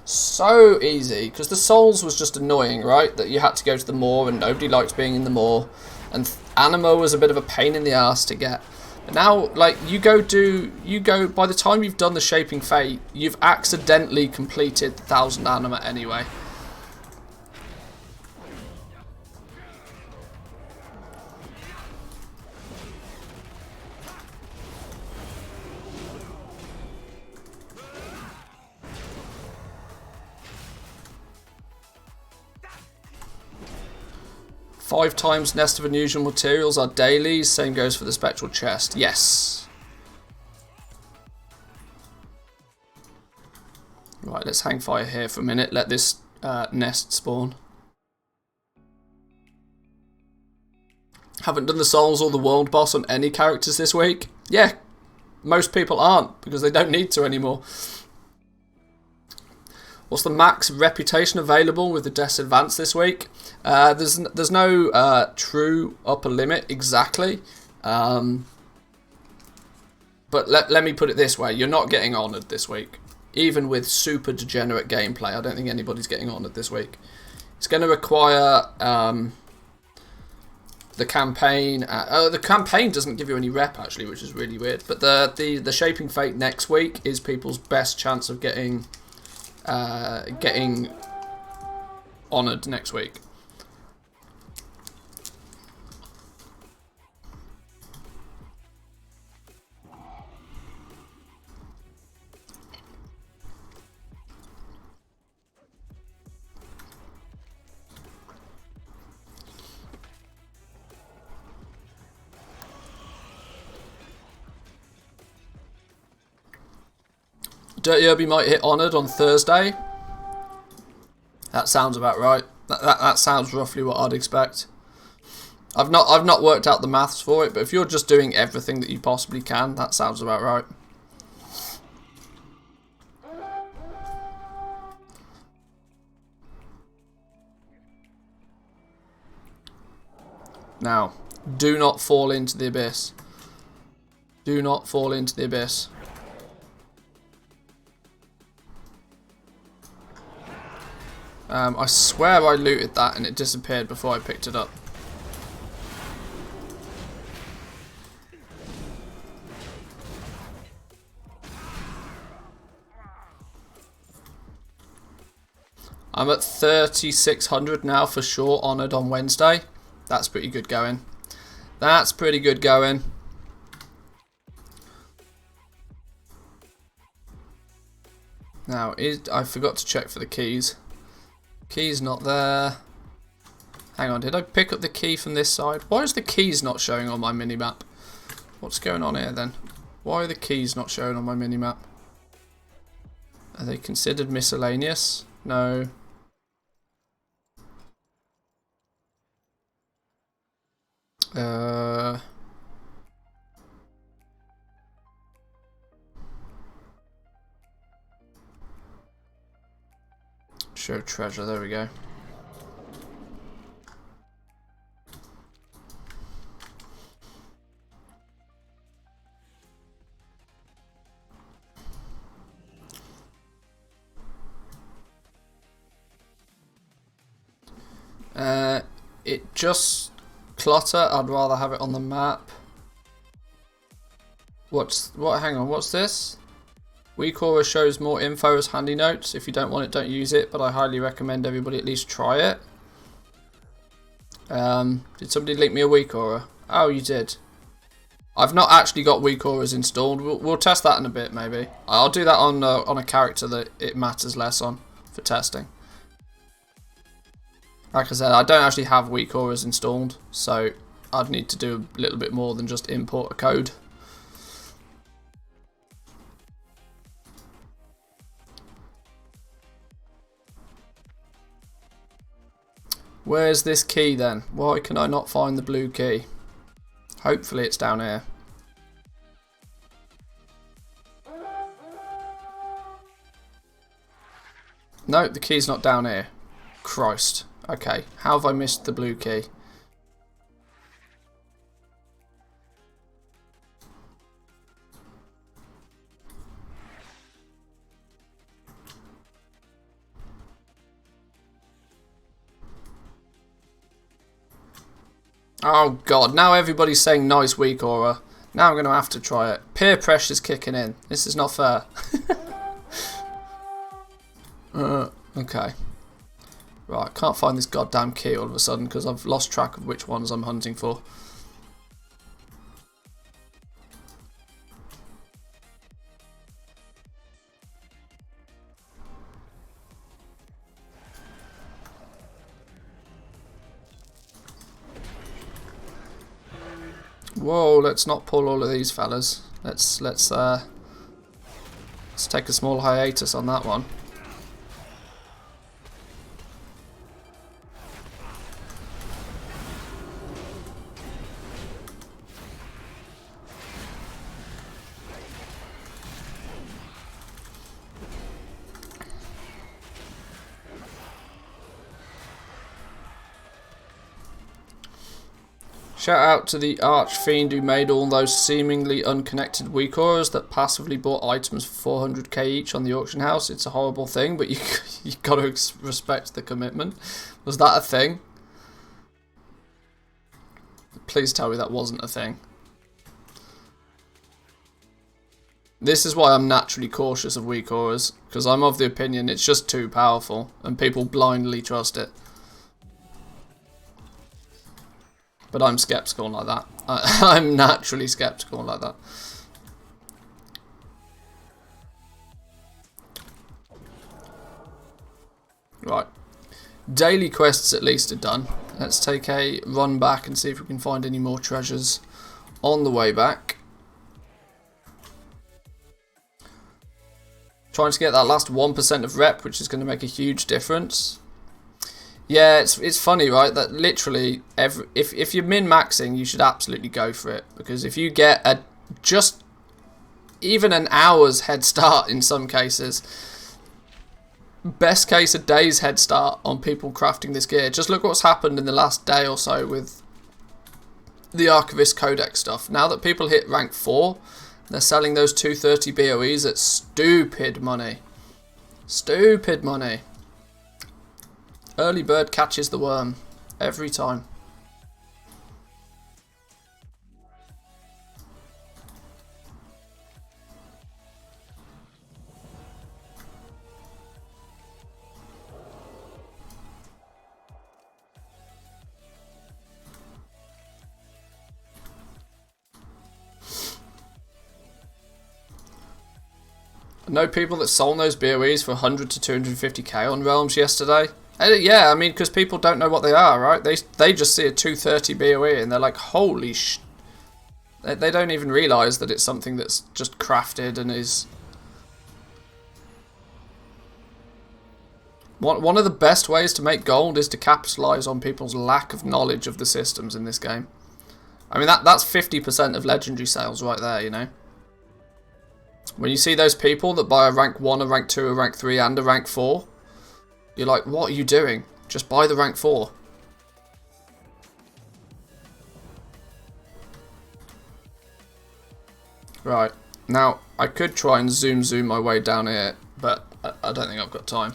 So easy, because the Souls was just annoying, right? That you had to go to the moor and nobody liked being in the moor. And anima was a bit of a pain in the ass to get. But now, like, by the time you've done the Shaping Fate, you've accidentally completed 1,000 anima anyway. Five times Nest of Unusual Materials are dailies. Same goes for the Spectral Chest. Yes. Right, let's hang fire here for a minute. Let this nest spawn. Haven't done the Souls or the World Boss on any characters this week? Yeah, most people aren't, because they don't need to anymore. What's the max reputation available with the Death's Advance this week? There's no true upper limit exactly. But let me put it this way. You're not getting honoured this week. Even with super degenerate gameplay, I don't think anybody's getting honoured this week. It's going to require the campaign. The campaign doesn't give you any rep, actually, which is really weird. But the Shaping Fate next week is people's best chance of getting honoured next week. Dirty Herbie might hit honoured on Thursday. That sounds about right. That sounds roughly what I'd expect. I've not worked out the maths for it, but if you're just doing everything that you possibly can, that sounds about right. Now, do not fall into the abyss. Do not fall into the abyss. I swear I looted that and it disappeared before I picked it up. I'm at 3,600 now for sure, honoured on Wednesday. That's pretty good going. That's pretty good going. Now, I forgot to check for the keys. Key's not there. Hang on, did I pick up the key from this side? Why is the keys not showing on my minimap? What's going on here then? Why are the keys not showing on my minimap? Are they considered miscellaneous? No. Show treasure, there we go. It just clutter. I'd rather have it on the map. Hang on, what's this? Weak Aura shows more info as handy notes. If you don't want it, don't use it, but I highly recommend everybody at least try it. Did somebody link me a Weak Aura? Oh, you did. I've not actually got Weak Auras installed. We'll test that in a bit, maybe. I'll do that on a character that it matters less on for testing. Like I said, I don't actually have Weak Auras installed, so I'd need to do a little bit more than just import a code. Where's this key then? Why can I not find the blue key? Hopefully it's down here. No, the key's not down here. Christ. Okay, how have I missed the blue key? Oh god, now everybody's saying nice Weak Aura. Now I'm going to have to try it. Peer pressure's kicking in. This is not fair. Okay. Right, can't find this goddamn key all of a sudden because I've lost track of which ones I'm hunting for. Whoa, let's not pull all of these fellas. Let's take a small hiatus on that one. Shout out to the Archfiend who made all those seemingly unconnected Weak Auras that passively bought items for 400k each on the auction house. It's a horrible thing, but you got to respect the commitment. Was that a thing? Please tell me that wasn't a thing. This is why I'm naturally cautious of Weak Auras, because I'm of the opinion it's just too powerful and people blindly trust it. But I'm skeptical like that. I'm naturally skeptical like that. Right. Daily quests at least are done. Let's take a run back and see if we can find any more treasures on the way back. Trying to get that last 1% of rep, which is going to make a huge difference. Yeah, it's funny, right? That literally if you're min-maxing, you should absolutely go for it, because if you get just even an hour's head start in some cases, best case a day's head start on people crafting this gear. Just look what's happened in the last day or so with the Archivist Codex stuff. Now that people hit rank 4, they're selling those 230 BOEs at stupid money. Stupid money. Early bird catches the worm. Every time. know people that sold those BOEs for 100 to 250k on Realms yesterday. Yeah, I mean, because people don't know what they are, right? They just see a 230 BOE and they're like, holy sh... They don't even realise that it's something that's just crafted and is... One of the best ways to make gold is to capitalise on people's lack of knowledge of the systems in this game. I mean, that's 50% of legendary sales right there, you know? When you see those people that buy a rank 1, a rank 2, a rank 3 and a rank 4, you're like, what are you doing? Just buy the rank 4. Right, now I could try and zoom my way down here, but I don't think I've got time.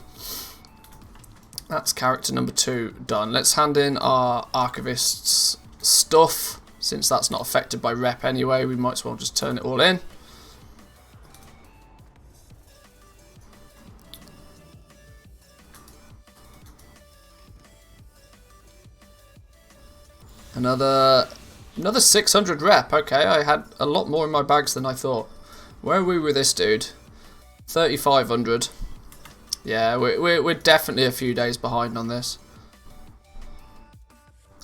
That's character number 2 done. Let's hand in our archivist's stuff. Since that's not affected by rep anyway, we might as well just turn it all in. Another 600 rep. Okay, I had a lot more in my bags than I thought. Where are we with this dude? 3,500. Yeah, we're definitely a few days behind on this.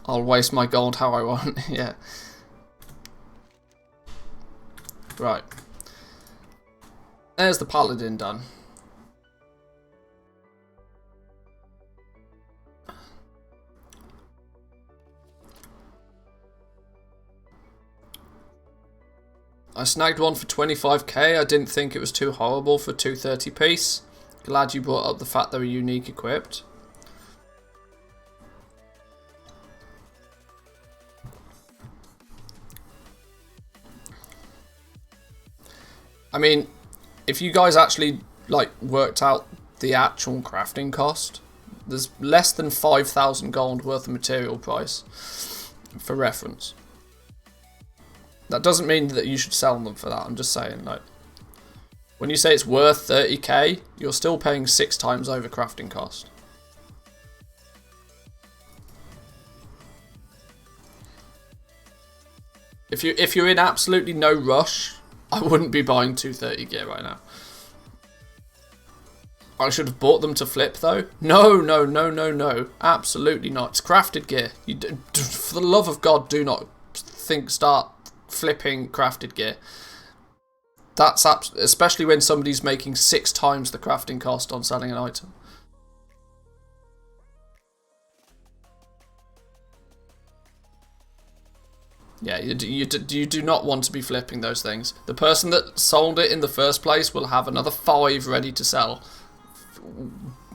I'll waste my gold how I want. Yeah. Right. There's the paladin done. I snagged one for 25k. I didn't think it was too horrible for 230 piece. Glad you brought up the fact they were unique equipped. I mean, if you guys actually like worked out the actual crafting cost, there's less than 5,000 gold worth of material price for reference. That doesn't mean that you should sell them for that. I'm just saying, like, when you say it's worth 30k, you're still paying 6 times over crafting cost. If you're in absolutely no rush, I wouldn't be buying 230 gear right now. I should have bought them to flip though. No. Absolutely not. It's crafted gear. For the love of God, do not start flipping crafted gear. That's especially when somebody's making 6 times the crafting cost on selling an item. Yeah, you do not want to be flipping those things. The person that sold it in the first place will have another 5 ready to sell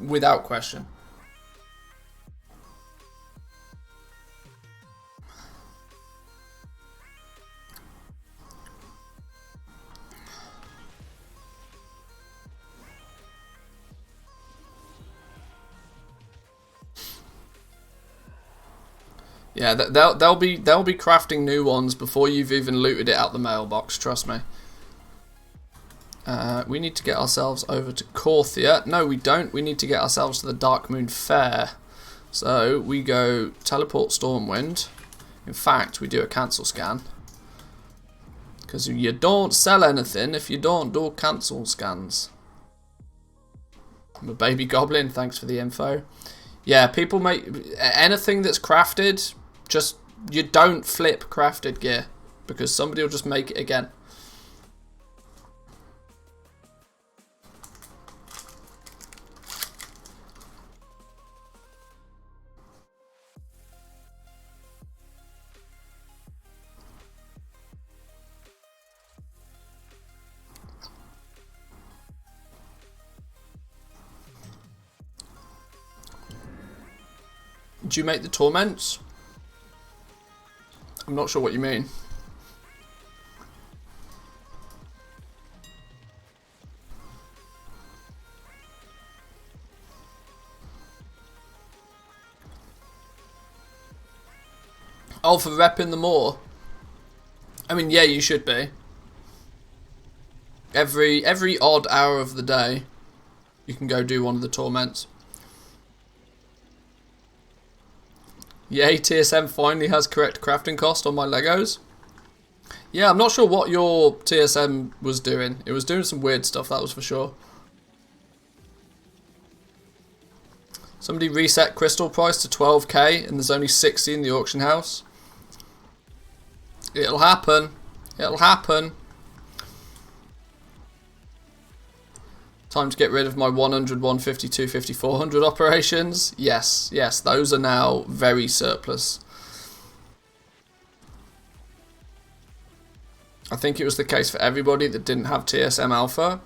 without question. Yeah, they'll be crafting new ones before you've even looted it out the mailbox. Trust me. We need to get ourselves over to Corthia. No, we don't. We need to get ourselves to the Darkmoon Fair. So we go teleport Stormwind. In fact, we do a cancel scan. Because you don't sell anything if you don't do cancel scans. I'm a baby goblin. Thanks for the info. Yeah, people make anything that's crafted. Just, you don't flip crafted gear, because somebody will just make it again. Do you make the torments? I'm not sure what you mean. Oh, for repping them more? I mean, yeah, you should be. Every odd hour of the day, you can go do one of the torments. Yay, TSM finally has correct crafting cost on my Legos. Yeah, I'm not sure what your TSM was doing. It was doing some weird stuff, that was for sure. Somebody reset crystal price to 12k and there's only 60 in the auction house. It'll happen. It'll happen. Time to get rid of my 100, 150, 250, 400 operations. Yes, yes, those are now very surplus. I think it was the case for everybody that didn't have TSM Alpha.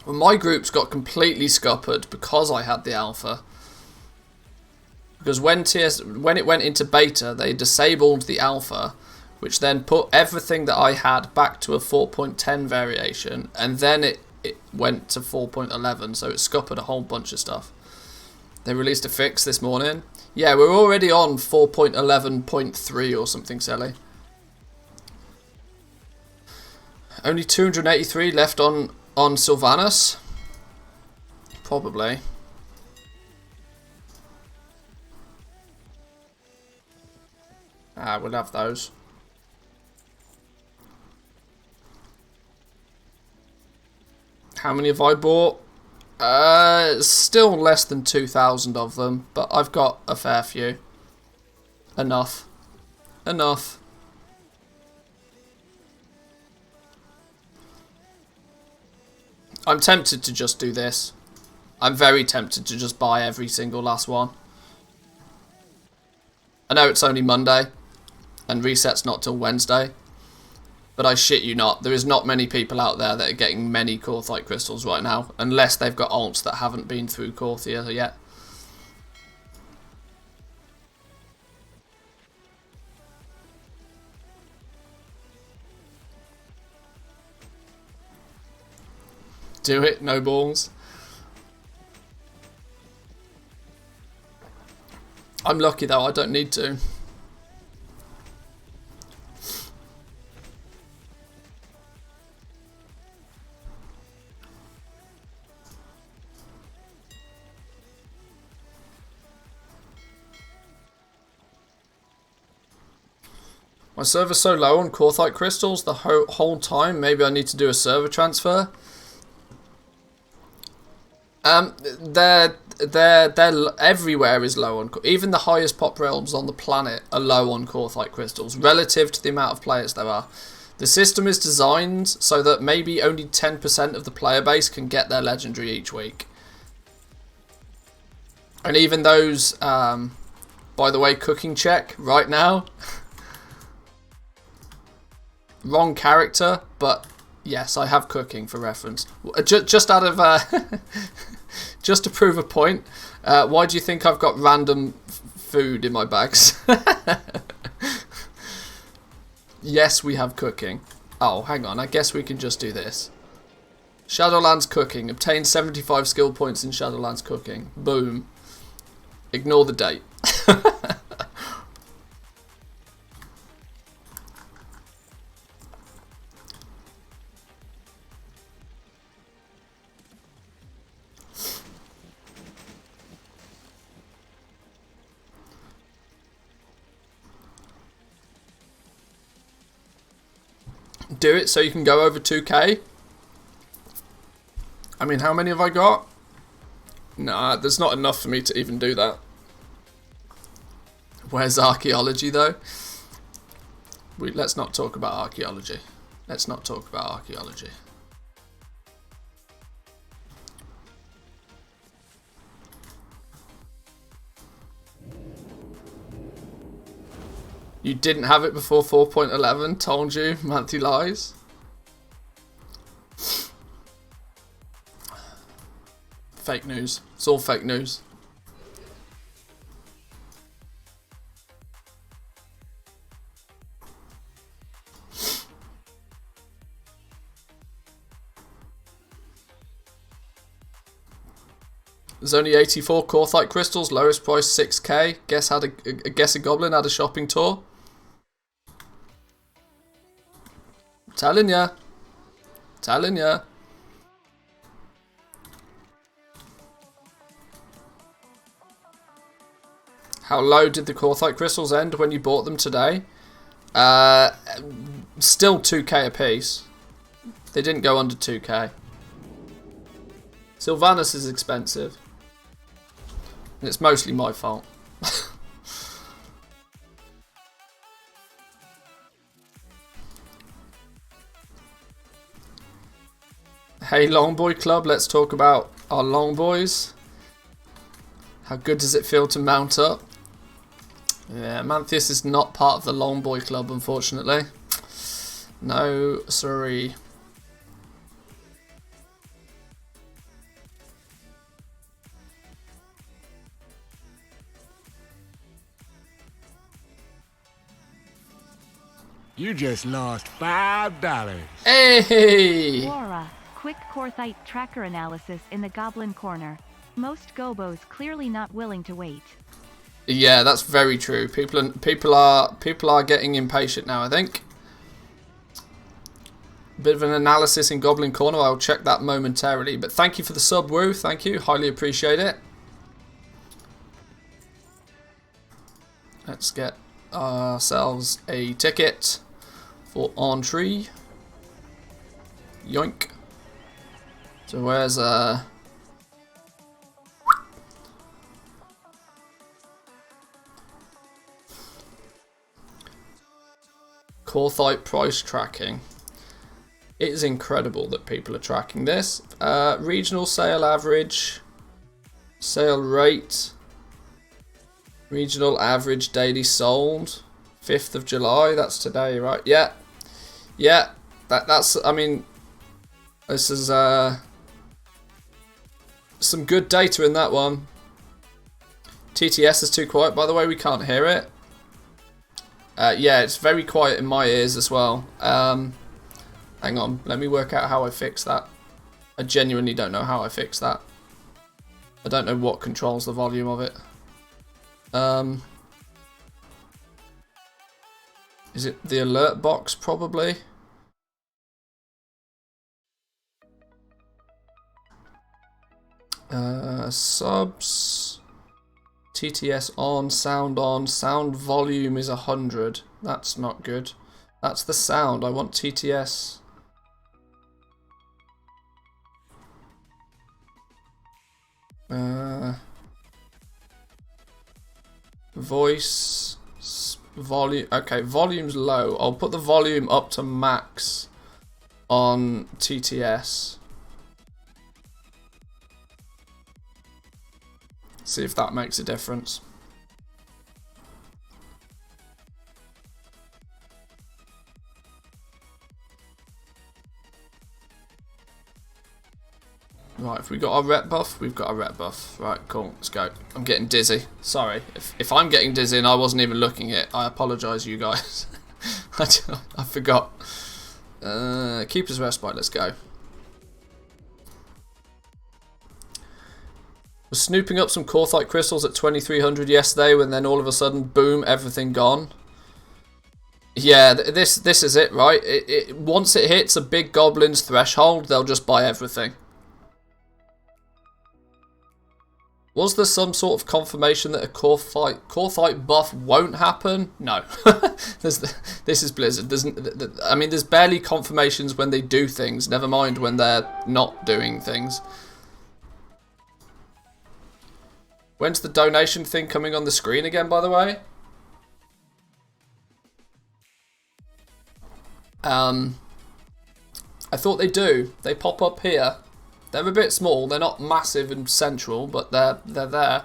Well, my groups got completely scuppered because I had the Alpha. Because when it went into beta, they disabled the Alpha, which then put everything that I had back to a 4.10 variation, and then it went to 4.11, so it scuppered a whole bunch of stuff. They released a fix this morning. Yeah, we're already on 4.11.3 or something silly. Only 283 left on Sylvanas. Probably. We'll have those. How many have I bought? Still less than 2,000 of them, but I've got a fair few. Enough. Enough. I'm tempted to just do this. I'm very tempted to just buy every single last one. I know it's only Monday, and reset's not till Wednesday, but I shit you not, there is not many people out there that are getting many Korthite crystals right now, unless they've got alts that haven't been through Korthia yet. Do it, no balls. I'm lucky though, I don't need to. My server's so low on Korthite crystals the whole time, maybe I need to do a server transfer. They're everywhere is low on, even the highest pop realms on the planet are low on Korthite crystals relative to the amount of players there are. The system is designed so that maybe only 10% of the player base can get their legendary each week. And even those, by the way, cooking check right now. Wrong character, but yes, I have cooking for reference. Just out of, just to prove a point, why do you think I've got random food in my bags? Yes, we have cooking. Oh, hang on, I guess we can just do this. Shadowlands cooking. Obtain 75 skill points in Shadowlands cooking. Boom. Ignore the date. Do it so you can go over 2k. I mean, how many have I got? Nah, there's not enough for me to even do that. Where's archaeology though? Let's not talk about archaeology. Let's not talk about archaeology. You didn't have it before 4.11, told you, Monty lies. Fake news. It's all fake news. There's only 84 Korthite crystals, lowest price 6k. Guess a goblin had a shopping tour. Telling ya. Telling ya. How low did the Korthite crystals end when you bought them today? Still 2k a piece. They didn't go under 2k. Sylvanas is expensive. And it's mostly my fault. Hey Longboy Club, let's talk about our Longboys. How good does it feel to mount up? Yeah, Manthias is not part of the Longboy Club, unfortunately. No, sorry. You just lost $5. Hey! Laura, quick Corthite tracker analysis in the Goblin Corner. Most gobos clearly not willing to wait. Yeah, that's very true. People are getting impatient now, I think. Bit of an analysis in Goblin Corner. I'll check that momentarily. But thank you for the sub, Woo. Thank you. Highly appreciate it. Let's get ourselves a ticket for entry. Yoink. So where's Corthite price tracking. It is incredible that people are tracking this. Regional sale average, sale rate, regional average daily sold, 5th of July. That's today, right? Yeah, yeah. That's. I mean, this is some good data in that one. TTS is too quiet, by the way. We can't hear it. Yeah, it's very quiet in my ears as well. Hang on, let me work out how I fix that. I genuinely don't know how I fix that. I don't know what controls the volume of it. Is it the alert box, probably? Subs. TTS on, sound volume is 100. That's not good. That's the sound. I want TTS. Voice volume. Okay, volume's low. I'll put the volume up to max on TTS. See if that makes a difference. Right, if we got our rep buff, we've got a rep buff. Right, cool, let's go. I'm getting dizzy. Sorry, if I'm getting dizzy and I wasn't even looking at it, I apologise, you guys. I forgot. Keeper's Respite, let's go. Was snooping up some Corthite crystals at 2300 yesterday, when then all of a sudden, boom, everything gone. Yeah, this is it, right? Once it hits a big goblin's threshold, they'll just buy everything. Was there some sort of confirmation that a Corthite buff won't happen? No. This is Blizzard. I mean, there's barely confirmations when they do things, never mind when they're not doing things. When's the donation thing coming on the screen again, by the way? I thought they do. They pop up here. They're a bit small. They're not massive and central, but they're there.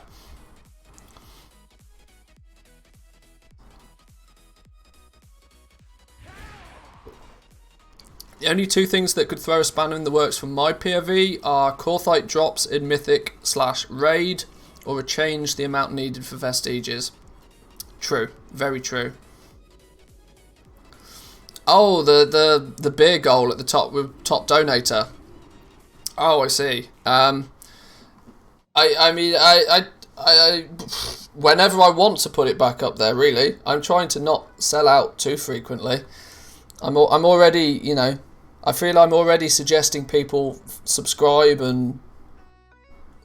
The only two things that could throw a spanner in the works from my POV are Corthite drops in Mythic/Raid, or a change the amount needed for Vestiges. True, very true. Oh, the beer goal at the top with top donator. Oh, I see. I mean, whenever I want to put it back up there, really. I'm trying to not sell out too frequently. I'm already, you know, I feel I'm already suggesting people subscribe and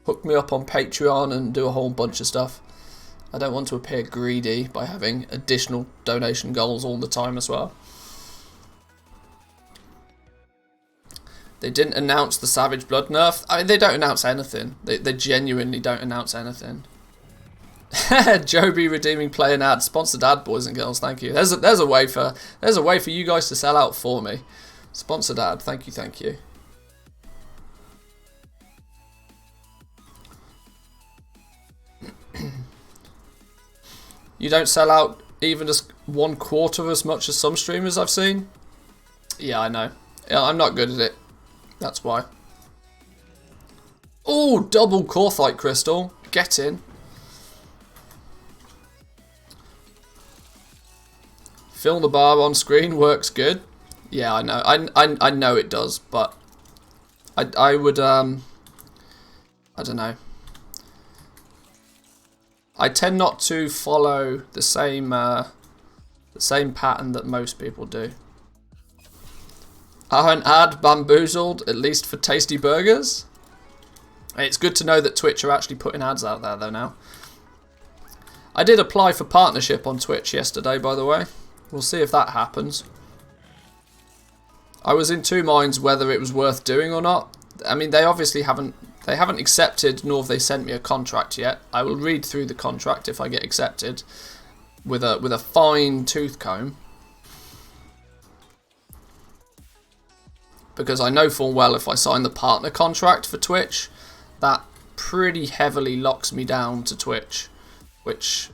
hook me up on Patreon and do a whole bunch of stuff. I don't want to appear greedy by having additional donation goals all the time as well. They didn't announce the Savage Blood nerf. I mean, they don't announce anything. They genuinely don't announce anything. Joby redeeming play and ad. Sponsored ad, boys and girls. Thank you. There's a way for you guys to sell out for me. Sponsored ad. Thank you. Thank you. You don't sell out even just 1/4 as much as some streamers I've seen. Yeah, I know. Yeah, I'm not good at it. That's why. Oh, double Corthite crystal. Get in. Fill the bar on screen works good. Yeah, I know. I know it does, but I would I don't know. I tend not to follow the same pattern that most people do. An ad bamboozled, at least for tasty burgers. It's good to know that Twitch are actually putting ads out there though now. I did apply for partnership on Twitch yesterday, by the way. We'll see if that happens. I was in two minds whether it was worth doing or not. I mean, they obviously haven't accepted, nor have they sent me a contract yet. I will read through the contract if I get accepted with a fine tooth comb, because I know full well if I sign the partner contract for Twitch, that pretty heavily locks me down to Twitch, which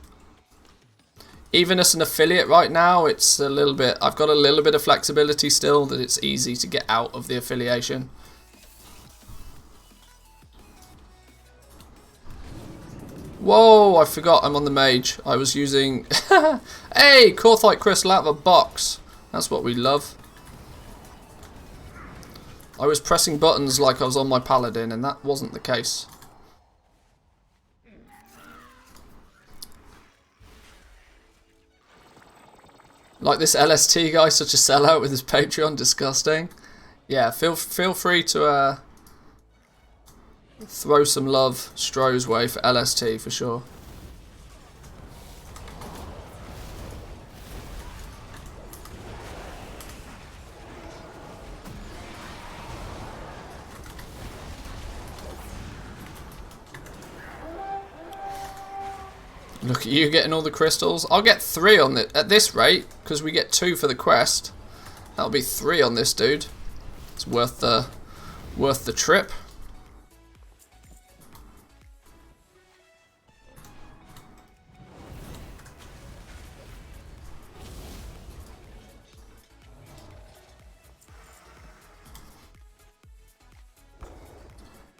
even as an affiliate right now, it's a little bit. I've got a little bit of flexibility still, that it's easy to get out of the affiliation. Whoa, I forgot I'm on the mage. I was using... Hey, Corthite Crystal out of a box. That's what we love. I was pressing buttons like I was on my paladin, and that wasn't the case. Like this LST guy, such a sellout with his Patreon, disgusting. Yeah, feel free to... throw some love Stroh's way for LST for sure. Look at you getting all the crystals. I'll get 3 on it at this rate, because we get 2 for the quest. That'll be 3 on this dude. It's worth the trip.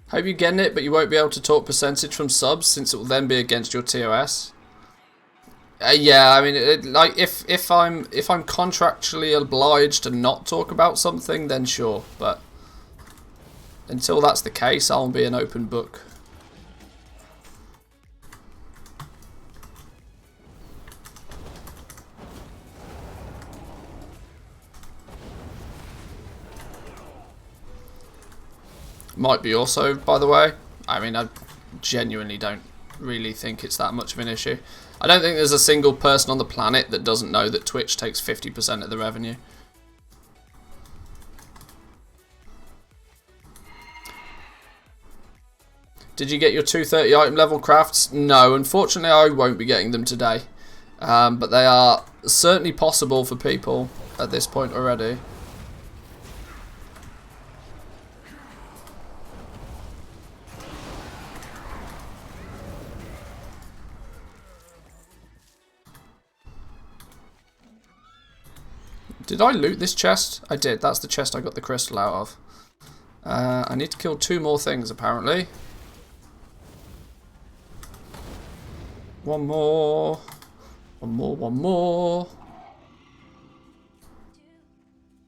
Hope you're getting it, but you won't be able to talk percentage from subs since it will then be against your TOS. Yeah, I mean, like if I'm contractually obliged to not talk about something, then sure. But until that's the case, I'll be an open book. Might be also, by the way. I mean, I genuinely don't really think it's that much of an issue. I don't think there's a single person on the planet that doesn't know that Twitch takes 50% of the revenue. Did you get your 230 item level crafts? No, unfortunately I won't be getting them today. But they are certainly possible for people at this point already. Did I loot this chest? I did. That's the chest I got the crystal out of. I need to kill 2 more things, apparently. One more. One more.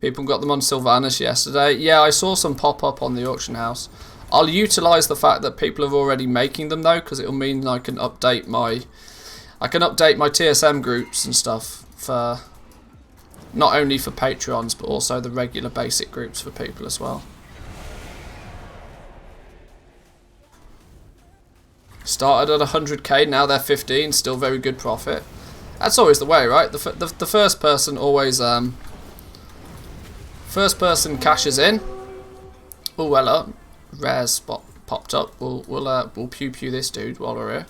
People got them on Sylvanas yesterday. Yeah, I saw some pop up on the auction house. I'll utilise the fact that people are already making them though, because it'll mean I can update my TSM groups and stuff for not only for Patreons but also the regular basic groups for people as well. Started at 100k, now they're 15, still very good profit. That's always the way, right? The first person always first person cashes in. Oh well, rare spot popped up. We'll pew pew this dude while we're here.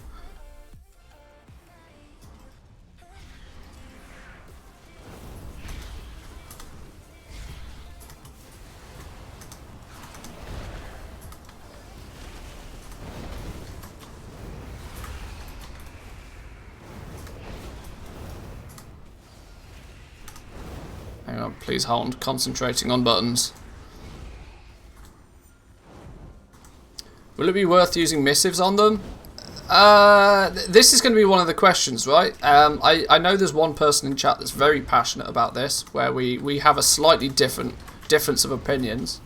Hang on, please hold. Concentrating on buttons. Will it be worth using missives on them? This is going to be one of the questions, right? I know there's one person in chat that's very passionate about this, where we have a slightly difference of opinions.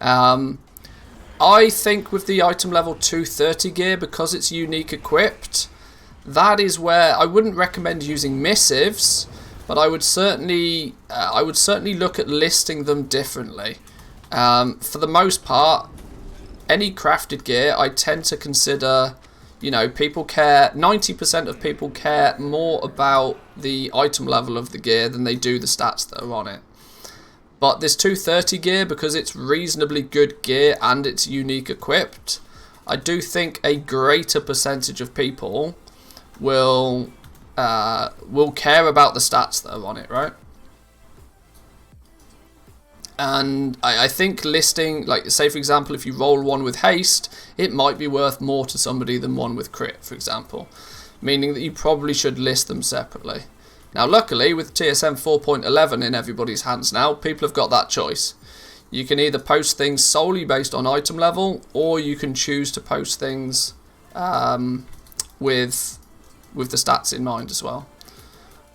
I think with the item level 230 gear, because it's unique equipped, that is where I wouldn't recommend using missives, but I would certainly look at listing them differently. For the most part, any crafted gear, I tend to consider, you know, people care, 90% of people care more about the item level of the gear than they do the stats that are on it. But this 230 gear, because it's reasonably good gear and it's unique equipped, I do think a greater percentage of people will care about the stats that are on it, right? And I think listing, like, say for example, if you roll one with haste, it might be worth more to somebody than one with crit, for example. Meaning that you probably should list them separately. Now luckily, with TSM 4.11 in everybody's hands now, people have got that choice. You can either post things solely based on item level, or you can choose to post things with the stats in mind as well.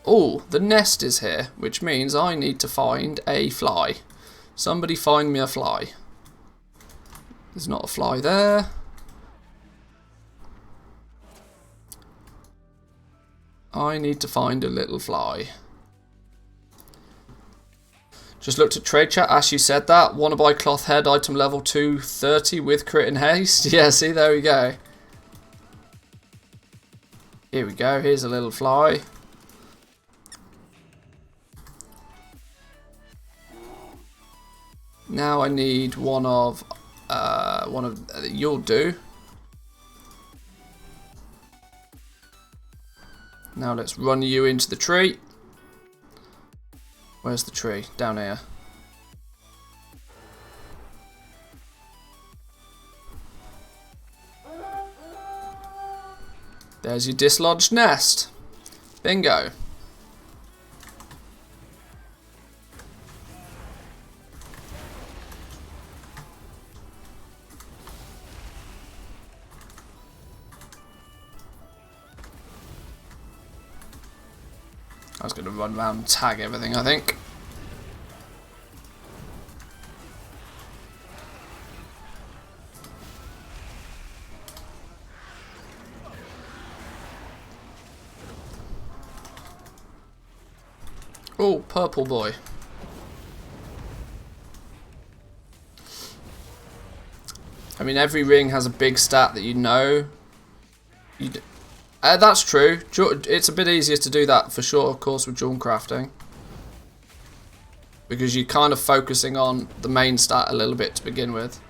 Oh, the nest is here, which means I need to find a fly. Somebody find me a fly. There's not a fly there. I need to find a little fly. Just looked at trade chat as you said that. Wanna buy cloth head item level 230 with crit and haste? Yeah, see, there we go. Here we go, here's a little fly. Now I need one of you'll do. Now let's run you into the tree. Where's the tree? Down here. There's your dislodged nest. Bingo. I was going to run around and tag everything, I think. Oh, purple boy. I mean, every ring has a big stat that you know. That's true. It's a bit easier to do that for sure, of course, with jewel crafting. Because you're kind of focusing on the main stat a little bit to begin with.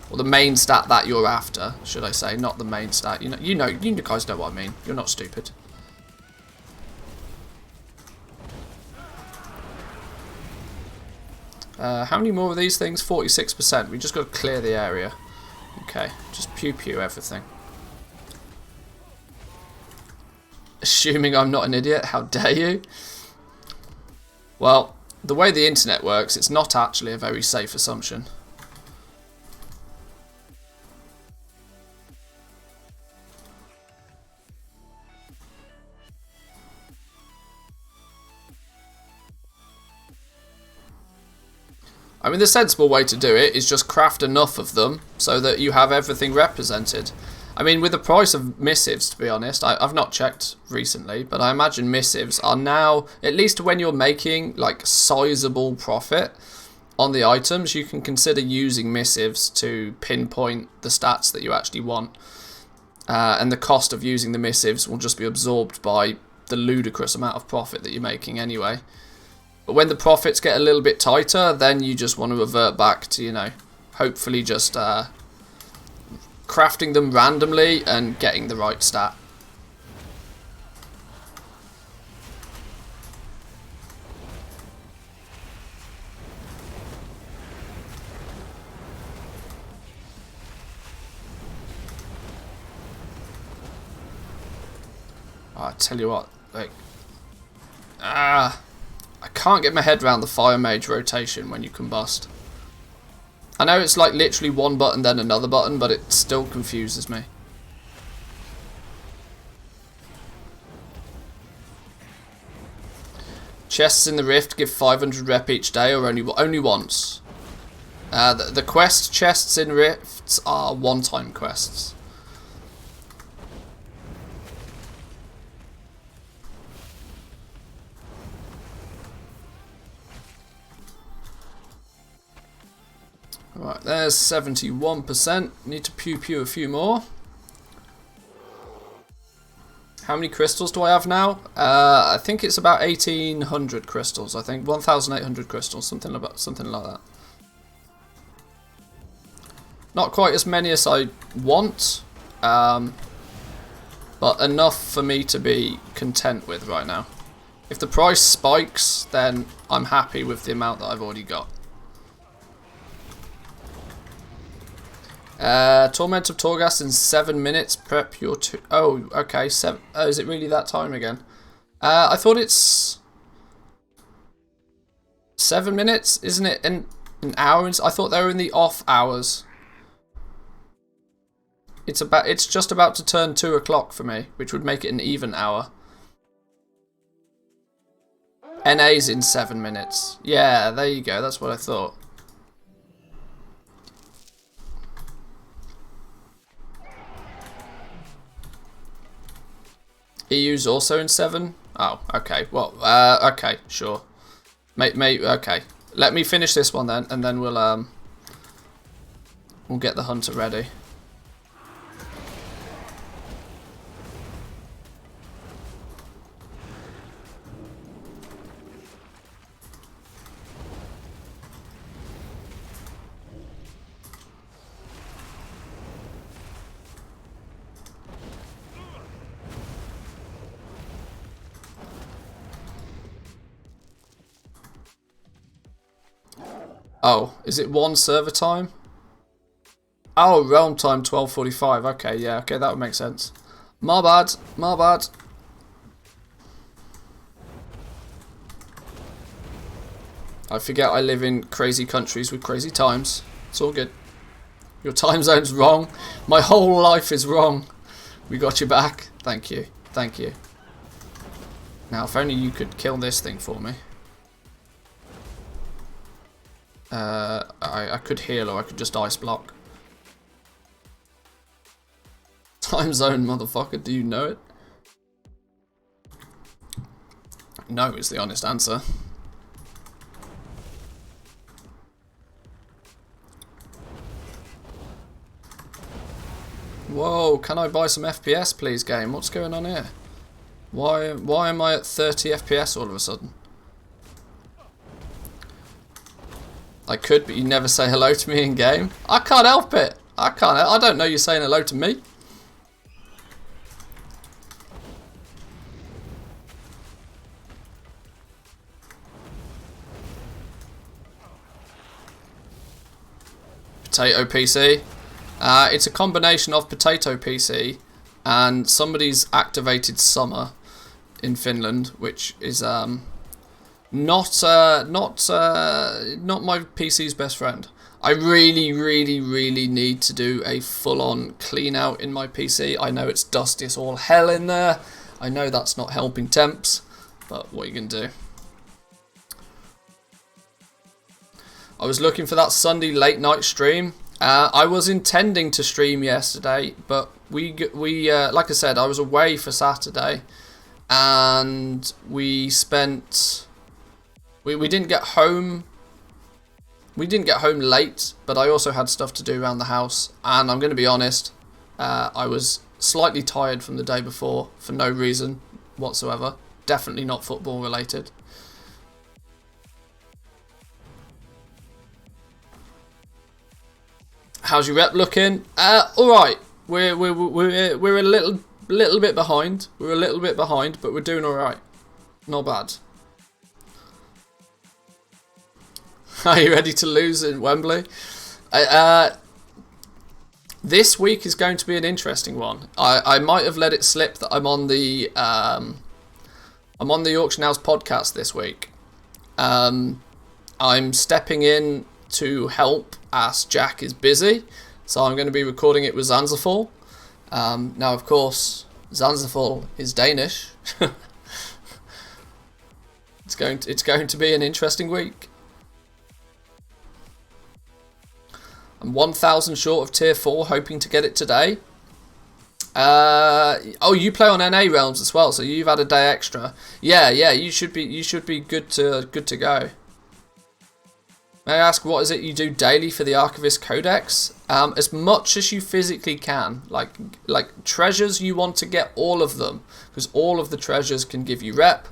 Or the main stat that you're after, should I say, not the main stat. You guys know what I mean. You're not stupid. How many more of these things? 46%. We just got to clear the area. Okay, just pew pew everything. Assuming I'm not an idiot, how dare you? Well, the way the internet works, it's not actually a very safe assumption. I mean, the sensible way to do it is just craft enough of them so that you have everything represented. I mean, with the price of missives, to be honest, I've not checked recently, but I imagine missives are now, at least when you're making like sizable profit on the items, you can consider using missives to pinpoint the stats that you actually want. and the cost of using the missives will just be absorbed by the ludicrous amount of profit that you're making anyway. But when the profits get a little bit tighter, then you just want to revert back to, you know, hopefully just crafting them randomly and getting the right stat. I tell you what, like, I can't get my head around the fire mage rotation when you combust. I know it's like literally one button then another button, but it still confuses me. Chests in the rift give 500 rep each day, or only once. The quest chests in rifts are one-time quests. Right, there's 71%. Need to pew a few more. How many crystals do I have now? I think it's about 1,800 crystals. I think 1,800 crystals, something like that. Not quite as many as I want, but enough for me to be content with right now. If the price spikes, then I'm happy with the amount that I've already got. Torment of Torghast in 7 minutes. Prep your oh, okay. Oh, is it really that time again? I thought it's 7 minutes, isn't it? An hour. I thought they were in the off hours. It's just about to turn 2 o'clock for me, which would make it an even hour. NA's in 7 minutes. Yeah, there you go. That's what I thought. EU's also in 7? Oh, okay. Well, okay, sure. Okay. Let me finish this one then, and then we'll get the hunter ready. Oh, is it one server time? Oh, realm time 12:45. Okay, yeah, okay, that would make sense. My bad, my bad. I forget I live in crazy countries with crazy times. It's all good. Your time zone's wrong. My whole life is wrong. We got you back. Thank you. Thank you. Now, if only you could kill this thing for me. I could heal or I could just ice block. Time zone, motherfucker. Do you know it? No is the honest answer. Whoa, can I buy some FPS please, game? What's going on here? Why am I at 30 FPS all of a sudden? I could, but you never say hello to me in game. I can't help it. I don't know you're saying hello to me. Potato PC. It's a combination of Potato PC and somebody's activated summer in Finland, which is not my PC's best friend. I really need to do a full-on clean out in my PC. I know it's dusty as all hell in there. I know that's not helping temps, but what are you gonna do? I was looking for that Sunday late night stream. I was intending to stream yesterday, but we like I said, I was away for Saturday, and we spent. We didn't get home. We didn't get home late, but I also had stuff to do around the house, and I'm going to be honest, I was Slightly tired from the day before for no reason whatsoever. Definitely not football related. How's your rep looking? All right. We're a little bit behind. We're a little bit behind, but we're doing all right. Not bad. Are you ready to lose in Wembley? This week is going to be an interesting one. I might have let it slip that I'm on the Auction House podcast this week. I'm stepping in to help as Jack is busy, so I'm going to be recording it with Zanzafall. Now, of course, Zanzafall is Danish. It's going to be an interesting week. I'm 1,000 short of tier 4, hoping to get it today. Oh, you play on NA realms as well, so you've had a day extra. Yeah, you should be good to go. May I ask, what is it you do daily for the Archivist Codex? As much as you physically can. Like treasures, you want to get all of them, because all of the treasures can give you rep.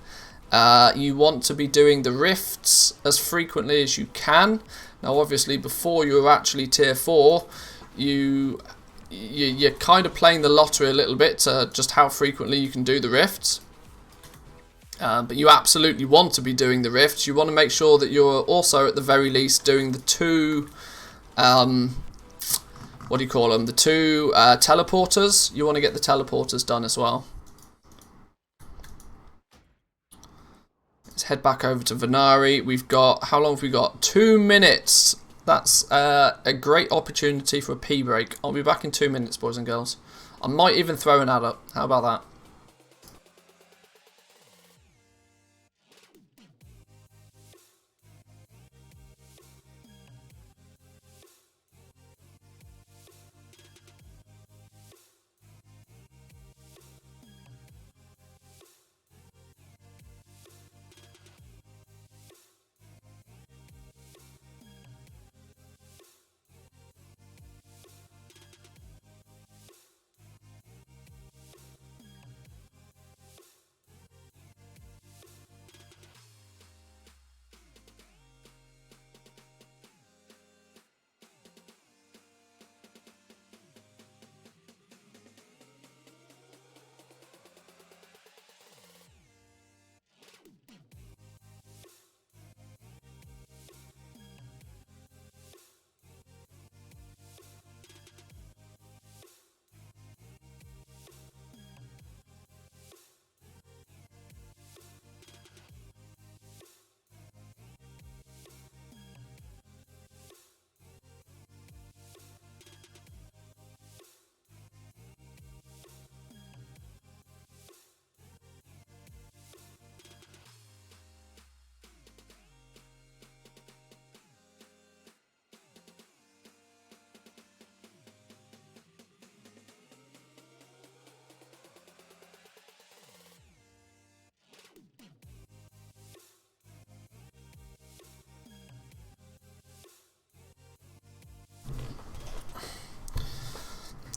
You want to be doing the rifts as frequently as you can. Now, obviously, before you're actually tier 4, you're kind of playing the lottery a little bit to just how frequently you can do the rifts. But you absolutely want to be doing the rifts. You want to make sure that you're also, at the very least, doing the two, what do you call them? The two teleporters. You want to get the teleporters done as well. Let's head back over to Venari. We've got, how long have we got? 2 minutes. That's a great opportunity for a pee break. I'll be back in 2 minutes, boys and girls. I might even throw an ad up. How about that?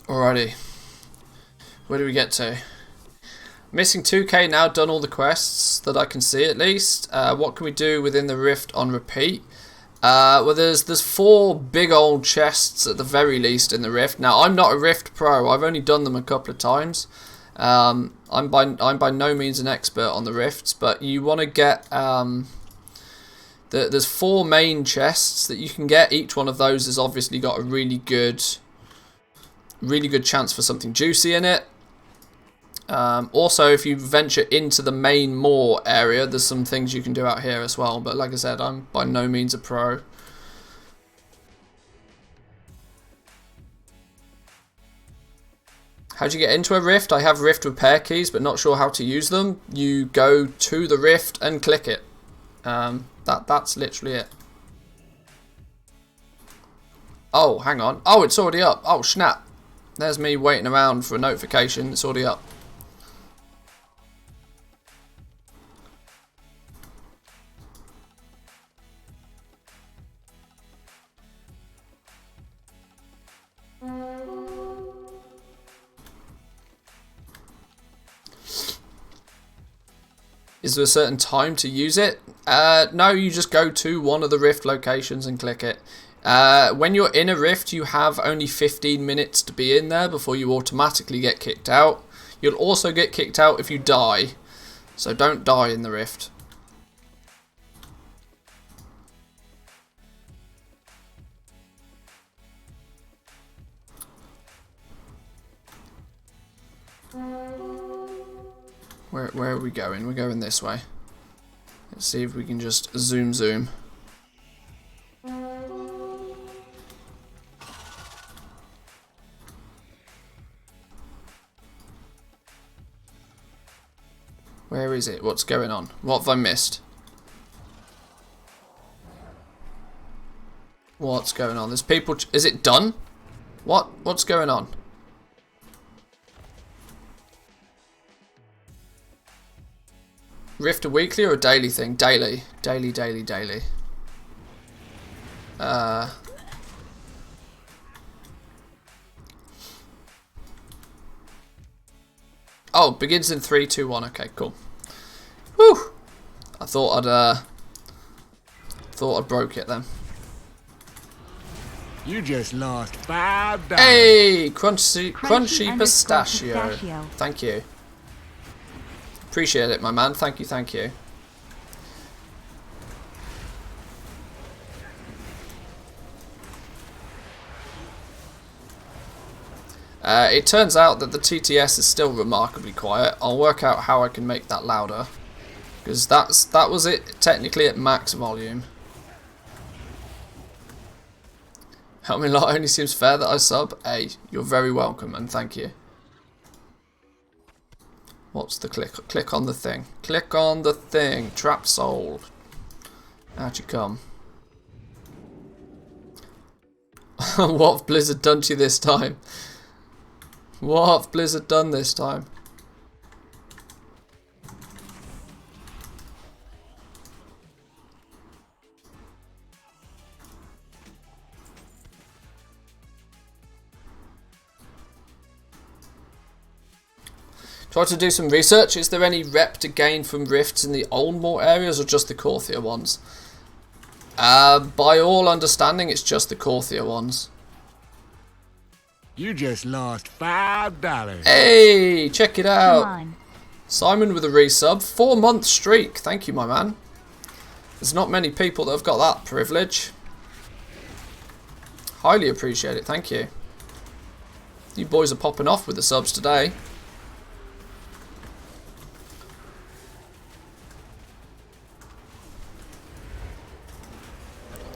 Alrighty. Where do we get to? Missing 2k now, done all the quests that I can see at least. What can we do within the rift on repeat? Well, there's 4 big old chests at the very least in the rift. Now, I'm not a rift pro. I've only done them a couple of times. I'm by no means an expert on the rifts, but you want to get there's 4 main chests that you can get. Each one of those has obviously got a really good chance for something juicy in it. Also, if you venture into the main moor area, there's some things you can do out here as well. But like I said, I'm by no means a pro. How do you get into a rift? I have rift repair keys, but not sure how to use them. You go to the rift and click it. That's literally it. Oh, hang on. Oh, it's already up. Oh, snap. There's me waiting around for a notification. It's already up. Is there a certain time to use it? No, you just go to one of the rift locations and click it. When you're in a rift, you have only 15 minutes to be in there before you automatically get kicked out. You'll also get kicked out if you die, so don't die in the rift. Where are we going? We're going this way. Let's see if we can just zoom. Where is it? What's going on? What have I missed? What's going on? There's people... Is it done? What's going on? Rift a weekly or a daily thing? Daily. Daily. Oh, begins in 3, 2, 1. Okay, cool. Whew. I thought I'd broke it then. You just lost $5. Hey, crunchy pistachio. Thank you. Appreciate it, my man. Thank you. It turns out that the TTS is still remarkably quiet. I'll work out how I can make that louder, because that was it technically at max volume. Help me a lot. Only seems fair that I sub. Hey, you're very welcome and thank you. What's the click? Click on the thing. Click on the thing. Trap soul. How'd you come? What have Blizzard done to you this time? What have Blizzard done this time? Try to do some research. Is there any rep to gain from rifts in the Oldmore areas or just the Corthia ones? By all understanding, it's just the Corthia ones. You just lost $5. Hey, check it out. Come on. Simon with a resub. 4-month streak. Thank you, my man. There's not many people that have got that privilege. Highly appreciate it. Thank you. You boys are popping off with the subs today.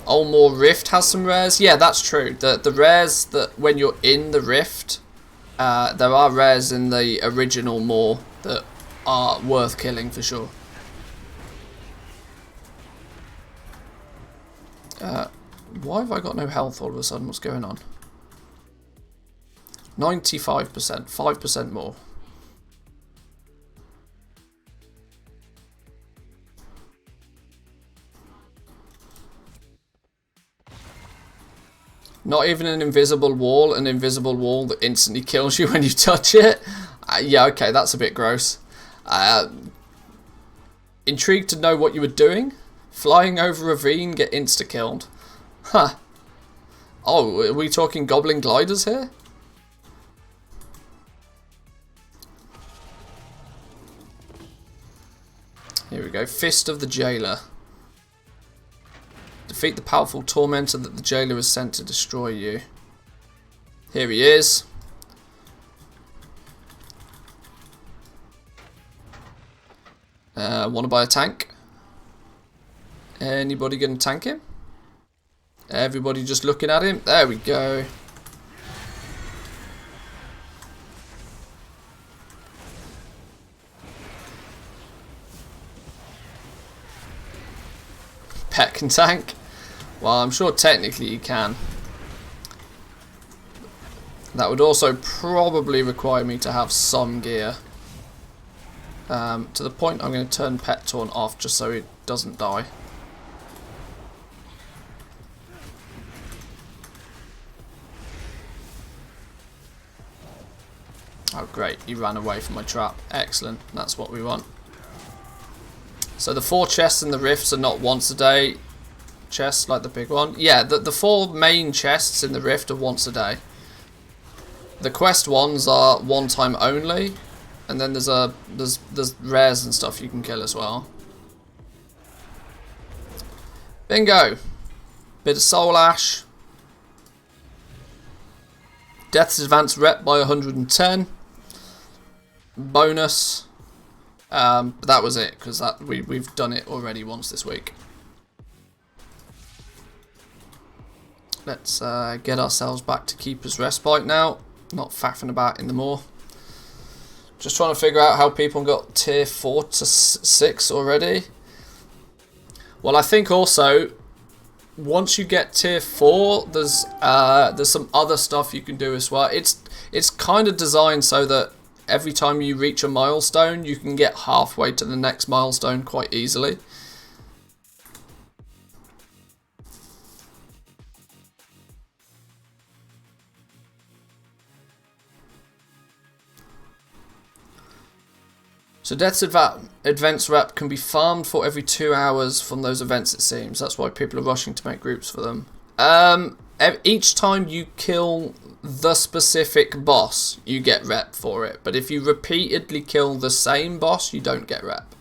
Oldmore Rift has some rares. Yeah, that's true. The rares that when you're in the Rift, there are rares in the original Moor that are worth killing for sure. Why have I got no health all of a sudden? What's going on? 95%, 5% more. Not even an invisible wall that instantly kills you when you touch it. Yeah, okay, that's a bit gross. Intrigued to know what you were doing? Flying over a ravine, get insta-killed. Huh. Oh, are we talking goblin gliders here? Here we go, Fist of the Jailer. Defeat the powerful tormentor that the jailer is sent to destroy you. Here he is. Want to buy a tank? Anybody going to tank him? Everybody just looking at him? There we go. Pet can tank? Well, I'm sure technically you can. That would also probably require me to have some gear. To the point I'm going to turn Pet Taunt off just so it doesn't die. Oh great, he ran away from my trap. Excellent, that's what we want. So the 4 chests in the rifts are not once a day chests like the big one. Yeah, the 4 main chests in the rift are once a day. The quest ones are one time only, and then there's rares and stuff you can kill as well. Bingo. Bit of soul ash. Death's advance rep by 110. Bonus. But that was it, because we've done it already once this week. Let's get ourselves back to Keeper's Respite now. Not faffing about in the moor. Just trying to figure out how people got tier 4 to 6 already. Well, I think also once you get tier 4, there's some other stuff you can do as well. It's kind of designed so that every time you reach a milestone, you can get halfway to the next milestone quite easily. So Death's Advance Rep can be farmed for every 2 hours from those events, it seems. That's why people are rushing to make groups for them. Each time you kill the specific boss, you get rep for it. But if you repeatedly kill the same boss, you don't get rep.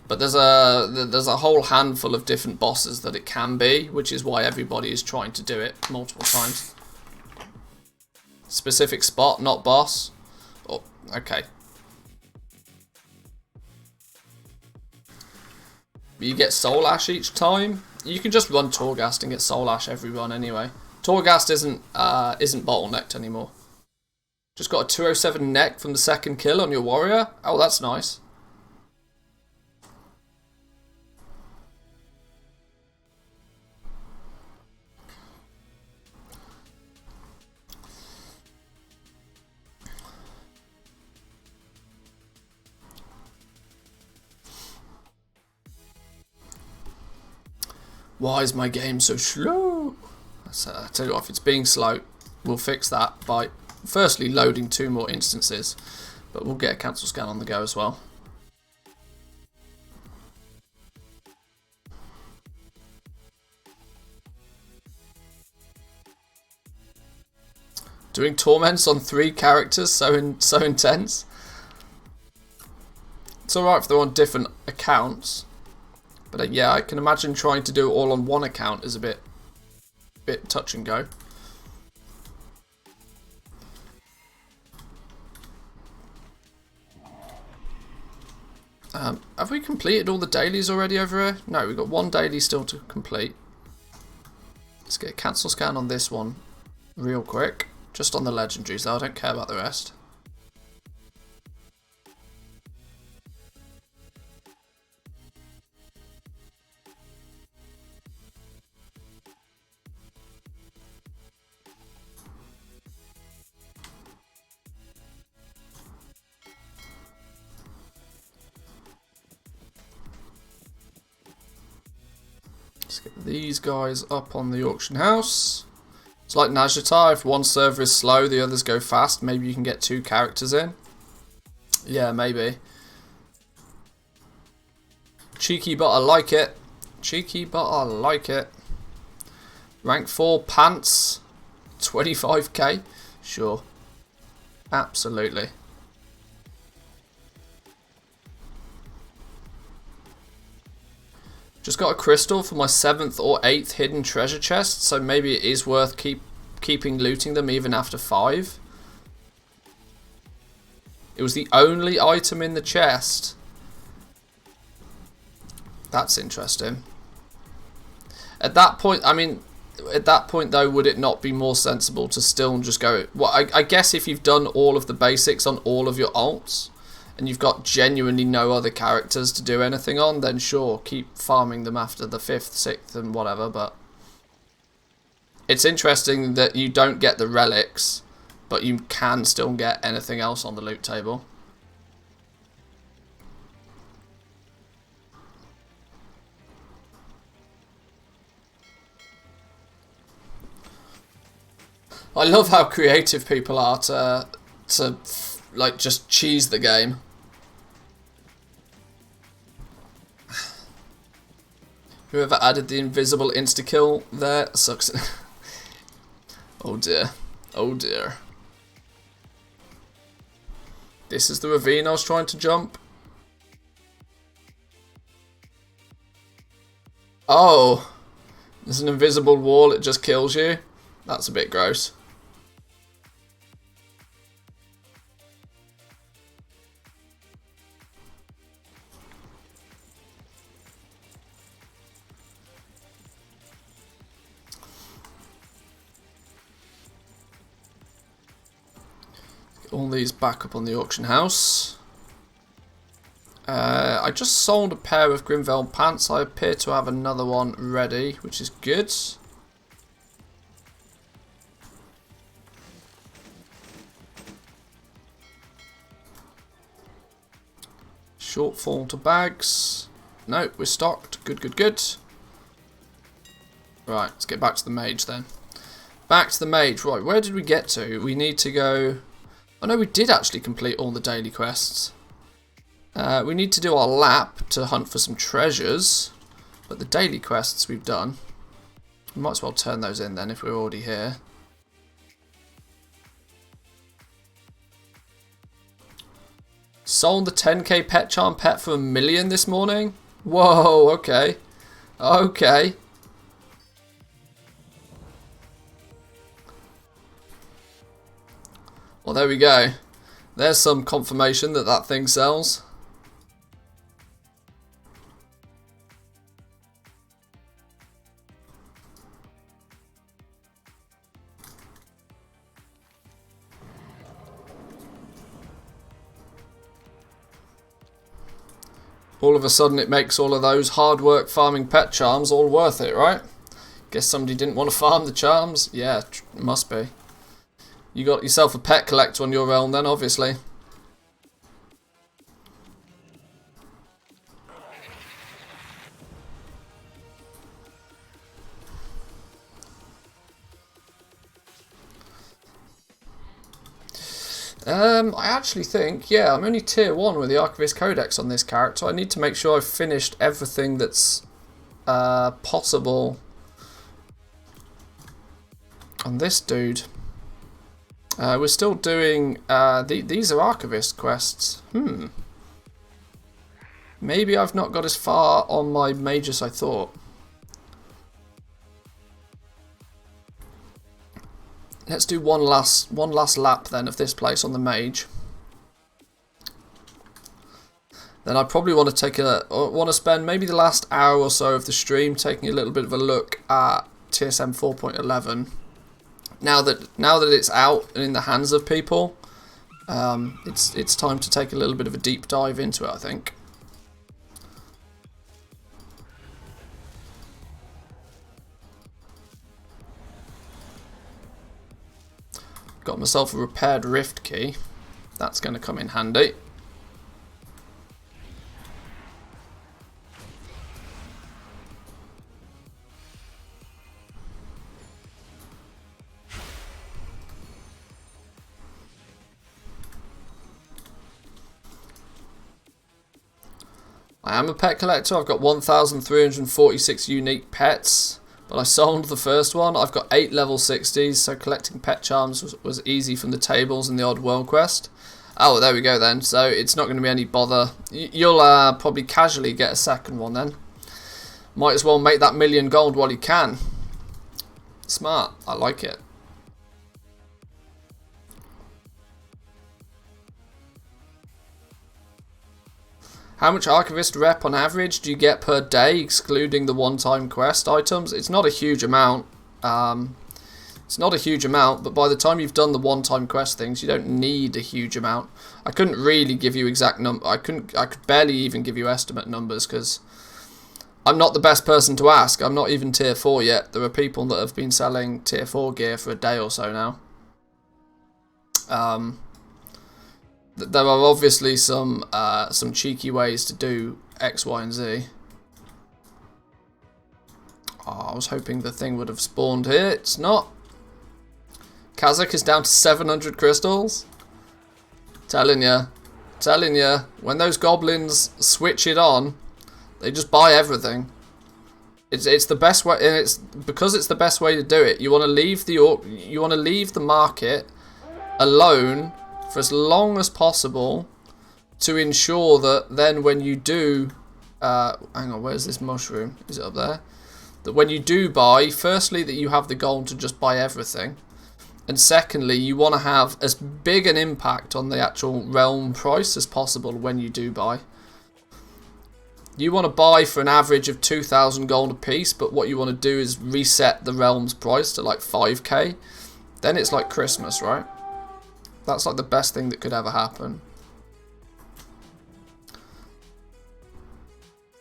But there's a whole handful of different bosses that it can be, which is why everybody is trying to do it multiple times. Specific spot, not boss. Oh, okay. You get Soul Ash each time. You can just run Torghast and get Soul Ash every run anyway. Torghast isn't bottlenecked anymore. Just got a 207 neck from the second kill on your warrior. Oh, that's nice. Why is my game so slow? I tell you what, if it's being slow, we'll fix that by firstly loading 2 more instances, but we'll get a cancel scan on the go as well. Doing torments on 3 characters, so intense. It's alright if they're on different accounts. But yeah, I can imagine trying to do it all on one account is a bit touch and go. Have we completed all the dailies already over here? No, we've got 1 daily still to complete. Let's get a cancel scan on this one real quick. Just on the legendaries though, I don't care about the rest. Let's get these guys up on the auction house. It's like Najata, if one server is slow, the others go fast. Maybe you can get 2 characters in. Yeah, maybe. Cheeky, but I like it. Cheeky, but I like it. Rank 4 pants. 25k. Sure. Absolutely. Just got a crystal for my 7th or 8th hidden treasure chest, so maybe it is worth keeping looting them even after 5. It was the only item in the chest. That's interesting. At that point, I mean, at that point though, would it not be more sensible to still just go... Well, I guess if you've done all of the basics on all of your alts, and you've got genuinely no other characters to do anything on, then sure, keep farming them after the 5th, 6th and whatever, but... It's interesting that you don't get the relics, but you can still get anything else on the loot table. I love how creative people are to like just cheese the game. Whoever added the invisible insta-kill there sucks. Oh dear. Oh dear. This is the ravine I was trying to jump. Oh. There's an invisible wall, it just kills you. That's a bit gross. All these back up on the auction house. I just sold a pair of Grimveld pants. I appear to have another one ready, which is good. Shortfall to bags. No, we're stocked. Good, good, good. Right, let's get back to the mage then. Back to the mage. Right, where did we get to? We need to go... Oh no, we did actually complete all the daily quests. We need to do our lap to hunt for some treasures. But the daily quests we've done. We might as well turn those in then if we're already here. Sold the 10k pet charm pet for $1 million this morning? Whoa, okay. Okay. Well, there we go. There's some confirmation that that thing sells. All of a sudden it makes all of those hard work farming pet charms all worth it, right? Guess somebody didn't want to farm the charms? Yeah, must be. You got yourself a pet collector on your realm then, obviously. I actually think, yeah, I'm only tier 1 with the Archivist Codex on this character. I need to make sure I've finished everything that's possible on this dude. We're still doing, these are Archivist quests. Maybe I've not got as far on my mage as I thought. Let's do one last lap then of this place on the mage. Then I probably want to spend maybe the last hour or so of the stream taking a little bit of a look at TSM 4.11. Now that it's out and in the hands of people, it's time to take a little bit of a deep dive into it, I think. Got myself a repaired rift key. That's going to come in handy. I am a pet collector. I've got 1,346 unique pets. But I sold the first one. I've got 8 level 60s, so collecting pet charms was easy from the tables in the odd world quest. Oh, there we go then. So it's not going to be any bother. You'll probably casually get a second one then. Might as well make that $1 million gold while you can. Smart. I like it. How much Archivist rep on average do you get per day, excluding the one-time quest items? It's not a huge amount. It's not a huge amount, but by the time you've done the one-time quest things, you don't need a huge amount. I couldn't really give you exact I could barely even give you estimate numbers because I'm not the best person to ask. I'm not even tier 4 yet. There are people that have been selling tier 4 gear for a day or so now. There are obviously some cheeky ways to do X, Y, and Z. Oh, I was hoping the thing would have spawned here. It's not. Kazakh is down to 700 crystals. Telling ya. When those goblins switch it on, they just buy everything. It's the best way, and it's because it's the best way to do it. You want to leave the market alone for as long as possible to ensure that then when you do, hang on, where's this mushroom? Is it up there? That when you do buy, firstly, that you have the gold to just buy everything, and secondly, you want to have as big an impact on the actual realm price as possible when you do buy. You want to buy for an average of 2,000 gold a piece, but what you want to do is reset the realm's price to like 5k. Then it's like Christmas, right? That's like the best thing that could ever happen.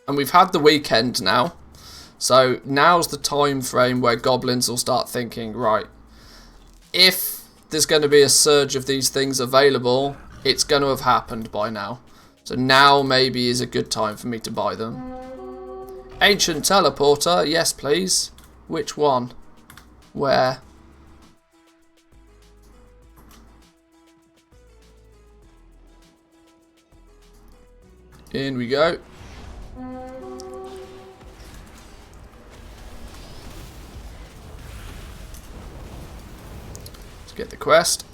And we've had the weekend now. So now's the time frame where goblins will start thinking, right, if there's going to be a surge of these things available, it's going to have happened by now. So now maybe is a good time for me to buy them. Ancient teleporter, yes please. Which one? Where? In we go. Let's get the quest.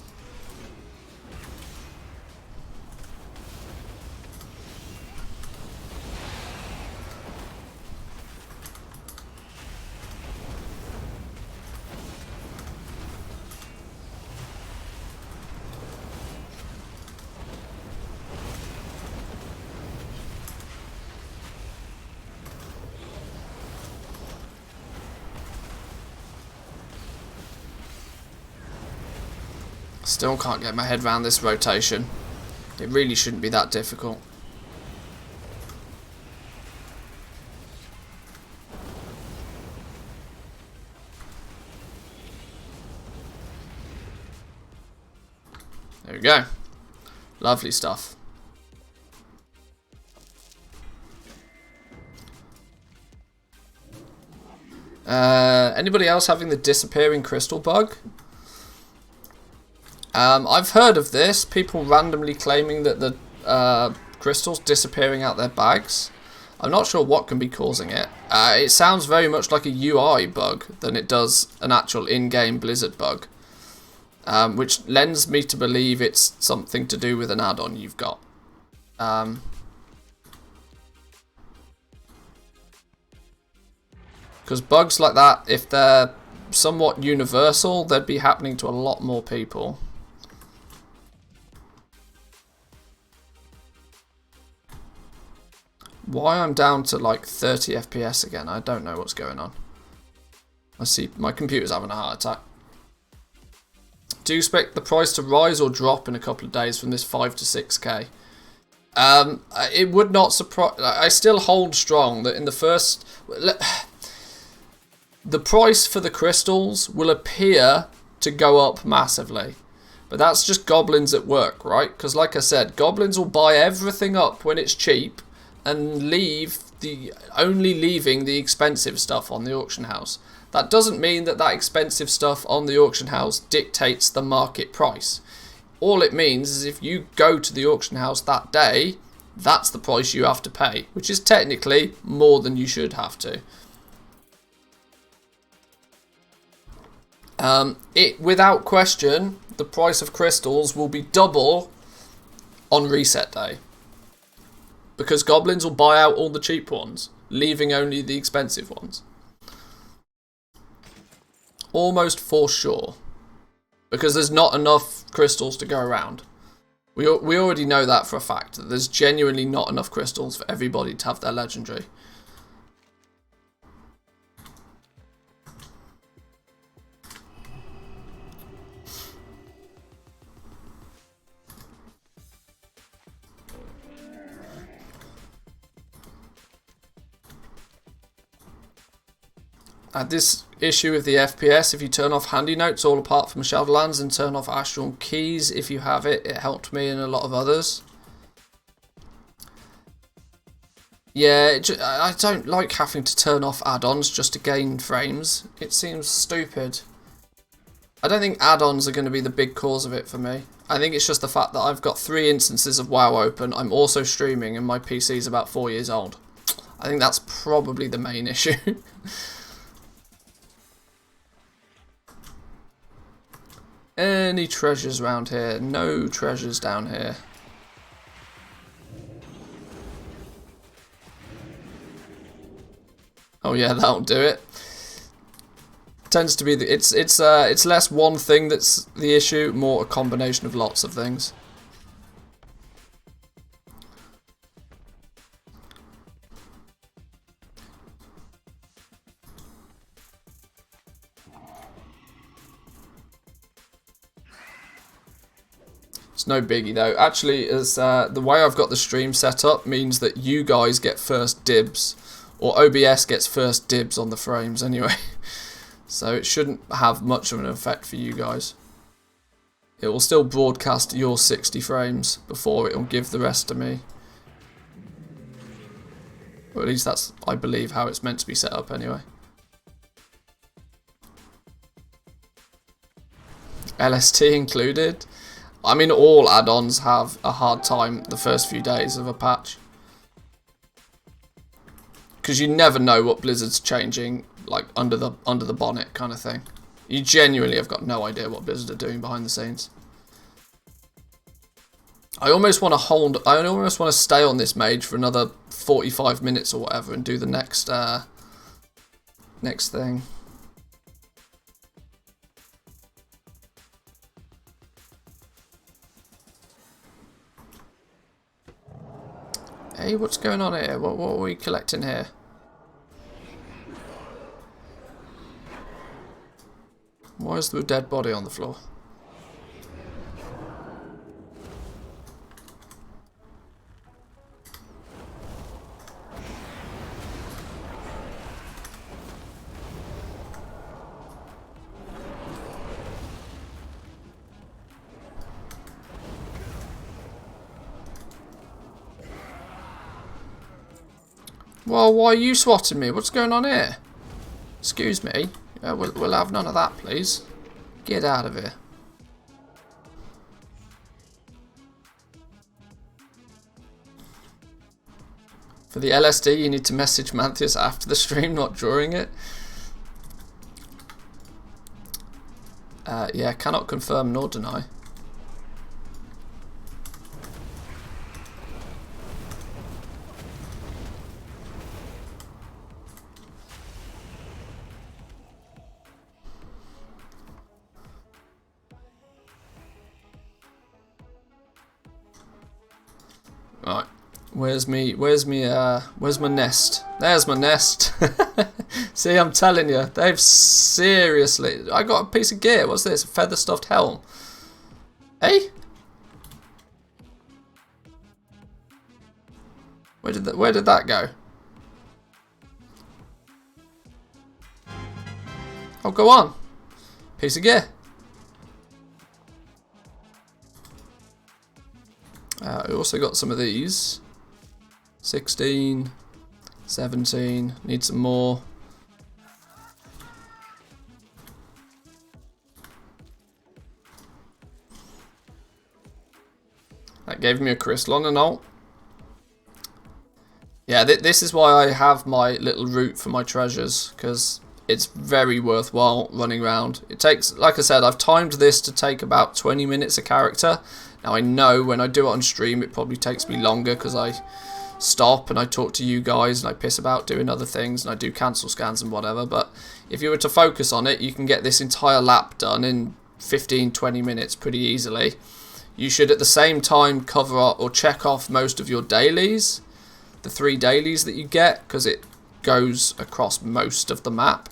Still can't get my head around this rotation. It really shouldn't be that difficult. There we go. Lovely stuff. Anybody else having the disappearing crystal bug? I've heard of this. People randomly claiming that the crystals disappearing out their bags. I'm not sure what can be causing it. It sounds very much like a UI bug than it does an actual in-game Blizzard bug. Which lends me to believe it's something to do with an add-on you've got. Because bugs like that, if they're somewhat universal, they'd be happening to a lot more people. Why I'm down to like 30 FPS again, I don't know what's going on. I see my computer's having a heart attack. Do you expect the price to rise or drop in a couple of days from this 5 to 6k? It would not surprise. I still hold strong that in the first... The price for the crystals will appear to go up massively. But that's just goblins at work, right? Because like I said, goblins will buy everything up when it's cheap and only leaving the expensive stuff on the auction house. That doesn't mean that that expensive stuff on the auction house dictates the market price. All it means is if you go to the auction house that day, that's the price you have to pay, which is technically more than you should have to. Without question, the price of crystals will be double on reset day. Because goblins will buy out all the cheap ones, leaving only the expensive ones. Almost for sure. Because there's not enough crystals to go around. We already know that for a fact, that there's genuinely not enough crystals for everybody to have their legendary. This issue with the FPS, if you turn off handy notes all apart from Shadowlands and turn off Astral Keys if you have it, it helped me and a lot of others. Yeah, I don't like having to turn off add-ons just to gain frames. It seems stupid. I don't think add-ons are going to be the big cause of it for me. I think it's just the fact that I've got 3 instances of WoW open, I'm also streaming and my PC is about 4 years old. I think that's probably the main issue. Any treasures around here? No treasures down here. Oh yeah, that'll do it. Tends to be it's less one thing that's the issue, more a combination of lots of things. It's no biggie though. Actually, as the way I've got the stream set up means that you guys get first dibs, or OBS gets first dibs on the frames anyway. So it shouldn't have much of an effect for you guys. It will still broadcast your 60 frames before it will give the rest to me. Or at least that's, I believe, how it's meant to be set up anyway. LST included. I mean, all add-ons have a hard time the first few days of a patch. Because you never know what Blizzard's changing, like under the bonnet kind of thing. You genuinely have got no idea what Blizzard are doing behind the scenes. I almost want to stay on this mage for another 45 minutes or whatever and do the next thing. Hey, what's going on here? What are we collecting here? Why is there a dead body on the floor? Well, why are you swatting me? What's going on here? Excuse me. We'll have none of that, please. Get out of here. For the LSD, you need to message Manthius after the stream, not during it. Yeah, cannot confirm nor deny. Right, where's my nest? There's my nest. See, I'm telling you, they've seriously. I got a piece of gear. What's this? A feather stuffed helm. Hey, where did that go? Oh, go on. Piece of gear. I also got some of these. 16, 17, need some more. That gave me a crystal and all. Yeah, this is why I have my little route for my treasures, because it's very worthwhile running around. It takes, like I said, I've timed this to take about 20 minutes a character. Now I know when I do it on stream it probably takes me longer because I stop and I talk to you guys and I piss about doing other things and I do cancel scans and whatever, but if you were to focus on it you can get this entire lap done in 15-20 minutes pretty easily. You should at the same time cover up or check off most of your dailies, the 3 dailies that you get, because it goes across most of the map.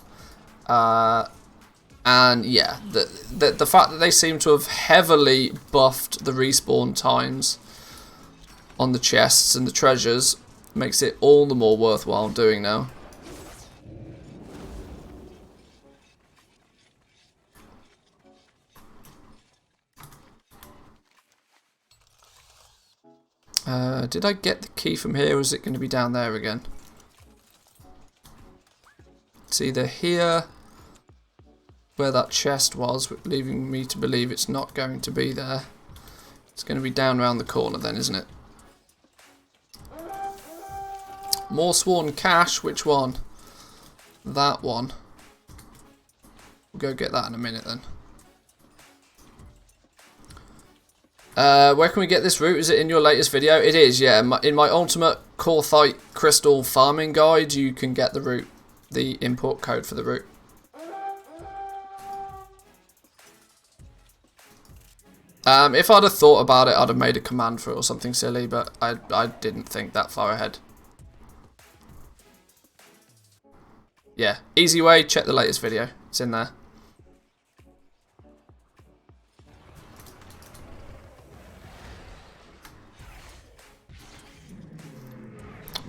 And yeah, the fact that they seem to have heavily buffed the respawn times on the chests and the treasures makes it all the more worthwhile doing now. Did I get the key from here, or is it going to be down there again? It's either here, where that chest was, leaving me to believe it's not going to be there. It's going to be down around the corner then, isn't it? More sworn cash. Which one? That one. We'll go get that in a minute then. Where can we get this route? Is it in your latest video? It is, yeah. In my ultimate Korthite crystal farming guide, you can get the route, the import code for the route. If I'd have thought about it, I'd have made a command for it or something silly, but I didn't think that far ahead. Yeah, easy way, check the latest video. It's in there.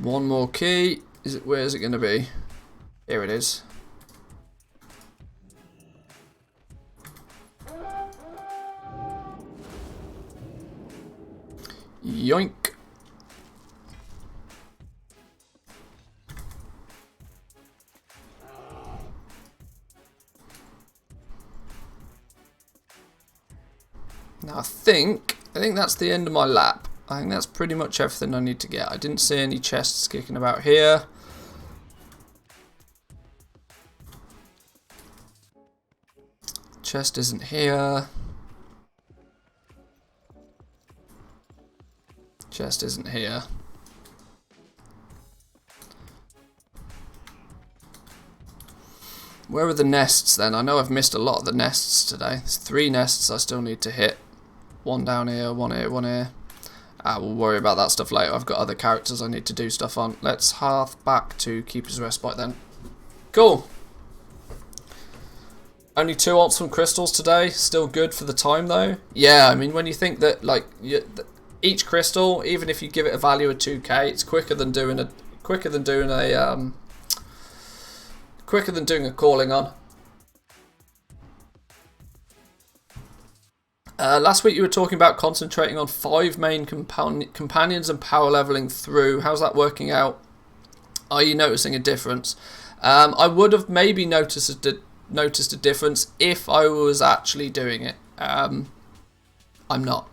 One more key. Where is it going to be? Here it is. Yoink. Now I think that's the end of my lap. I think that's pretty much everything I need to get. I didn't see any chests kicking about here. Chest isn't here. Chest isn't here. Where are the nests then? I know I've missed a lot of the nests today. There's 3 nests I still need to hit. One down here, one here, one here. We'll worry about that stuff later. I've got other characters I need to do stuff on. Let's hearth back to Keeper's Respite then. Cool. Only 2 ultimate crystals today. Still good for the time though. Yeah, I mean when you think that like each crystal, even if you give it a value of 2k, it's quicker than doing a calling on. Last week you were talking about concentrating on 5 main companions and power leveling through. How's that working out? Are you noticing a difference? I would have maybe noticed a difference if I was actually doing it. I'm not.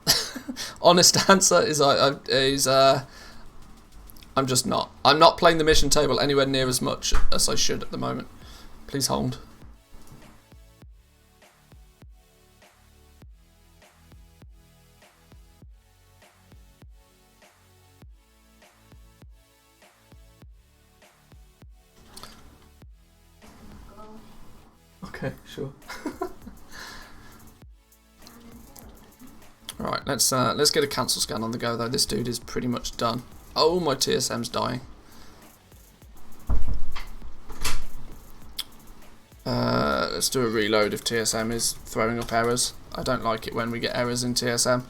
Honest answer is I'm just not. I'm not playing the mission table anywhere near as much as I should at the moment. Please hold. Okay, sure. Right, let's get a cancel scan on the go though. This dude is pretty much done. Oh, my TSM's dying. Let's do a reload if TSM is throwing up errors. I don't like it when we get errors in TSM.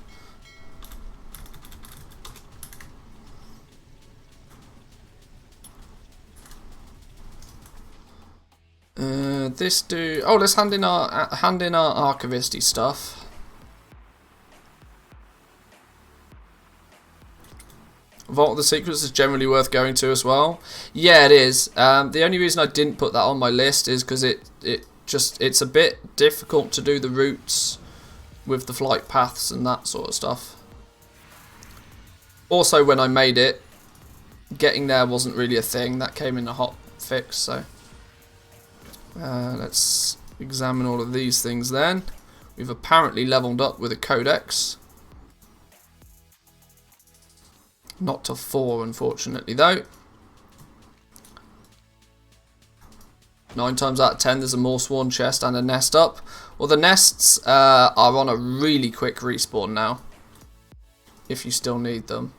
This dude. Oh, let's hand in our archivisty stuff. Vault of the Secrets is generally worth going to as well. Yeah, it is. The only reason I didn't put that on my list is because it's a bit difficult to do the routes with the flight paths and that sort of stuff. Also, when I made it, getting there wasn't really a thing. That came in a hot fix, so let's examine all of these things then. We've apparently leveled up with a codex. Not to 4, unfortunately, though. 9 times out of 10, there's a more sworn chest and a nest up. Well, the nests are on a really quick respawn now, if you still need them.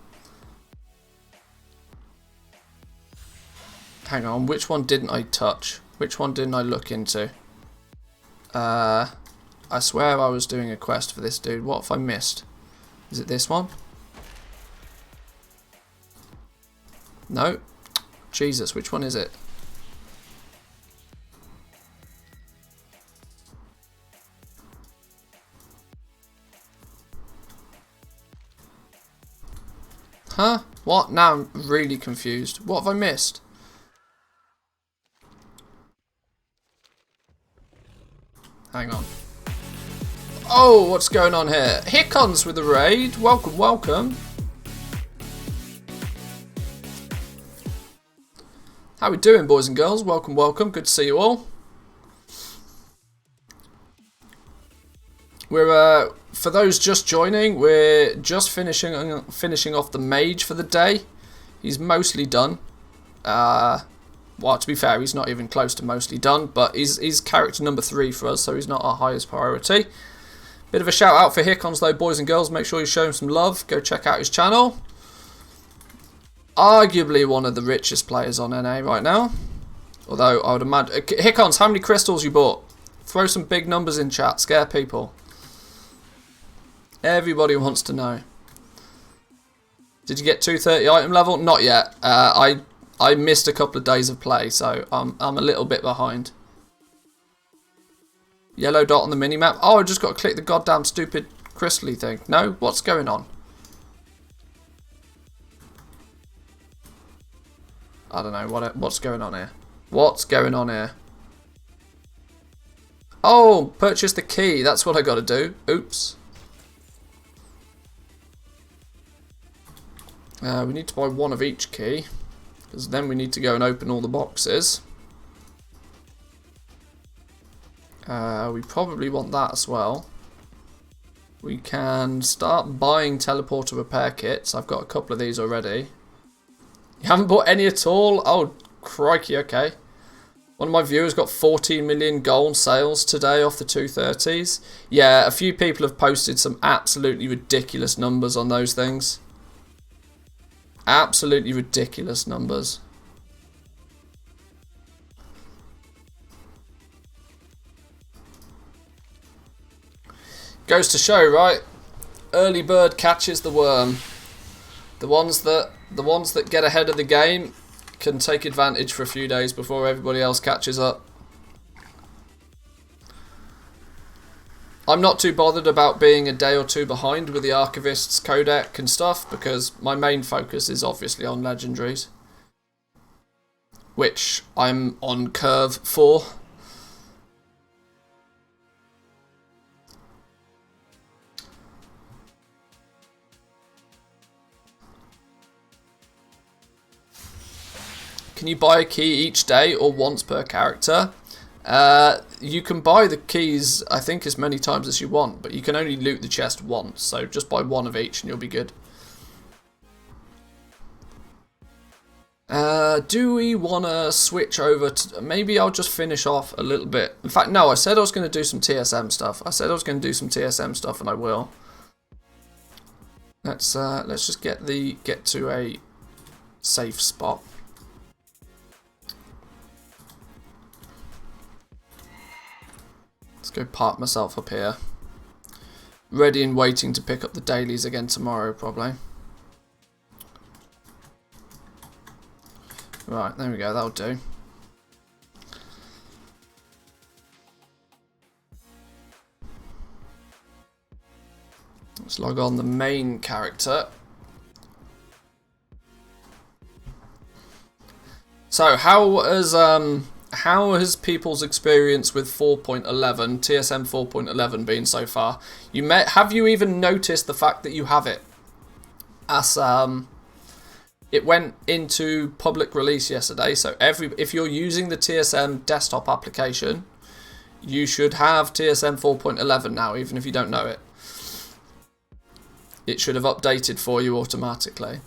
Hang on, which one didn't I touch? Which one didn't I look into? I swear I was doing a quest for this dude. What have I missed? Is it this one? No. Jesus, which one is it? Huh? What? Now I'm really confused. What have I missed? Hang on. Oh, what's going on here? Hickons with the raid. Welcome, welcome. How we doing, boys and girls? Welcome, welcome. Good to see you all. We're for those just joining, we're just finishing off the mage for the day. He's mostly done. Well, to be fair, he's not even close to mostly done, but he's character number 3 for us, so he's not our highest priority. Bit of a shout out for Hickons though, boys and girls. Make sure you show him some love. Go check out his channel. Arguably one of the richest players on NA right now. Although I would imagine... Hickons, how many crystals you bought? Throw some big numbers in chat. Scare people. Everybody wants to know. Did you get 230 item level? Not yet. I missed a couple of days of play, so I'm a little bit behind. Yellow dot on the minimap. Oh, I just got to click the goddamn stupid crystally thing. No? What's going on? I don't know. What's going on here? What's going on here? Oh, purchase the key. That's what I got to do. Oops. We need to buy one of each key, because then we need to go and open all the boxes. We probably want that as well. We can start buying teleporter repair kits. I've got a couple of these already. You haven't bought any at all? Oh, crikey, okay. One of my viewers got 14 million gold sales today off the 230s. Yeah, a few people have posted some absolutely ridiculous numbers on those things. Absolutely ridiculous numbers. Goes to show, right? Early bird catches the worm. The ones that get ahead of the game can take advantage for a few days before everybody else catches up. I'm not too bothered about being a day or two behind with the Archivist's codec and stuff, because my main focus is obviously on legendaries, which I'm on curve for. Can you buy a key each day or once per character? You can buy the keys, I think, as many times as you want, but you can only loot the chest once, so just buy one of each and you'll be good. Do we want to switch over to... Maybe I'll just finish off a little bit. In fact, no, I said I was going to do some TSM stuff. And I will. Let's just get to a safe spot. Let's go park myself up here. Ready and waiting to pick up the dailies again tomorrow, probably. Right, there we go, that'll do. Let's log on the main character. So, how has people's experience with 4.11, TSM 4.11 been so far? Have you even noticed the fact that you have it? As it went into public release yesterday, so if you're using the TSM desktop application, you should have TSM 4.11 now, even if you don't know it. It should have updated for you automatically.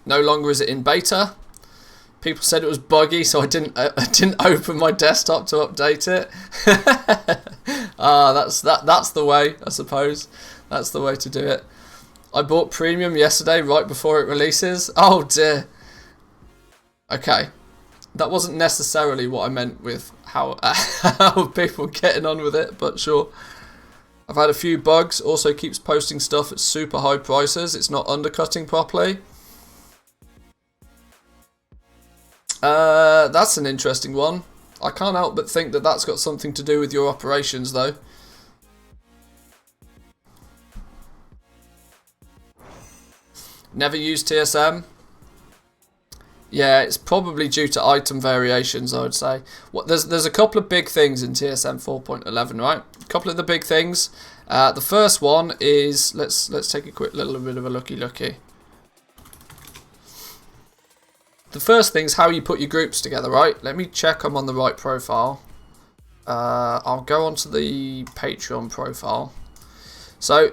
No longer is it in beta. People said it was buggy, so I didn't open my desktop to update it. That's the way, I suppose. That's the way to do it. I bought premium yesterday, right before it releases. Oh dear. Okay, that wasn't necessarily what I meant with how people are getting on with it, but sure. I've had a few bugs. Also keeps posting stuff at super high prices. It's not undercutting properly. That's an interesting one. I can't help but think that that's got something to do with your operations, though. Never used TSM? Yeah, it's probably due to item variations, I would say. There's a couple of big things in TSM 4.11, right? A couple of the big things. The first one is, let's take a quick little bit of a looky. the first thing is how you put your groups together, right? Let me check I'm on the right profile. I'll go onto the Patreon profile. So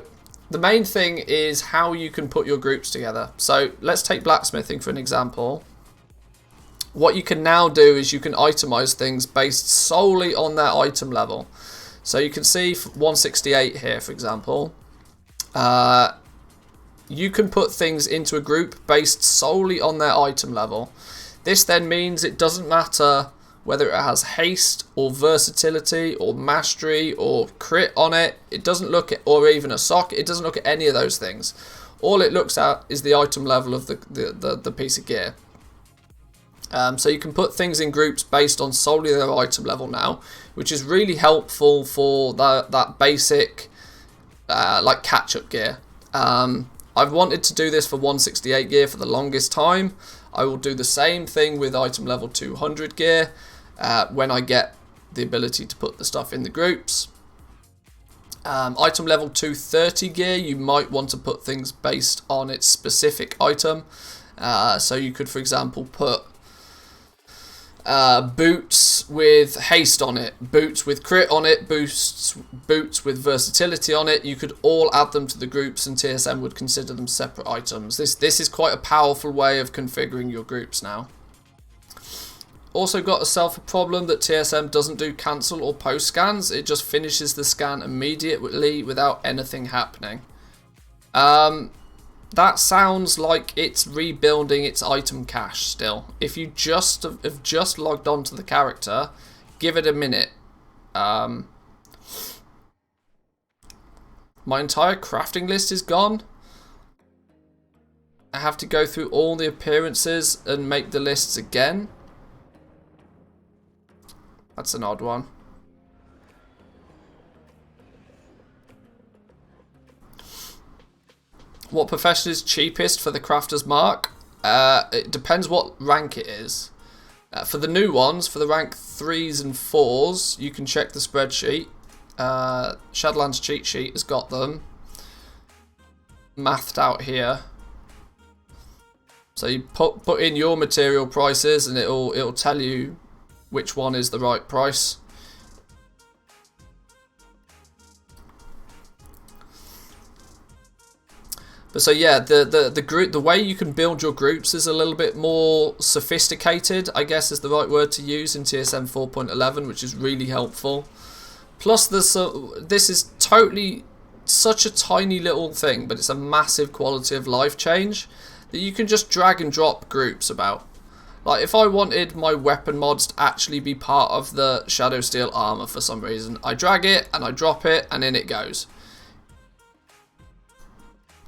the main thing is how you can put your groups together. So let's take blacksmithing for an example. What you can now do is you can itemize things based solely on their item level. So you can see 168 here, for example. You can put things into a group based solely on their item level. This then means it doesn't matter whether it has haste or versatility or mastery or crit on it. It doesn't look at, or even a sock. It doesn't look at any of those things. All it looks at is the item level of the piece of gear. So you can put things in groups based on solely their item level now, which is really helpful for that basic like catch-up gear. I've wanted to do this for 168 gear for the longest time. I will do the same thing with item level 200 gear when I get the ability to put the stuff in the groups. Item level 230 gear, you might want to put things based on its specific item. So you could, for example, put boots with haste on it, boots with crit on it, boots with versatility on it. You could all add them to the groups and TSM would consider them separate items. This is quite a powerful way of configuring your groups now. Also got yourself a problem that TSM doesn't do cancel or post scans. It just finishes the scan immediately without anything happening. That sounds like it's rebuilding its item cache still. If you have just logged onto the character, give it a minute. My entire crafting list is gone. I have to go through all the appearances and make the lists again. That's an odd one. What profession is cheapest for the crafter's mark? It depends what rank it is. For the new ones, for the rank 3s and 4s, you can check the spreadsheet. Shadowlands cheat sheet has got them mathed out here. So you put in your material prices and it'll tell you which one is the right price. But so yeah, the way you can build your groups is a little bit more sophisticated, I guess is the right word to use in TSM 4.11, which is really helpful. Plus, this is totally such a tiny little thing, but it's a massive quality of life change that you can just drag and drop groups about. Like if I wanted my weapon mods to actually be part of the Shadow Steel armor for some reason, I drag it and I drop it and in it goes.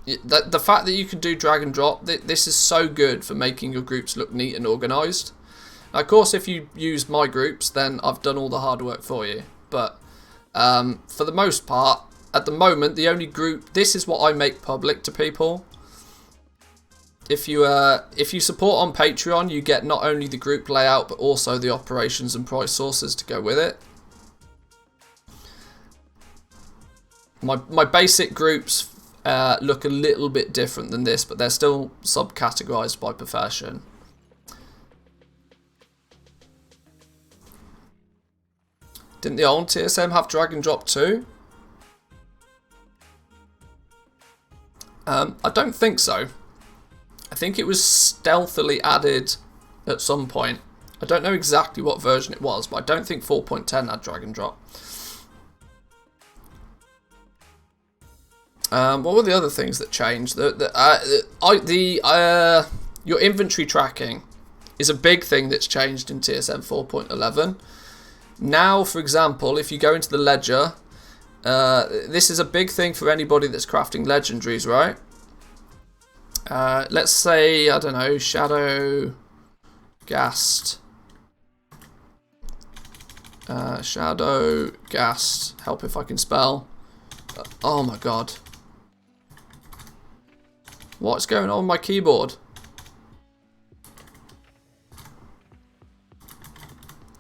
The fact that you can do drag and drop, this is so good for making your groups look neat and organised. Of course, if you use my groups, then I've done all the hard work for you. But for the most part, at the moment, the only group, this is what I make public to people. If you support on Patreon, you get not only the group layout, but also the operations and price sources to go with it. My basic groups look a little bit different than this, but they're still subcategorized by profession. Didn't the old TSM have drag and drop too? I don't think so. I think it was stealthily added at some point. I don't know exactly what version it was, but I don't think 4.10 had drag and drop. What were the other things that changed? Your inventory tracking is a big thing that's changed in TSM 4.11. Now, for example, if you go into the ledger, this is a big thing for anybody that's crafting legendaries, right? Let's say, I don't know, Shadow Gast. Shadow Gast. Help if I can spell. Oh my god. What's going on with my keyboard?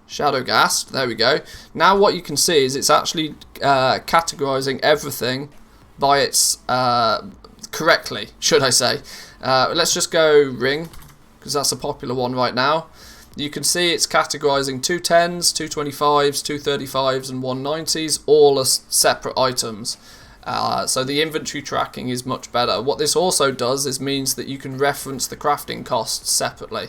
Shadowgast, there we go. Now what you can see is it's actually categorizing everything by its correctly, should I say. Let's just go ring. because that's a popular one right now. You can see it's categorizing 210s, 225s, 235s and 190s, all as separate items. So the inventory tracking is much better. What this also does is means that you can reference the crafting costs separately.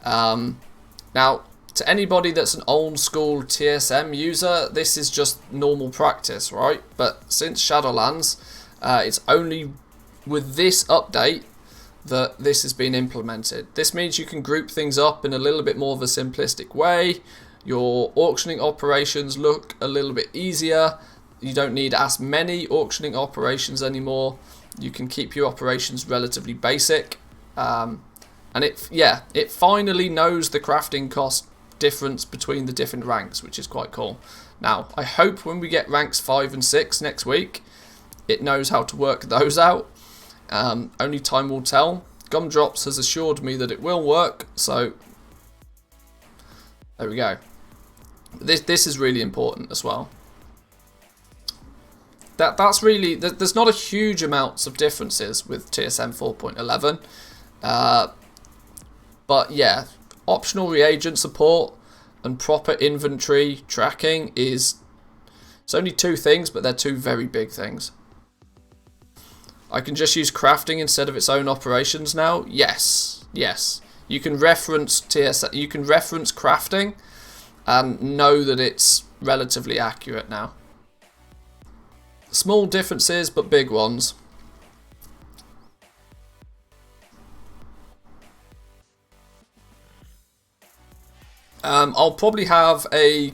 Now, to anybody that's an old school TSM user, this is just normal practice, right? But since Shadowlands, it's only with this update that this has been implemented. This means you can group things up in a little bit more of a simplistic way. Your auctioning operations look a little bit easier. You don't need as many auctioning operations anymore. You can keep your operations relatively basic. And it finally knows the crafting cost difference between the different ranks, which is quite cool. Now, I hope when we get ranks 5 and 6 next week, it knows how to work those out. Only time will tell. Gumdrops has assured me that it will work, so there we go. This is really important as well. That's really, there's not a huge amounts of differences with TSM 4.11, but yeah, optional reagent support and proper inventory tracking it's only 2 things, but they're 2 very big things. I can just use crafting instead of its own operations now. Yes. You can reference you can reference crafting and know that it's relatively accurate now. Small differences, but big ones. I'll probably have a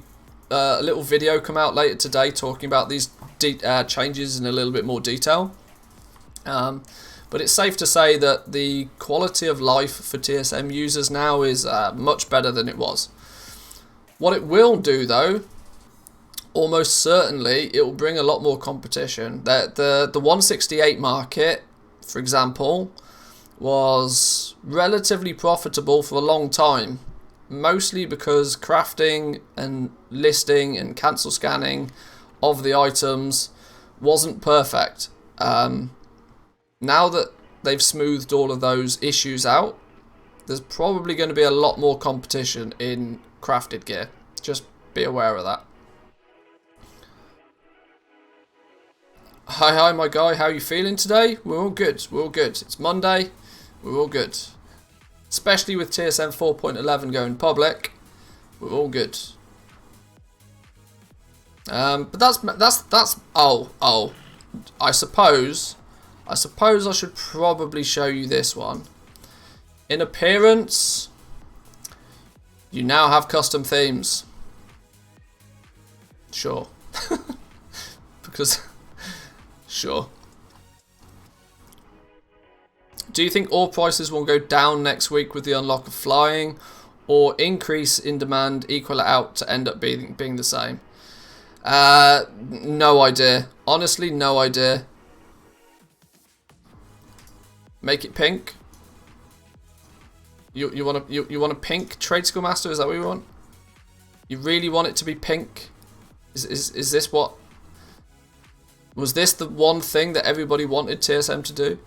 little video come out later today talking about these changes in a little bit more detail. But it's safe to say that the quality of life for TSM users now is much better than it was. What it will do, though, almost certainly, it will bring a lot more competition. The 168 market, for example, was relatively profitable for a long time, mostly because crafting and listing and cancel scanning of the items wasn't perfect. Now that they've smoothed all of those issues out, there's probably going to be a lot more competition in crafted gear. Just be aware of that. Hi my guy, how are you feeling today? We're all good, we're all good. It's Monday, we're all good. Especially with TSM 4.11 going public, we're all good. But that's I suppose I should probably show you this one. In appearance, you now have custom themes. Sure. Because, sure. Do you think ore prices will go down next week with the unlock of flying, or increase in demand equal it out to end up being the same? No idea. Honestly, no idea. Make it pink. You want a pink trade skill master? Is that what you want? You really want it to be pink? Is this what? Was this the one thing that everybody wanted TSM to do?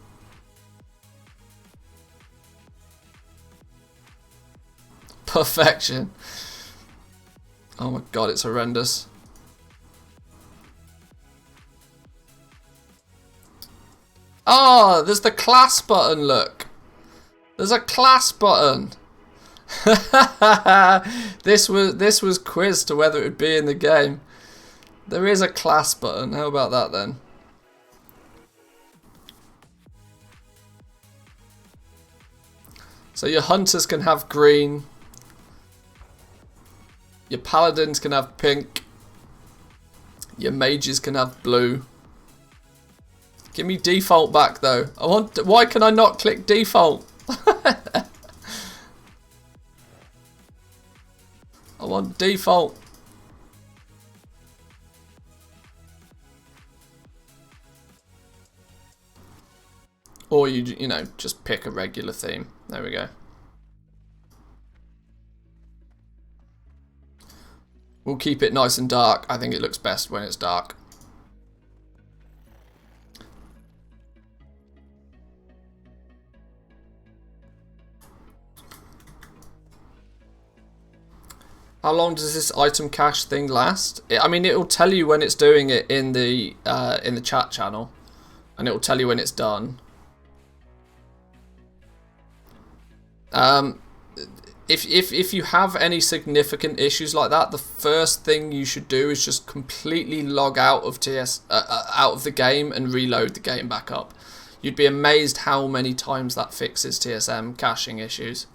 Perfection. Oh my god, it's horrendous. Oh, there's the class button, look. There's a class button. This was quiz to whether it would be in the game. There is a class button. How about that then? So your hunters can have green. Your paladins can have pink. Your mages can have blue. Give me default back though. Why can I not click default? I want default. Or you know, just pick a regular theme. There we go. We'll keep it nice and dark. I think it looks best when it's dark. How long does this item cache thing last? I mean, it will tell you when it's doing it in the chat channel, and it will tell you when it's done. If you have any significant issues like that, the first thing you should do is just completely log out of out of the game and reload the game back up. You'd be amazed how many times that fixes TSM caching issues.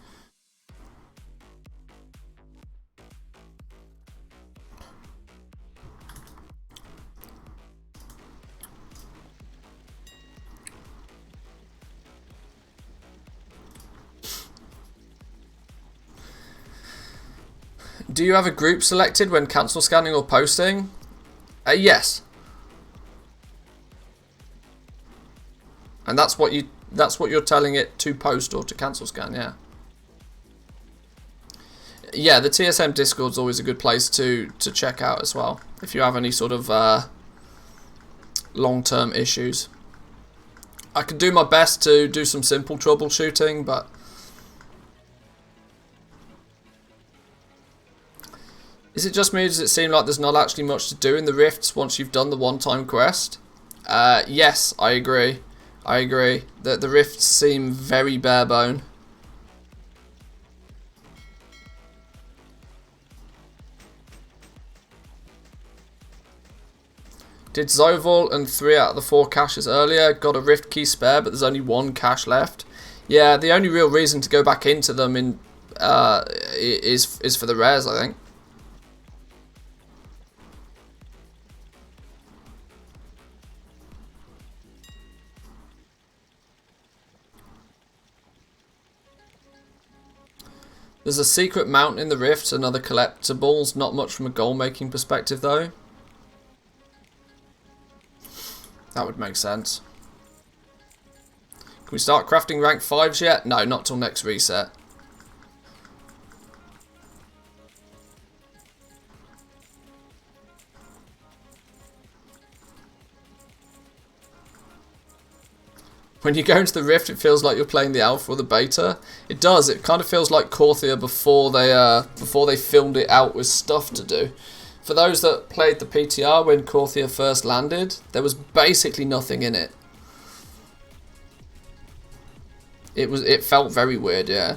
Do you have a group selected when cancel scanning or posting? Yes. And that's what you're telling it to post or to cancel scan, yeah. Yeah, the TSM Discord's always a good place to check out as well, if you have any sort of long-term issues. I could do my best to do some simple troubleshooting, but is it just me, or does it seem like there's not actually much to do in the rifts once you've done the one-time quest? Yes, I agree. I agree. The rifts seem very bare bone. Did Zoval and 3 out of the 4 caches earlier. Got a rift key spare, but there's only 1 cache left. Yeah, the only real reason to go back into them is for the rares, I think. There's a secret mount in the rifts and other collectibles. Not much from a goal-making perspective, though. That would make sense. Can we start crafting rank 5s yet? No, not till next reset. When you go into the Rift, it feels like you're playing the alpha or the beta. It does. It kind of feels like Korthia before they filmed it out with stuff to do. For those that played the PTR when Korthia first landed, there was basically nothing in it. It felt very weird, yeah.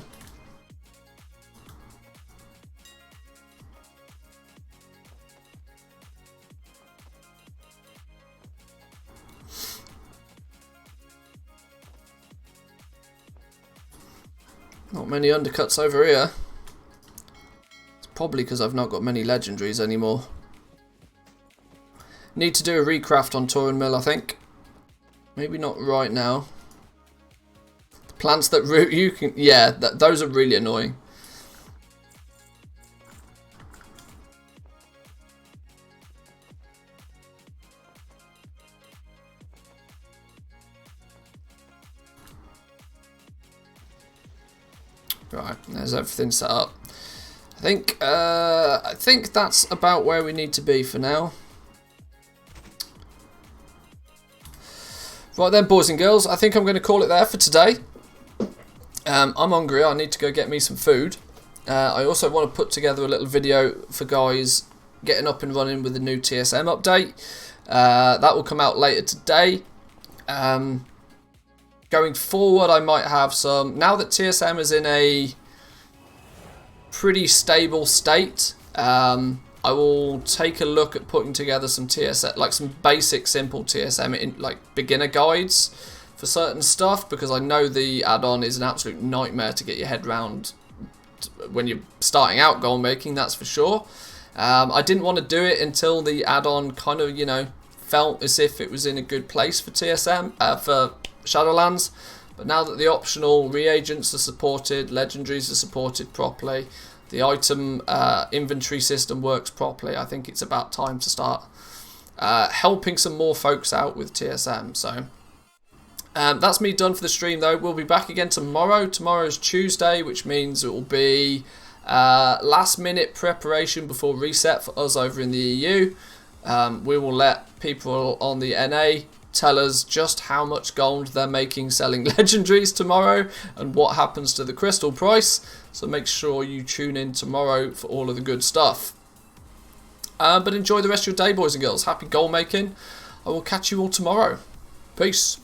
Not many undercuts over here. It's probably because I've not got many legendaries anymore. Need to do a recraft on Tauren Mill, I think. Maybe not right now. The plants that root you can... Yeah, those are really annoying. Right, there's everything set up. I think that's about where we need to be for now. Right then, boys and girls, I think I'm going to call it there for today. I'm hungry. I need to go get me some food. I also want to put together a little video for guys getting up and running with the new TSM update. That will come out later today. Going forward, I might have some... Now that TSM is in a pretty stable state, I will take a look at putting together some TSM, like some basic, simple TSM, like beginner guides for certain stuff, because I know the add-on is an absolute nightmare to get your head around when you're starting out goal making, that's for sure. I didn't want to do it until the add-on kind of, you know, felt as if it was in a good place for TSM, for Shadowlands, but now that the optional reagents are supported, legendaries are supported properly, the item inventory system works properly, I think it's about time to start helping some more folks out with TSM. So that's me done for the stream though. We'll be back again tomorrow. Tomorrow's Tuesday, which means it will be last minute preparation before reset for us over in the EU. We will let people on the NA tell us just how much gold they're making selling legendaries tomorrow and what happens to the crystal price. So make sure you tune in tomorrow for all of the good stuff. But enjoy the rest of your day, boys and girls. Happy gold making. I will catch you all tomorrow. Peace.